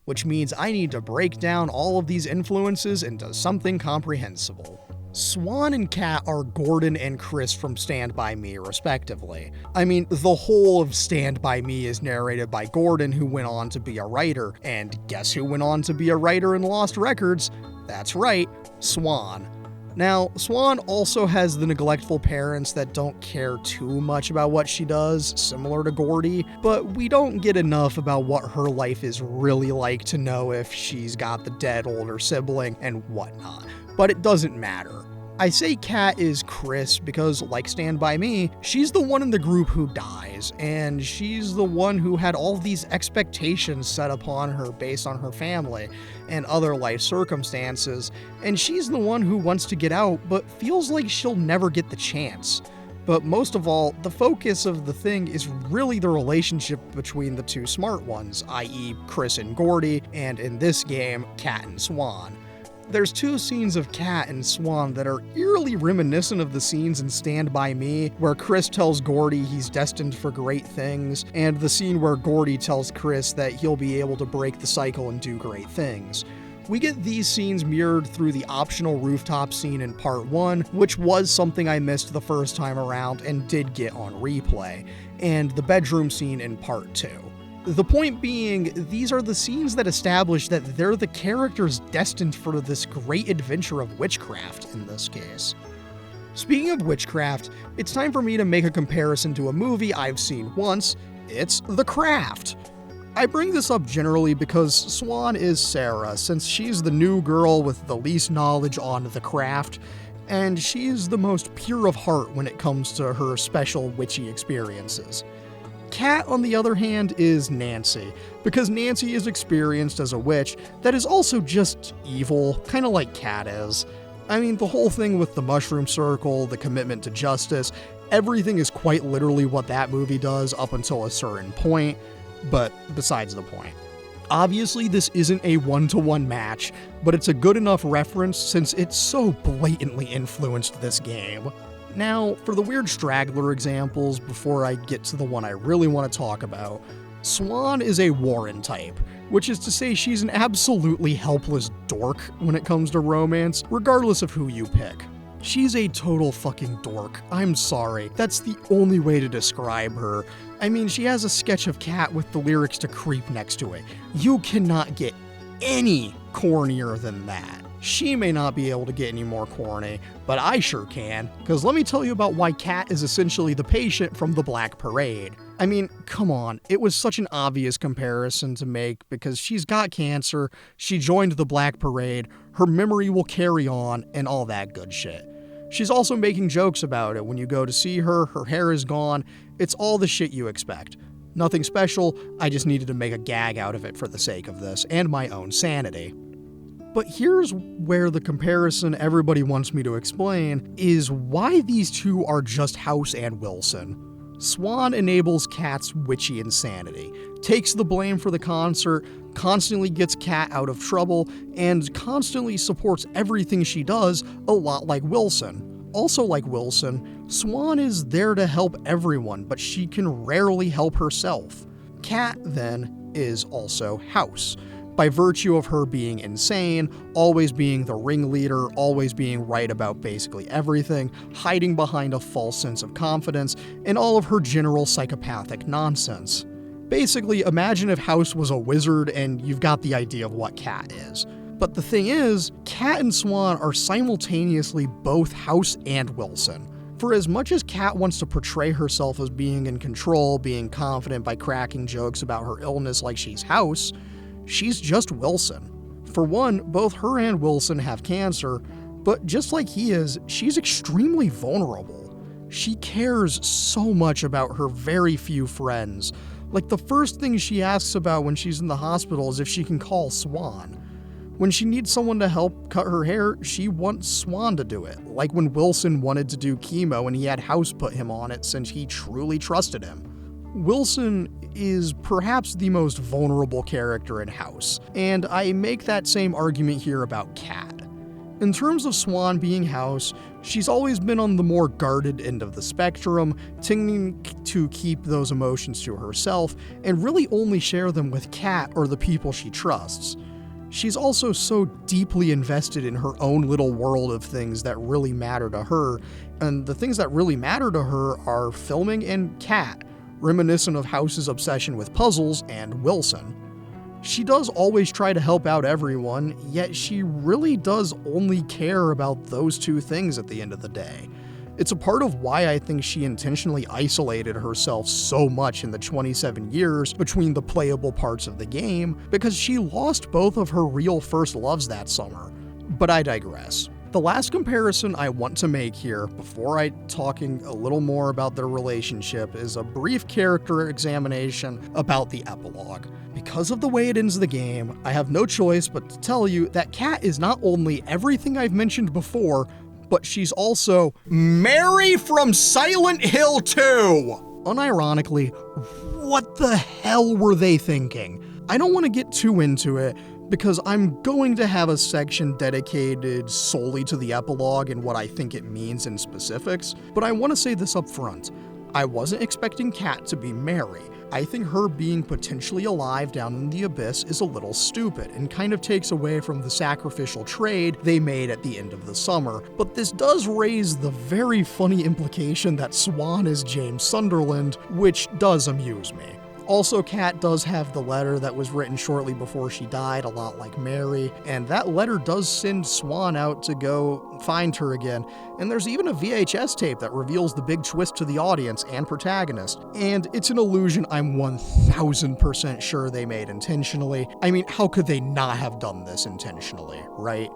S1: Which means I need to break down all of these influences into something comprehensible. Swan and Kat are Gordon and Chris from Stand By Me, respectively. I mean, the whole of Stand By Me is narrated by Gordon, who went on to be a writer. And guess who went on to be a writer in Lost Records? That's right, Swan. Now, Swan also has the neglectful parents that don't care too much about what she does, similar to Gordy, but we don't get enough about what her life is really like to know if she's got the dead older sibling and whatnot. But it doesn't matter. I say Kat is Chris because, like Stand By Me, she's the one in the group who dies, and she's the one who had all these expectations set upon her based on her family and other life circumstances, and she's the one who wants to get out but feels like she'll never get the chance. But most of all, the focus of the thing is really the relationship between the two smart ones, i.e. Chris and Gordy, and in this game, Kat and Swan. There's two scenes of Kat and Swan that are eerily reminiscent of the scenes in Stand By Me, where Chris tells Gordy he's destined for great things, and the scene where Gordy tells Chris that he'll be able to break the cycle and do great things. We get these scenes mirrored through the optional rooftop scene in Part 1, which was something I missed the first time around and did get on replay, and the bedroom scene in Part 2. The point being, these are the scenes that establish that they're the characters destined for this great adventure of witchcraft in this case. Speaking of witchcraft, it's time for me to make a comparison to a movie I've seen once. It's The Craft. I bring this up generally because Swan is Sarah, since she's the new girl with the least knowledge on The Craft, and she's the most pure of heart when it comes to her special witchy experiences. Kat, on the other hand, is Nancy, because Nancy is experienced as a witch that is also just evil, kind of like Kat is. I mean, the whole thing with the mushroom circle, the commitment to justice, everything is quite literally what that movie does up until a certain point, but besides the point. Obviously, this isn't a one-to-one match, but it's a good enough reference since it so blatantly influenced this game. Now, for the weird straggler examples, before I get to the one I really want to talk about, Swan is a Warren type, which is to say she's an absolutely helpless dork when it comes to romance, regardless of who you pick. She's a total fucking dork. I'm sorry. That's the only way to describe her. I mean, she has a sketch of Cat with the lyrics to Creep next to it. You cannot get any cornier than that. She may not be able to get any more corny, but I sure can, because let me tell you about why Cat is essentially the patient from the Black Parade. I mean, come on, it was such an obvious comparison to make because she's got cancer, she joined the Black Parade, her memory will carry on, and all that good shit. She's also making jokes about it. When you go to see her, her hair is gone, it's all the shit you expect. Nothing special, I just needed to make a gag out of it for the sake of this, and my own sanity. But here's where the comparison everybody wants me to explain is why these two are just House and Wilson. Swan enables Cat's witchy insanity, takes the blame for the concert, constantly gets Cat out of trouble, and constantly supports everything she does, a lot like Wilson. Also like Wilson, Swan is there to help everyone, but she can rarely help herself. Cat, then, is also House. By virtue of her being insane, always being the ringleader, always being right about basically everything, hiding behind a false sense of confidence, and all of her general psychopathic nonsense. Basically, imagine if House was a wizard and you've got the idea of what Cat is. But the thing is, Cat and Swan are simultaneously both House and Wilson. For as much as Cat wants to portray herself as being in control, being confident by cracking jokes about her illness like she's House, she's just Wilson. For one, both her and Wilson have cancer, but just like he is, she's extremely vulnerable. She cares so much about her very few friends. Like, the first thing she asks about when she's in the hospital is if she can call Swan. When she needs someone to help cut her hair, she wants Swan to do it. Like when Wilson wanted to do chemo and he had House put him on it since he truly trusted him. Wilson is perhaps the most vulnerable character in House, and I make that same argument here about Cat. In terms of Swan being House, she's always been on the more guarded end of the spectrum, tending to keep those emotions to herself, and really only share them with Cat or the people she trusts. She's also so deeply invested in her own little world of things that really matter to her, and the things that really matter to her are filming and Cat, reminiscent of House's obsession with puzzles and Wilson. She does always try to help out everyone, yet she really does only care about those two things at the end of the day. It's a part of why I think she intentionally isolated herself so much in the 27 years between the playable parts of the game, because she lost both of her real first loves that summer. But I digress. The last comparison I want to make here, before I talking a little more about their relationship, is a brief character examination about the epilogue. Because of the way it ends the game, I have no choice but to tell you that Cat is not only everything I've mentioned before, but she's also Mary from Silent Hill 2! Unironically, what the hell were they thinking? I don't want to get too into it, because I'm going to have a section dedicated solely to the epilogue and what I think it means in specifics, but I want to say this up front. I wasn't expecting Cat to be Mary. I think her being potentially alive down in the abyss is a little stupid and kind of takes away from the sacrificial trade they made at the end of the summer, but this does raise the very funny implication that Swan is James Sunderland, which does amuse me. Also, Cat does have the letter that was written shortly before she died, a lot like Mary, and that letter does send Swan out to go find her again, and there's even a VHS tape that reveals the big twist to the audience and protagonist, and it's an illusion I'm 1000% sure they made intentionally. I mean, how could they not have done this intentionally, right?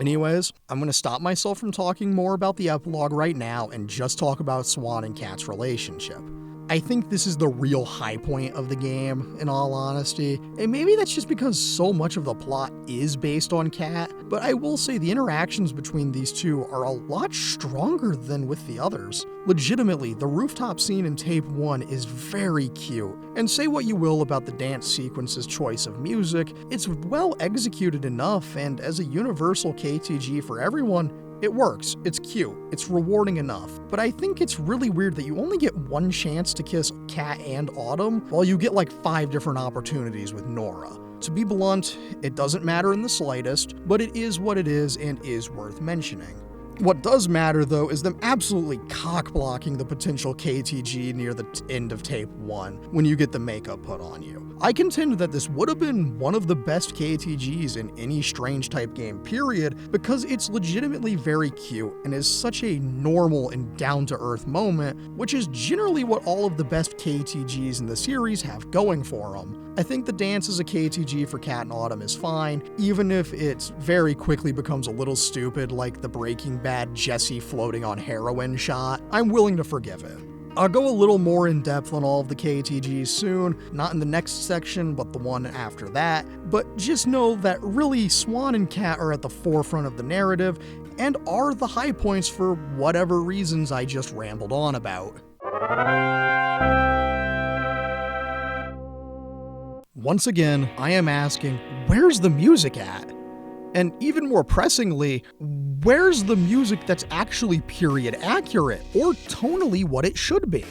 S1: Anyways, I'm going to stop myself from talking more about the epilogue right now and just talk about Swan and Cat's relationship. I think this is the real high point of the game, in all honesty, and maybe that's just because so much of the plot is based on Cat, but I will say the interactions between these two are a lot stronger than with the others. Legitimately, the rooftop scene in Tape 1 is very cute, and say what you will about the dance sequence's choice of music, it's well executed enough, and as a universal KTG for everyone, it works, it's cute, it's rewarding enough, but I think it's really weird that you only get one chance to kiss Cat and Autumn, while you get like 5 different opportunities with Nora. To be blunt, it doesn't matter in the slightest, but it is what it is and is worth mentioning. What does matter, though, is them absolutely cock-blocking the potential KTG near the end of Tape 1 when you get the makeup put on you. I contend that this would have been one of the best KTGs in any Strange-type game, period, because it's legitimately very cute and is such a normal and down-to-earth moment, which is generally what all of the best KTGs in the series have going for them. I think the dance as a KTG for Cat in Autumn is fine, even if it very quickly becomes a little stupid like the Breaking Bad Jesse floating on heroin shot. I'm willing to forgive it. I'll go a little more in depth on all of the KTGs soon, not in the next section, but the one after that, but just know that really Swan and Cat are at the forefront of the narrative and are the high points for whatever reasons I just rambled on about. Once again, I am asking, where's the music at? And even more pressingly, where's the music that's actually period accurate, or tonally what it should be?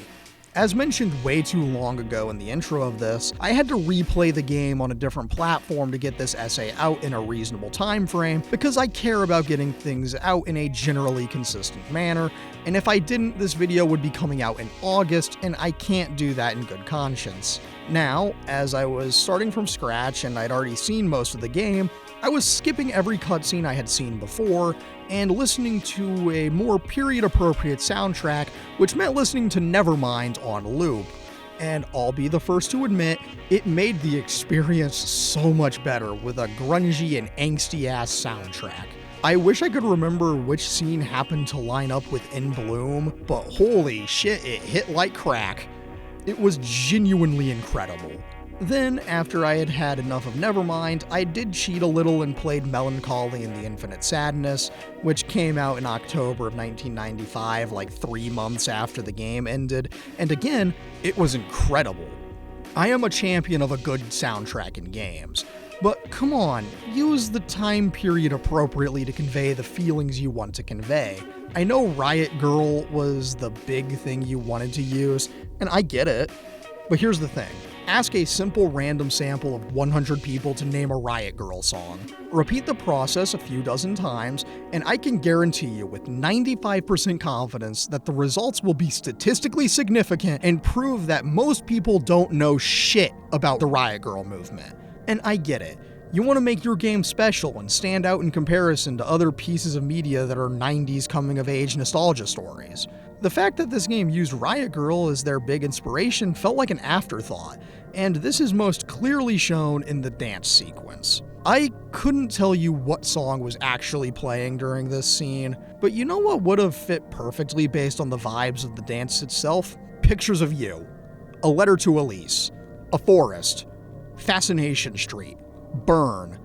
S1: As mentioned way too long ago in the intro of this, I had to replay the game on a different platform to get this essay out in a reasonable time frame, because I care about getting things out in a generally consistent manner, and if I didn't, this video would be coming out in August, and I can't do that in good conscience. Now, as I was starting from scratch and I'd already seen most of the game, I was skipping every cutscene I had seen before and listening to a more period-appropriate soundtrack, which meant listening to Nevermind on loop. And I'll be the first to admit, it made the experience so much better with a grungy and angsty-ass soundtrack. I wish I could remember which scene happened to line up with In Bloom, but holy shit, it hit like crack. It was genuinely incredible. Then, after I had had enough of Nevermind, I did cheat a little and played Melancholy and the Infinite Sadness, which came out in October of 1995, like 3 months after the game ended, and again, it was incredible. I am a champion of a good soundtrack in games, but come on, use the time period appropriately to convey the feelings you want to convey. I know Riot Girl was the big thing you wanted to use, and I get it, but here's the thing. Ask a simple random sample of 100 people to name a Riot Girl song. Repeat the process a few dozen times, and I can guarantee you with 95% confidence that the results will be statistically significant and prove that most people don't know shit about the Riot Girl movement. And I get it. You want to make your game special and stand out in comparison to other pieces of media that are 90s coming-of-age nostalgia stories. The fact that this game used Riot Girl as their big inspiration felt like an afterthought, and this is most clearly shown in the dance sequence. I couldn't tell you what song was actually playing during this scene, but you know what would have fit perfectly based on the vibes of the dance itself? Pictures of You, A Letter to Elise, A Forest, Fascination Street, Burn,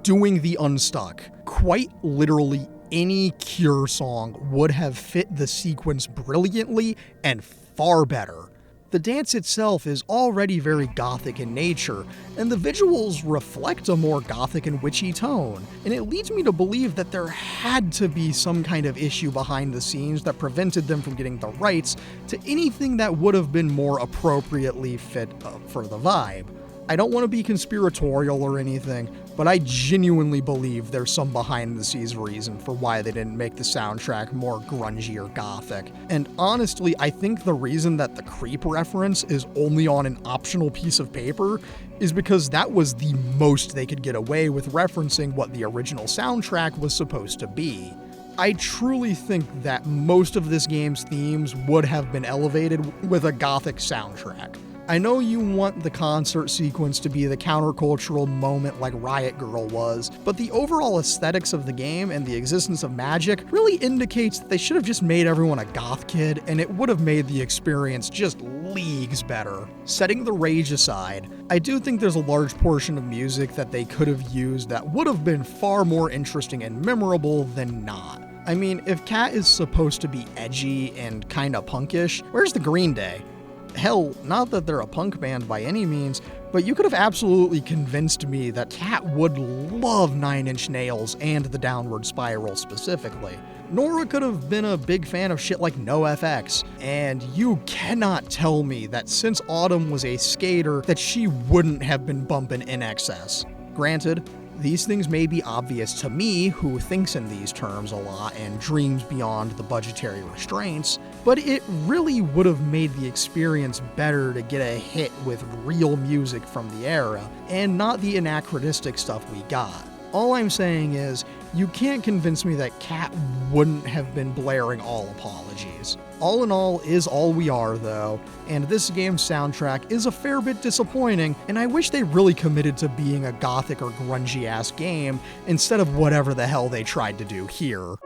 S1: Doing the Unstuck. Quite literally any Cure song would have fit the sequence brilliantly and far better. The dance itself is already very gothic in nature, and the visuals reflect a more gothic and witchy tone, and it leads me to believe that there had to be some kind of issue behind the scenes that prevented them from getting the rights to anything that would have been more appropriately fit for the vibe. I don't want to be conspiratorial or anything, but I genuinely believe there's some behind-the-scenes reason for why they didn't make the soundtrack more grungy or gothic. And honestly, I think the reason that the Creep reference is only on an optional piece of paper is because that was the most they could get away with referencing what the original soundtrack was supposed to be. I truly think that most of this game's themes would have been elevated with a gothic soundtrack. I know you want the concert sequence to be the countercultural moment like Riot Girl was, but the overall aesthetics of the game and the existence of magic really indicates that they should have just made everyone a goth kid, and it would have made the experience just leagues better. Setting the rage aside, I do think there's a large portion of music that they could have used that would have been far more interesting and memorable than not. I mean, if Cat is supposed to be edgy and kinda punkish, where's the Green Day? Hell, not that they're a punk band by any means, but you could have absolutely convinced me that Cat would love 9 Inch Nails and the Downward Spiral specifically. Nora could have been a big fan of shit like NoFX, and you cannot tell me that since Autumn was a skater that she wouldn't have been bumping In Excess. Granted, These things may be obvious to me, who thinks in these terms a lot and dreams beyond the budgetary restraints, but it really would have made the experience better to get a hit with real music from the era, and not the anachronistic stuff we got. All I'm saying is, you can't convince me that Cat wouldn't have been blaring all apologies. All in all is all we are, though, and this game's soundtrack is a fair bit disappointing, and I wish they really committed to being a gothic or grungy-ass game instead of whatever the hell they tried to do here.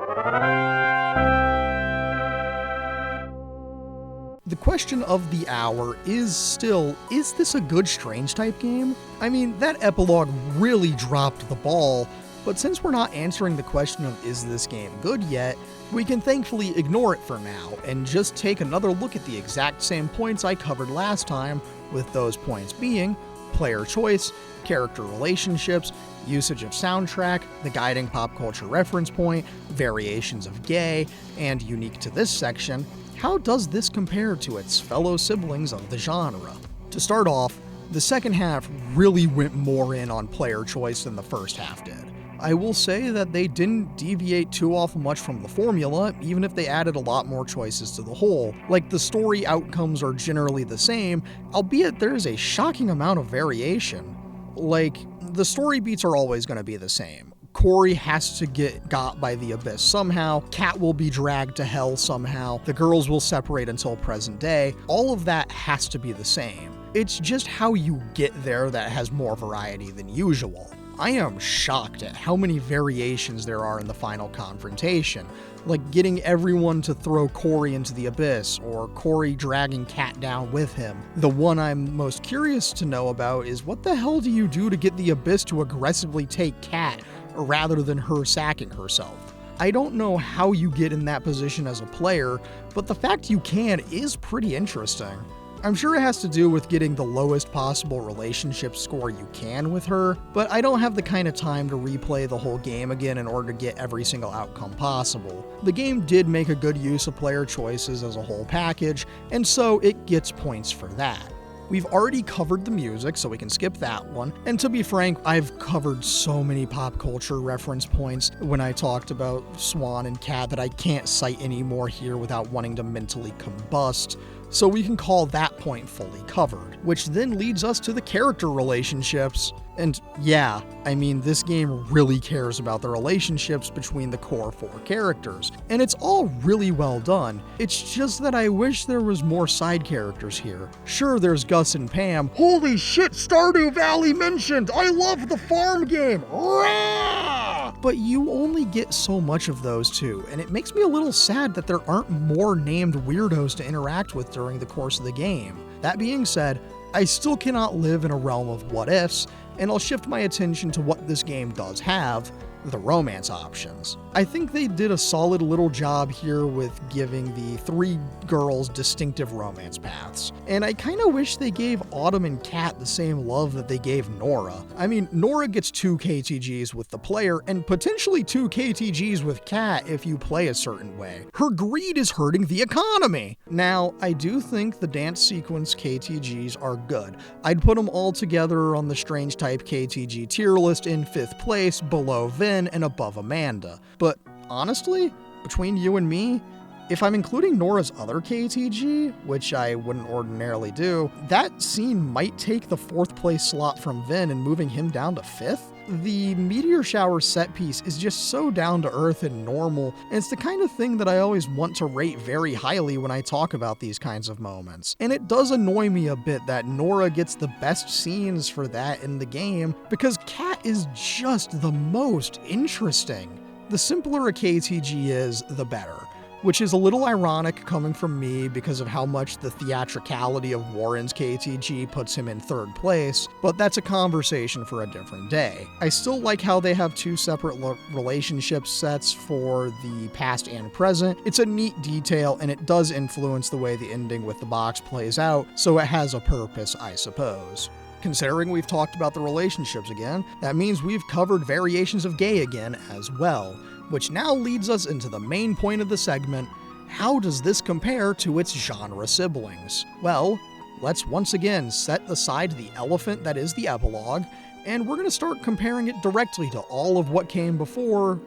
S1: The question of the hour is still, is this a good Strange-type game? I mean, that epilogue really dropped the ball, but since we're not answering the question of is this game good yet, we can thankfully ignore it for now and just take another look at the exact same points I covered last time, with those points being player choice, character relationships, usage of soundtrack, the guiding pop culture reference point, variations of gay, and unique to this section, how does this compare to its fellow siblings of the genre? To start off, the second half really went more in on player choice than the first half did. I will say that they didn't deviate too awful much from the formula, even if they added a lot more choices to the whole. Like, the story outcomes are generally the same, albeit there is a shocking amount of variation. Like, the story beats are always going to be the same. Corey has to get got by the Abyss somehow, Kat will be dragged to hell somehow, the girls will separate until present day. All of that has to be the same. It's just how you get there that has more variety than usual. I am shocked at how many variations there are in the final confrontation, like getting everyone to throw Corey into the Abyss, or Corey dragging Kat down with him. The one I'm most curious to know about is what the hell do you do to get the Abyss to aggressively take Kat, rather than her sacking herself? I don't know how you get in that position as a player, but the fact you can is pretty interesting. I'm sure it has to do with getting the lowest possible relationship score you can with her, but I don't have the kind of time to replay the whole game again in order to get every single outcome possible. The game did make a good use of player choices as a whole package, and so it gets points for that. We've already covered the music, so we can skip that one. And to be frank, I've covered so many pop culture reference points when I talked about Swan and Cat that I can't cite anymore here without wanting to mentally combust. So we can call that point fully covered, which then leads us to the character relationships. And yeah, I mean, this game really cares about the relationships between the core 4 characters, and it's all really well done. It's just that I wish there was more side characters here. Sure, there's Gus and Pam. Holy shit, Stardew Valley mentioned! I love the farm game! Rah! But you only get so much of those two, and it makes me a little sad that there aren't more named weirdos to interact with during the course of the game. That being said, I still cannot live in a realm of what ifs, and I'll shift my attention to what this game does have, the romance options. I think they did a solid little job here with giving the 3 girls distinctive romance paths, and I kinda wish they gave Autumn and Kat the same love that they gave Nora. I mean, Nora gets 2 KTGs with the player, and potentially 2 KTGs with Kat if you play a certain way. Her greed is hurting the economy! Now, I do think the dance sequence KTGs are good. I'd put them all together on the Strange Type KTG tier list in 5th place, below Vin and above Amanda. But honestly, between you and me, if I'm including Nora's other KTG, which I wouldn't ordinarily do, that scene might take the 4th place slot from Vin and moving him down to 5th. The meteor shower set piece is just so down to earth and normal, and it's the kind of thing that I always want to rate very highly when I talk about these kinds of moments. And it does annoy me a bit that Nora gets the best scenes for that in the game, because Kat is just the most interesting. The simpler a KTG is, the better. Which is a little ironic coming from me because of how much the theatricality of Warren's KTG puts him in 3rd place, but that's a conversation for a different day. I still like how they have 2 separate relationship sets for the past and present. It's a neat detail, and it does influence the way the ending with the box plays out, so it has a purpose, I suppose. Considering we've talked about the relationships again, that means we've covered variations of gay again as well. Which now leads us into the main point of the segment: how does this compare to its genre siblings? Well, let's once again set aside the elephant that is the epilogue, and we're going to start comparing it directly to all of what came before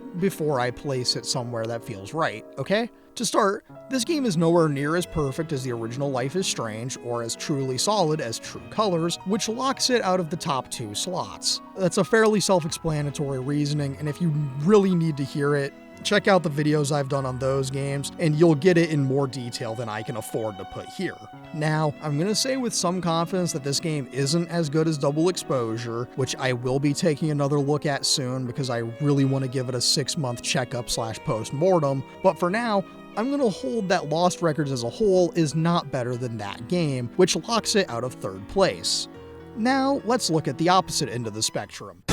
S1: I place it somewhere that feels right, okay? To start, this game is nowhere near as perfect as the original Life is Strange or as truly solid as True Colors, which locks it out of the top 2 slots. That's a fairly self-explanatory reasoning, and if you really need to hear it, check out the videos I've done on those games, and you'll get it in more detail than I can afford to put here. Now, I'm going to say with some confidence that this game isn't as good as Double Exposure, which I will be taking another look at soon because I really want to give it a 6-month checkup / post-mortem, but for now, I'm going to hold that Lost Records as a whole is not better than that game, which locks it out of 3rd place. Now, let's look at the opposite end of the spectrum.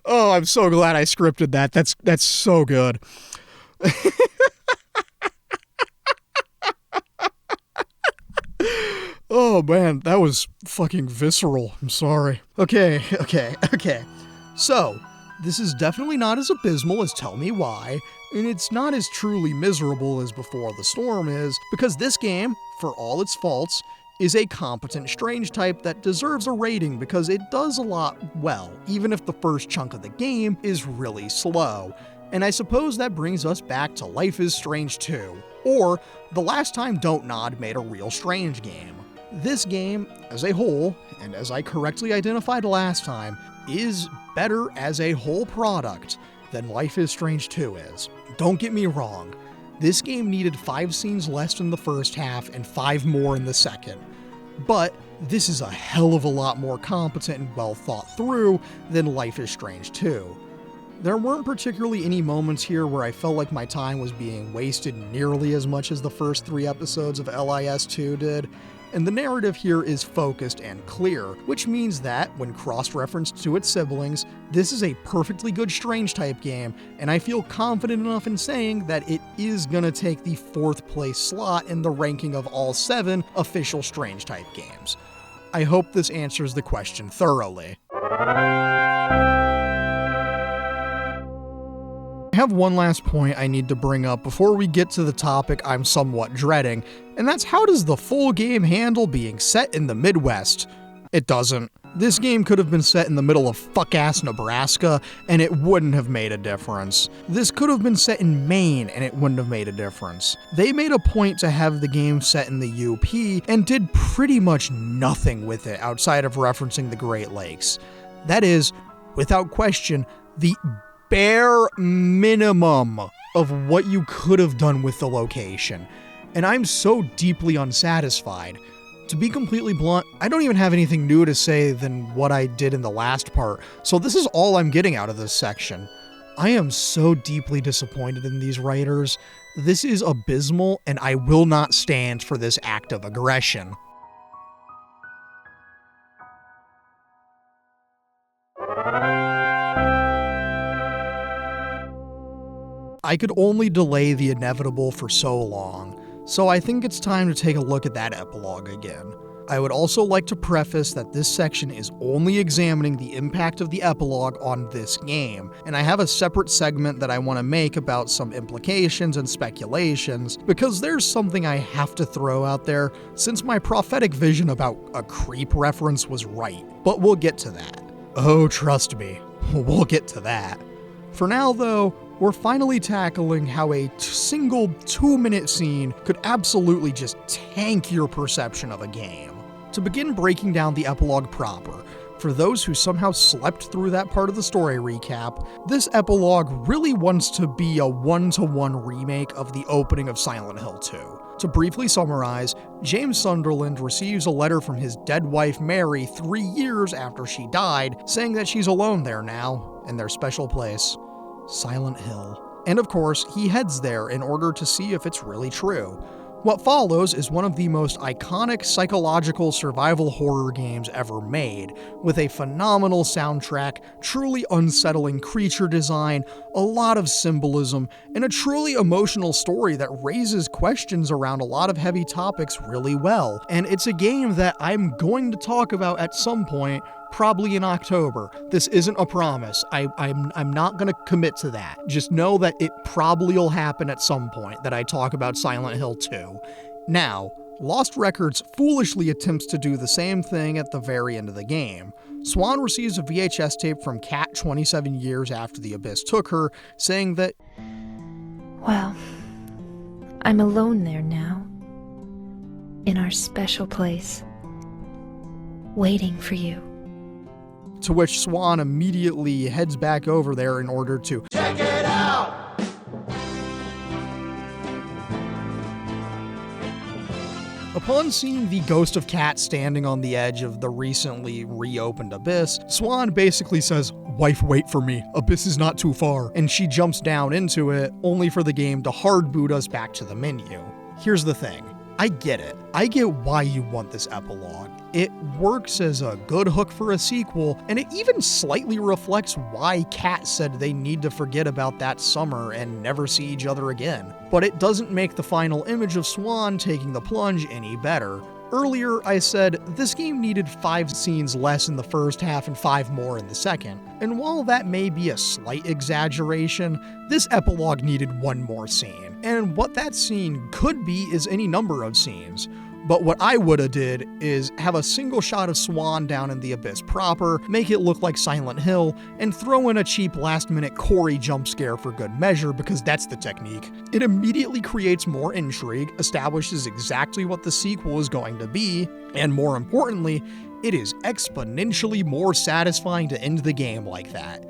S1: Oh, I'm so glad I scripted that. That's so good. Oh man, that was fucking visceral. I'm sorry. Okay. So, this is definitely not as abysmal as Tell Me Why, and it's not as truly miserable as Before the Storm is, because this game, for all its faults, is a competent strange type that deserves a rating because it does a lot well, even if the first chunk of the game is really slow. And I suppose that brings us back to Life is Strange 2, or the last time Don't Nod made a real strange game. This game, as a whole, and as I correctly identified last time, is better as a whole product than Life is Strange 2 is. Don't get me wrong, this game needed 5 scenes less in the first half and 5 more in the second. But this is a hell of a lot more competent and well thought through than Life is Strange 2. There weren't particularly any moments here where I felt like my time was being wasted nearly as much as the first 3 episodes of LIS2 did, and the narrative here is focused and clear, which means that, when cross-referenced to its siblings, this is a perfectly good Strange-type game, and I feel confident enough in saying that it is gonna take the 4th place slot in the ranking of all 7 official Strange-type games. I hope this answers the question thoroughly. I have one last point I need to bring up before we get to the topic I'm somewhat dreading, and that's how does the full game handle being set in the Midwest? It doesn't. This game could have been set in the middle of fuck-ass Nebraska, and it wouldn't have made a difference. This could have been set in Maine, and it wouldn't have made a difference. They made a point to have the game set in the UP, and did pretty much nothing with it outside of referencing the Great Lakes. That is, without question, the bare minimum of what you could have done with the location. And I'm so deeply unsatisfied. To be completely blunt, I don't even have anything new to say than what I did in the last part, so this is all I'm getting out of this section. I am so deeply disappointed in these writers. This is abysmal, and I will not stand for this act of aggression. I could only delay the inevitable for so long, so I think it's time to take a look at that epilogue again. I would also like to preface that this section is only examining the impact of the epilogue on this game, and I have a separate segment that I want to make about some implications and speculations, because there's something I have to throw out there since my prophetic vision about a creep reference was right, but we'll get to that. Oh, trust me, we'll get to that. For now, though, we're finally tackling how a single 2-minute scene could absolutely just tank your perception of a game. To begin breaking down the epilogue proper, for those who somehow slept through that part of the story recap, this epilogue really wants to be a 1-to-1 remake of the opening of Silent Hill 2. To briefly summarize, James Sunderland receives a letter from his dead wife Mary 3 years after she died, saying that she's alone there now, in their special place, Silent Hill. And of course, he heads there in order to see if it's really true. What follows is one of the most iconic psychological survival horror games ever made, with a phenomenal soundtrack, truly unsettling creature design, a lot of symbolism, and a truly emotional story that raises questions around a lot of heavy topics really well. And it's a game that I'm going to talk about at some point, probably in October. This isn't a promise. I'm not gonna commit to that. Just know that it probably will happen at some point that I talk about Silent Hill 2. Now, Lost Records foolishly attempts to do the same thing at the very end of the game. Swan receives a VHS tape from Kat 27 years after the Abyss took her, saying that,
S7: Well, I'm alone there now. In our special place. Waiting for you.
S1: to which Swan immediately heads back over there in order to check it out! Upon seeing the ghost of Kat standing on the edge of the recently reopened Abyss, Swan basically says, "Wife, wait for me. Abyss is not too far," and she jumps down into it, only for the game to hard boot us back to the menu. Here's the thing. I get it. I get why you want this epilogue. It works as a good hook for a sequel, and it even slightly reflects why Kat said they need to forget about that summer and never see each other again. But it doesn't make the final image of Swan taking the plunge any better. Earlier, I said this game needed 5 scenes less in the first half and 5 more in the second. And while that may be a slight exaggeration, this epilogue needed 1 more scene. And what that scene could be is any number of scenes. But what I would've did is have a single shot of Swan down in the Abyss proper, make it look like Silent Hill, and throw in a cheap last-minute Corey jump scare for good measure, because that's the technique. It immediately creates more intrigue, establishes exactly what the sequel is going to be, and more importantly, it is exponentially more satisfying to end the game like that.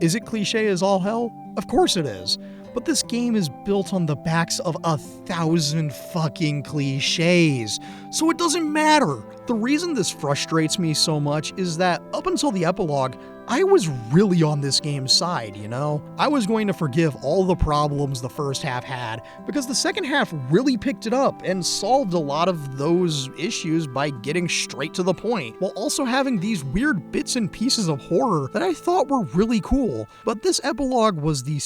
S1: Is it cliche as all hell? Of course it is. But this game is built on the backs of 1,000 fucking cliches, so it doesn't matter. The reason this frustrates me so much is that up until the epilogue, I was really on this game's side, you know? I was going to forgive all the problems the first half had, because the second half really picked it up and solved a lot of those issues by getting straight to the point, while also having these weird bits and pieces of horror that I thought were really cool. But this epilogue was the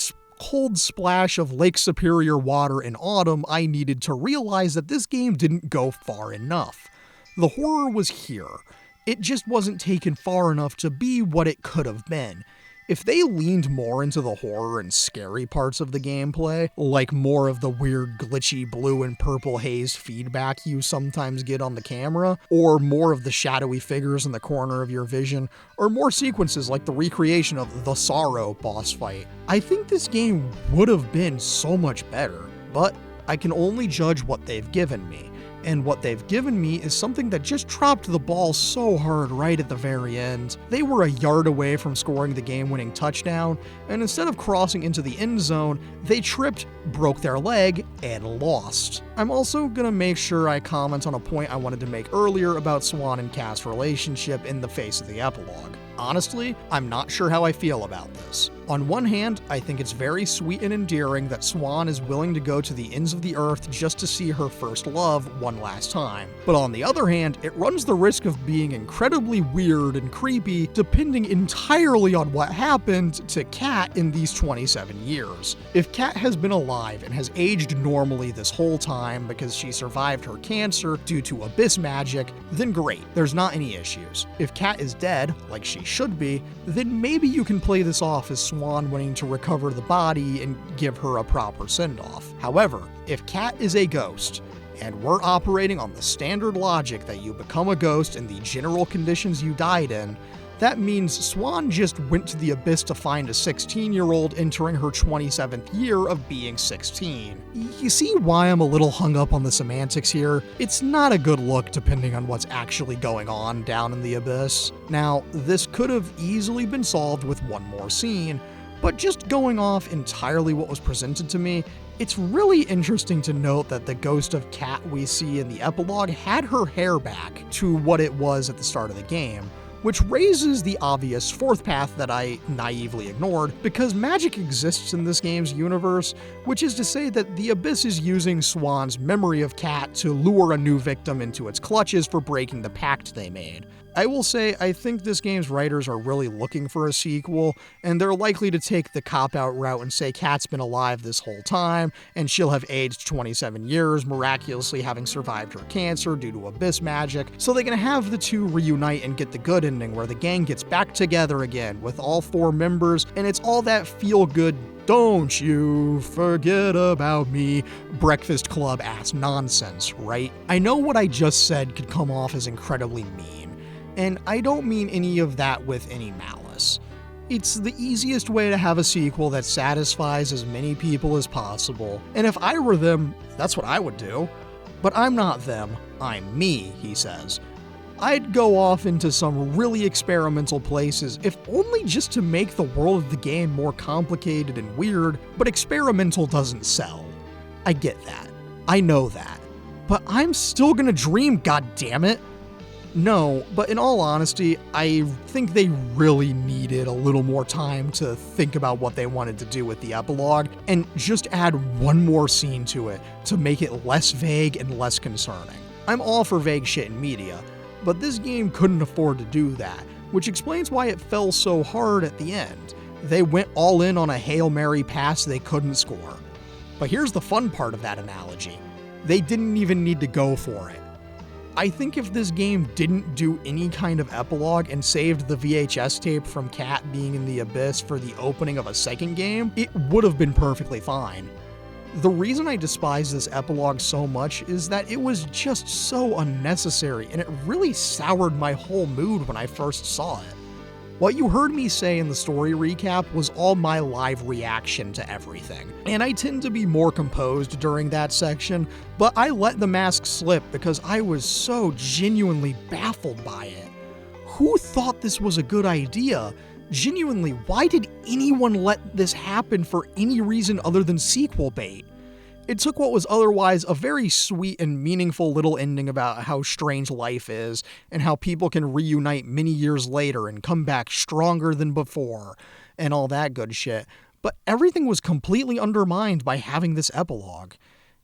S1: cold splash of Lake Superior water in autumn I needed to realize that this game didn't go far enough. The horror was here. It just wasn't taken far enough to be what it could have been. If they leaned more into the horror and scary parts of the gameplay, like more of the weird glitchy blue and purple haze feedback you sometimes get on the camera, or more of the shadowy figures in the corner of your vision, or more sequences like the recreation of the Sorrow boss fight, I think this game would have been so much better. But I can only judge what they've given me. And what they've given me is something that just dropped the ball so hard right at the very end. They were a yard away from scoring the game-winning touchdown, and instead of crossing into the end zone, they tripped, broke their leg, and lost. I'm also gonna make sure I comment on a point I wanted to make earlier about Swan and Kat's relationship in the face of the epilogue. Honestly, I'm not sure how I feel about this. On one hand, I think it's very sweet and endearing that Swan is willing to go to the ends of the earth just to see her first love one last time. But on the other hand, it runs the risk of being incredibly weird and creepy, depending entirely on what happened to Kat in these 27 years. If Kat has been alive and has aged normally this whole time because she survived her cancer due to Abyss magic, then great, there's not any issues. If Kat is dead, like she should be, then maybe you can play this off as Swan wanting to recover the body and give her a proper send-off. However, if Kat is a ghost, and we're operating on the standard logic that you become a ghost in the general conditions you died in, that means Swan just went to the Abyss to find a 16-year-old entering her 27th year of being 16. You see why I'm a little hung up on the semantics here? It's not a good look depending on what's actually going on down in the Abyss. Now, this could have easily been solved with 1 more scene, but just going off entirely what was presented to me, it's really interesting to note that the ghost of Kat we see in the epilogue had her hair back to what it was at the start of the game, which raises the obvious 4th path that I naively ignored, because magic exists in this game's universe, which is to say that the Abyss is using Swan's memory of Kat to lure a new victim into its clutches for breaking the pact they made. I will say, I think this game's writers are really looking for a sequel, and they're likely to take the cop-out route and say Kat's been alive this whole time, and she'll have aged 27 years, miraculously having survived her cancer due to abyss magic, so they can have the two reunite and get the good ending where the gang gets back together again with all 4 members, and it's all that feel-good, don't you forget about me, Breakfast Club ass nonsense, right? I know what I just said could come off as incredibly mean, and I don't mean any of that with any malice. It's the easiest way to have a sequel that satisfies as many people as possible, and if I were them, that's what I would do. But I'm not them, I'm me, he says. I'd go off into some really experimental places, if only just to make the world of the game more complicated and weird, but experimental doesn't sell. I get that. I know that. But I'm still gonna dream, goddammit! No, but in all honesty, I think they really needed a little more time to think about what they wanted to do with the epilogue, and just add one more scene to it to make it less vague and less concerning. I'm all for vague shit in media, but this game couldn't afford to do that, which explains why it fell so hard at the end. They went all in on a Hail Mary pass they couldn't score. But here's the fun part of that analogy. They didn't even need to go for it. I think if this game didn't do any kind of epilogue and saved the VHS tape from Kat being in the abyss for the opening of a second game, it would have been perfectly fine. The reason I despise this epilogue so much is that it was just so unnecessary, and it really soured my whole mood when I first saw it. What you heard me say in the story recap was all my live reaction to everything, and I tend to be more composed during that section, but I let the mask slip because I was so genuinely baffled by it. Who thought this was a good idea? Genuinely, why did anyone let this happen for any reason other than sequel bait? It took what was otherwise a very sweet and meaningful little ending about how strange life is, and how people can reunite many years later and come back stronger than before, and all that good shit, but everything was completely undermined by having this epilogue.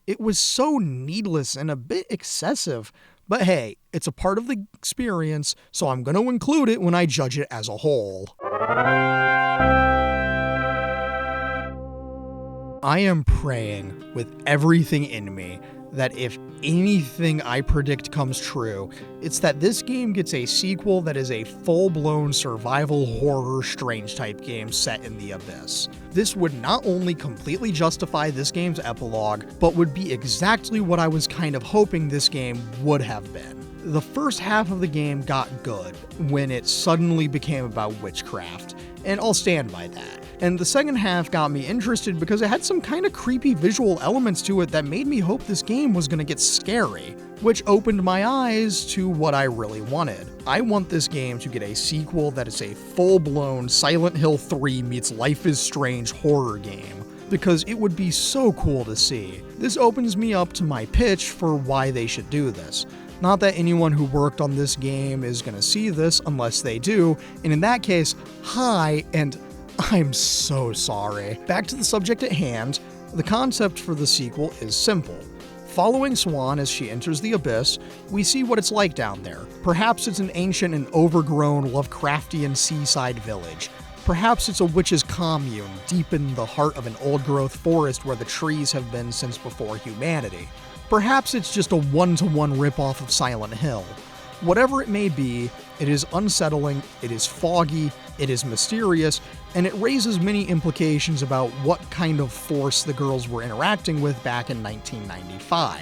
S1: It was so needless and a bit excessive, but hey, it's a part of the experience, so I'm going to include it when I judge it as a whole. I am praying with everything in me that if anything I predict comes true, it's that this game gets a sequel that is a full-blown survival horror strange type game set in the abyss. This would not only completely justify this game's epilogue, but would be exactly what I was kind of hoping this game would have been. The first half of the game got good when it suddenly became about witchcraft, and I'll stand by that. And the second half got me interested because it had some kind of creepy visual elements to it that made me hope this game was going to get scary, which opened my eyes to what I really wanted. I want this game to get a sequel that is a full-blown Silent Hill 3 meets Life is Strange horror game, because it would be so cool to see. This opens me up to my pitch for why they should do this. Not that anyone who worked on this game is going to see this unless they do, and in that case, hi, and I'm so sorry. Back to the subject at hand, the concept for the sequel is simple. Following Swan as she enters the abyss, we see what it's like down there. Perhaps it's an ancient and overgrown Lovecraftian seaside village. Perhaps it's a witch's commune deep in the heart of an old-growth forest where the trees have been since before humanity. Perhaps it's just a one-to-one ripoff of Silent Hill. Whatever it may be, it is unsettling, it is foggy, it is mysterious, and it raises many implications about what kind of force the girls were interacting with back in 1995.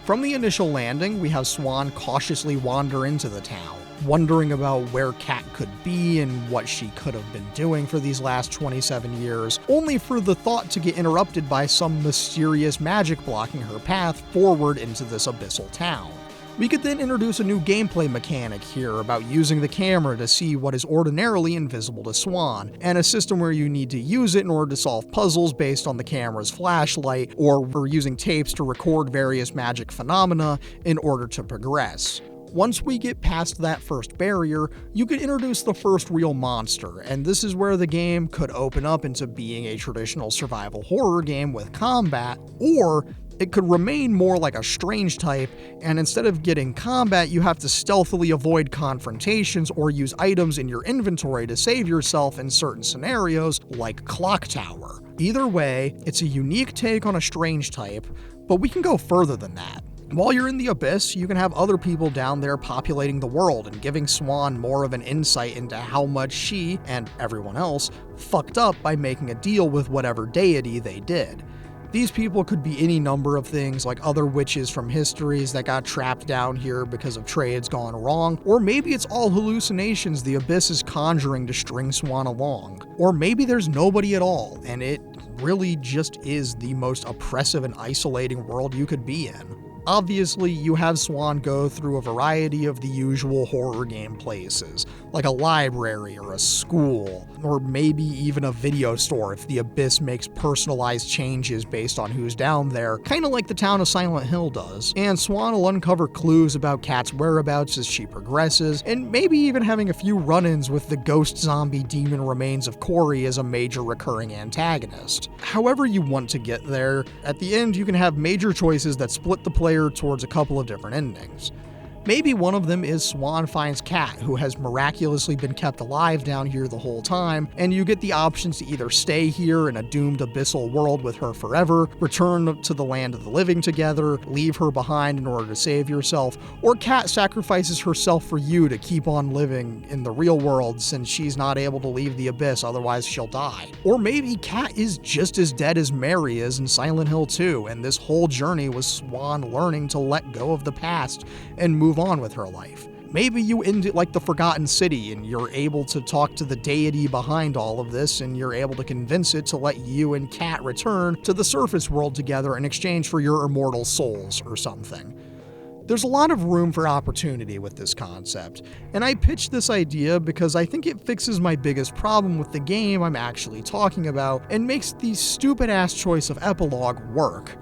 S1: From the initial landing, we have Swan cautiously wander into the town, wondering about where Kat could be and what she could have been doing for these last 27 years, only for the thought to get interrupted by some mysterious magic blocking her path forward into this abyssal town. We could then introduce a new gameplay mechanic here about using the camera to see what is ordinarily invisible to Swan, and a system where you need to use it in order to solve puzzles based on the camera's flashlight, or we're using tapes to record various magic phenomena in order to progress. Once we get past that first barrier, you could introduce the first real monster, and this is where the game could open up into being a traditional survival horror game with combat, or it could remain more like a strange type, and instead of getting combat, you have to stealthily avoid confrontations or use items in your inventory to save yourself in certain scenarios, like Clock Tower. Either way, it's a unique take on a strange type, but we can go further than that. While you're in the Abyss, you can have other people down there populating the world and giving Swan more of an insight into how much she, and everyone else, fucked up by making a deal with whatever deity they did. These people could be any number of things, like other witches from histories that got trapped down here because of trades gone wrong, or maybe it's all hallucinations the Abyss is conjuring to string Swan along. Or maybe there's nobody at all, and it really just is the most oppressive and isolating world you could be in. Obviously, you have Swan go through a variety of the usual horror game places, like a library or a school, or maybe even a video store if the Abyss makes personalized changes based on who's down there, kinda like the town of Silent Hill does. And Swan will uncover clues about Kat's whereabouts as she progresses, and maybe even having a few run-ins with the ghost zombie demon remains of Corey as a major recurring antagonist. However you want to get there, at the end you can have major choices that split the player towards a couple of different endings. Maybe one of them is Swan finds Kat, who has miraculously been kept alive down here the whole time, and you get the options to either stay here in a doomed abyssal world with her forever, return to the land of the living together, leave her behind in order to save yourself, or Kat sacrifices herself for you to keep on living in the real world since she's not able to leave the Abyss, otherwise she'll die. Or maybe Kat is just as dead as Mary is in Silent Hill 2, and this whole journey was Swan learning to let go of the past and move on with her life. Maybe you end it like the Forgotten City and you're able to talk to the deity behind all of this and you're able to convince it to let you and Kat return to the surface world together in exchange for your immortal souls or something. There's a lot of room for opportunity with this concept, and I pitched this idea because I think it fixes my biggest problem with the game I'm actually talking about and makes the stupid-ass choice of epilogue work.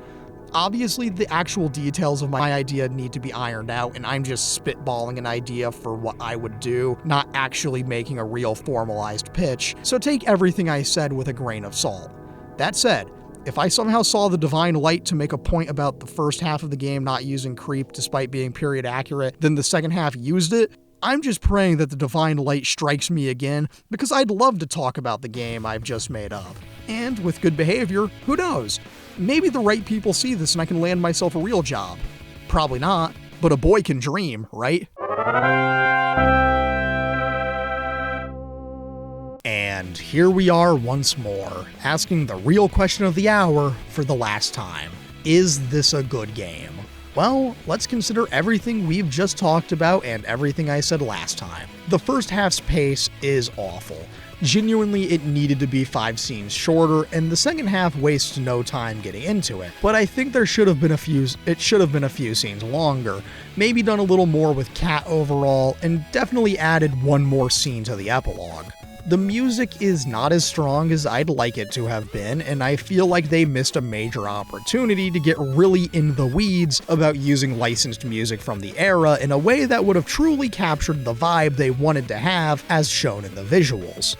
S1: Obviously, the actual details of my idea need to be ironed out, and I'm just spitballing an idea for what I would do, not actually making a real formalized pitch, so take everything I said with a grain of salt. That said, if I somehow saw the divine light to make a point about the first half of the game not using creep despite being period accurate, then the second half used it, I'm just praying that the divine light strikes me again, because I'd love to talk about the game I've just made up. And with good behavior, who knows? Maybe the right people see this and I can land myself a real job. Probably not, but a boy can dream, right? And here we are once more, asking the real question of the hour for the last time. Is this a good game? Well, let's consider everything we've just talked about and everything I said last time. The first half's pace is awful. Genuinely, it needed to be 5 scenes shorter, and the second half wastes no time getting into it. But I think it should have been a few scenes longer, maybe done a little more with Kat overall, and definitely added one more scene to the epilogue. The music is not as strong as I'd like it to have been, and I feel like they missed a major opportunity to get really in the weeds about using licensed music from the era in a way that would have truly captured the vibe they wanted to have as shown in the visuals.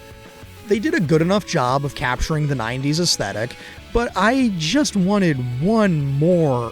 S1: They did a good enough job of capturing the 90s aesthetic, but I just wanted more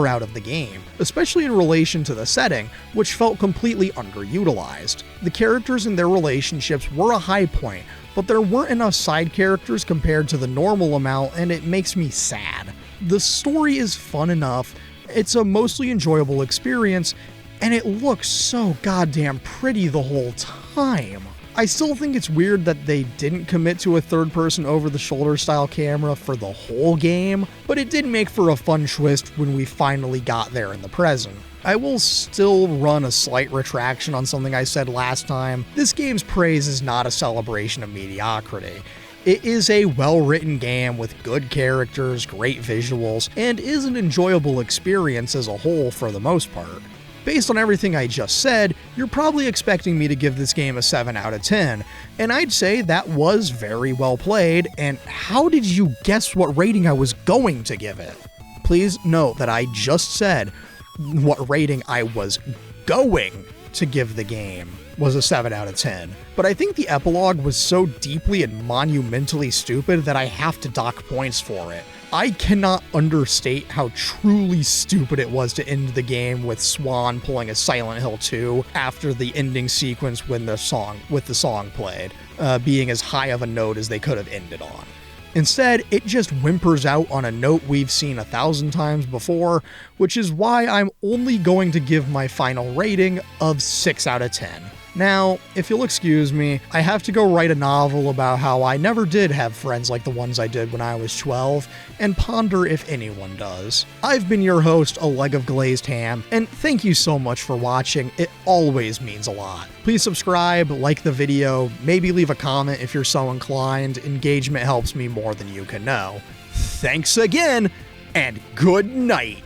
S1: out of the game, especially in relation to the setting, which felt completely underutilized. The characters and their relationships were a high point, but there weren't enough side characters compared to the normal amount, and it makes me sad. The story is fun enough, it's a mostly enjoyable experience, and it looks so goddamn pretty the whole time. I still think it's weird that they didn't commit to a third-person over-the-shoulder style camera for the whole game, but it did make for a fun twist when we finally got there in the present. I will still run a slight retraction on something I said last time. This game's praise is not a celebration of mediocrity. It is a well-written game with good characters, great visuals, and is an enjoyable experience as a whole for the most part. Based on everything I just said, you're probably expecting me to give this game a 7 out of 10, and I'd say that was very well played, and how did you guess what rating I was going to give it? Please note that I just said what rating I was going to give the game was a 7 out of 10, but I think the epilogue was so deeply and monumentally stupid that I have to dock points for it. I cannot understate how truly stupid it was to end the game with Swan pulling a Silent Hill 2 after the ending sequence when the song played, being as high of a note as they could have ended on. Instead, it just whimpers out on a note we've seen 1,000 times before, which is why I'm only going to give my final rating of 6 out of 10. Now, if you'll excuse me, I have to go write a novel about how I never did have friends like the ones I did when I was 12, and ponder if anyone does. I've been your host, A Leg of Glazed Ham, and thank you so much for watching. It always means a lot. Please subscribe, like the video, maybe leave a comment if you're so inclined. Engagement helps me more than you can know. Thanks again, and good night!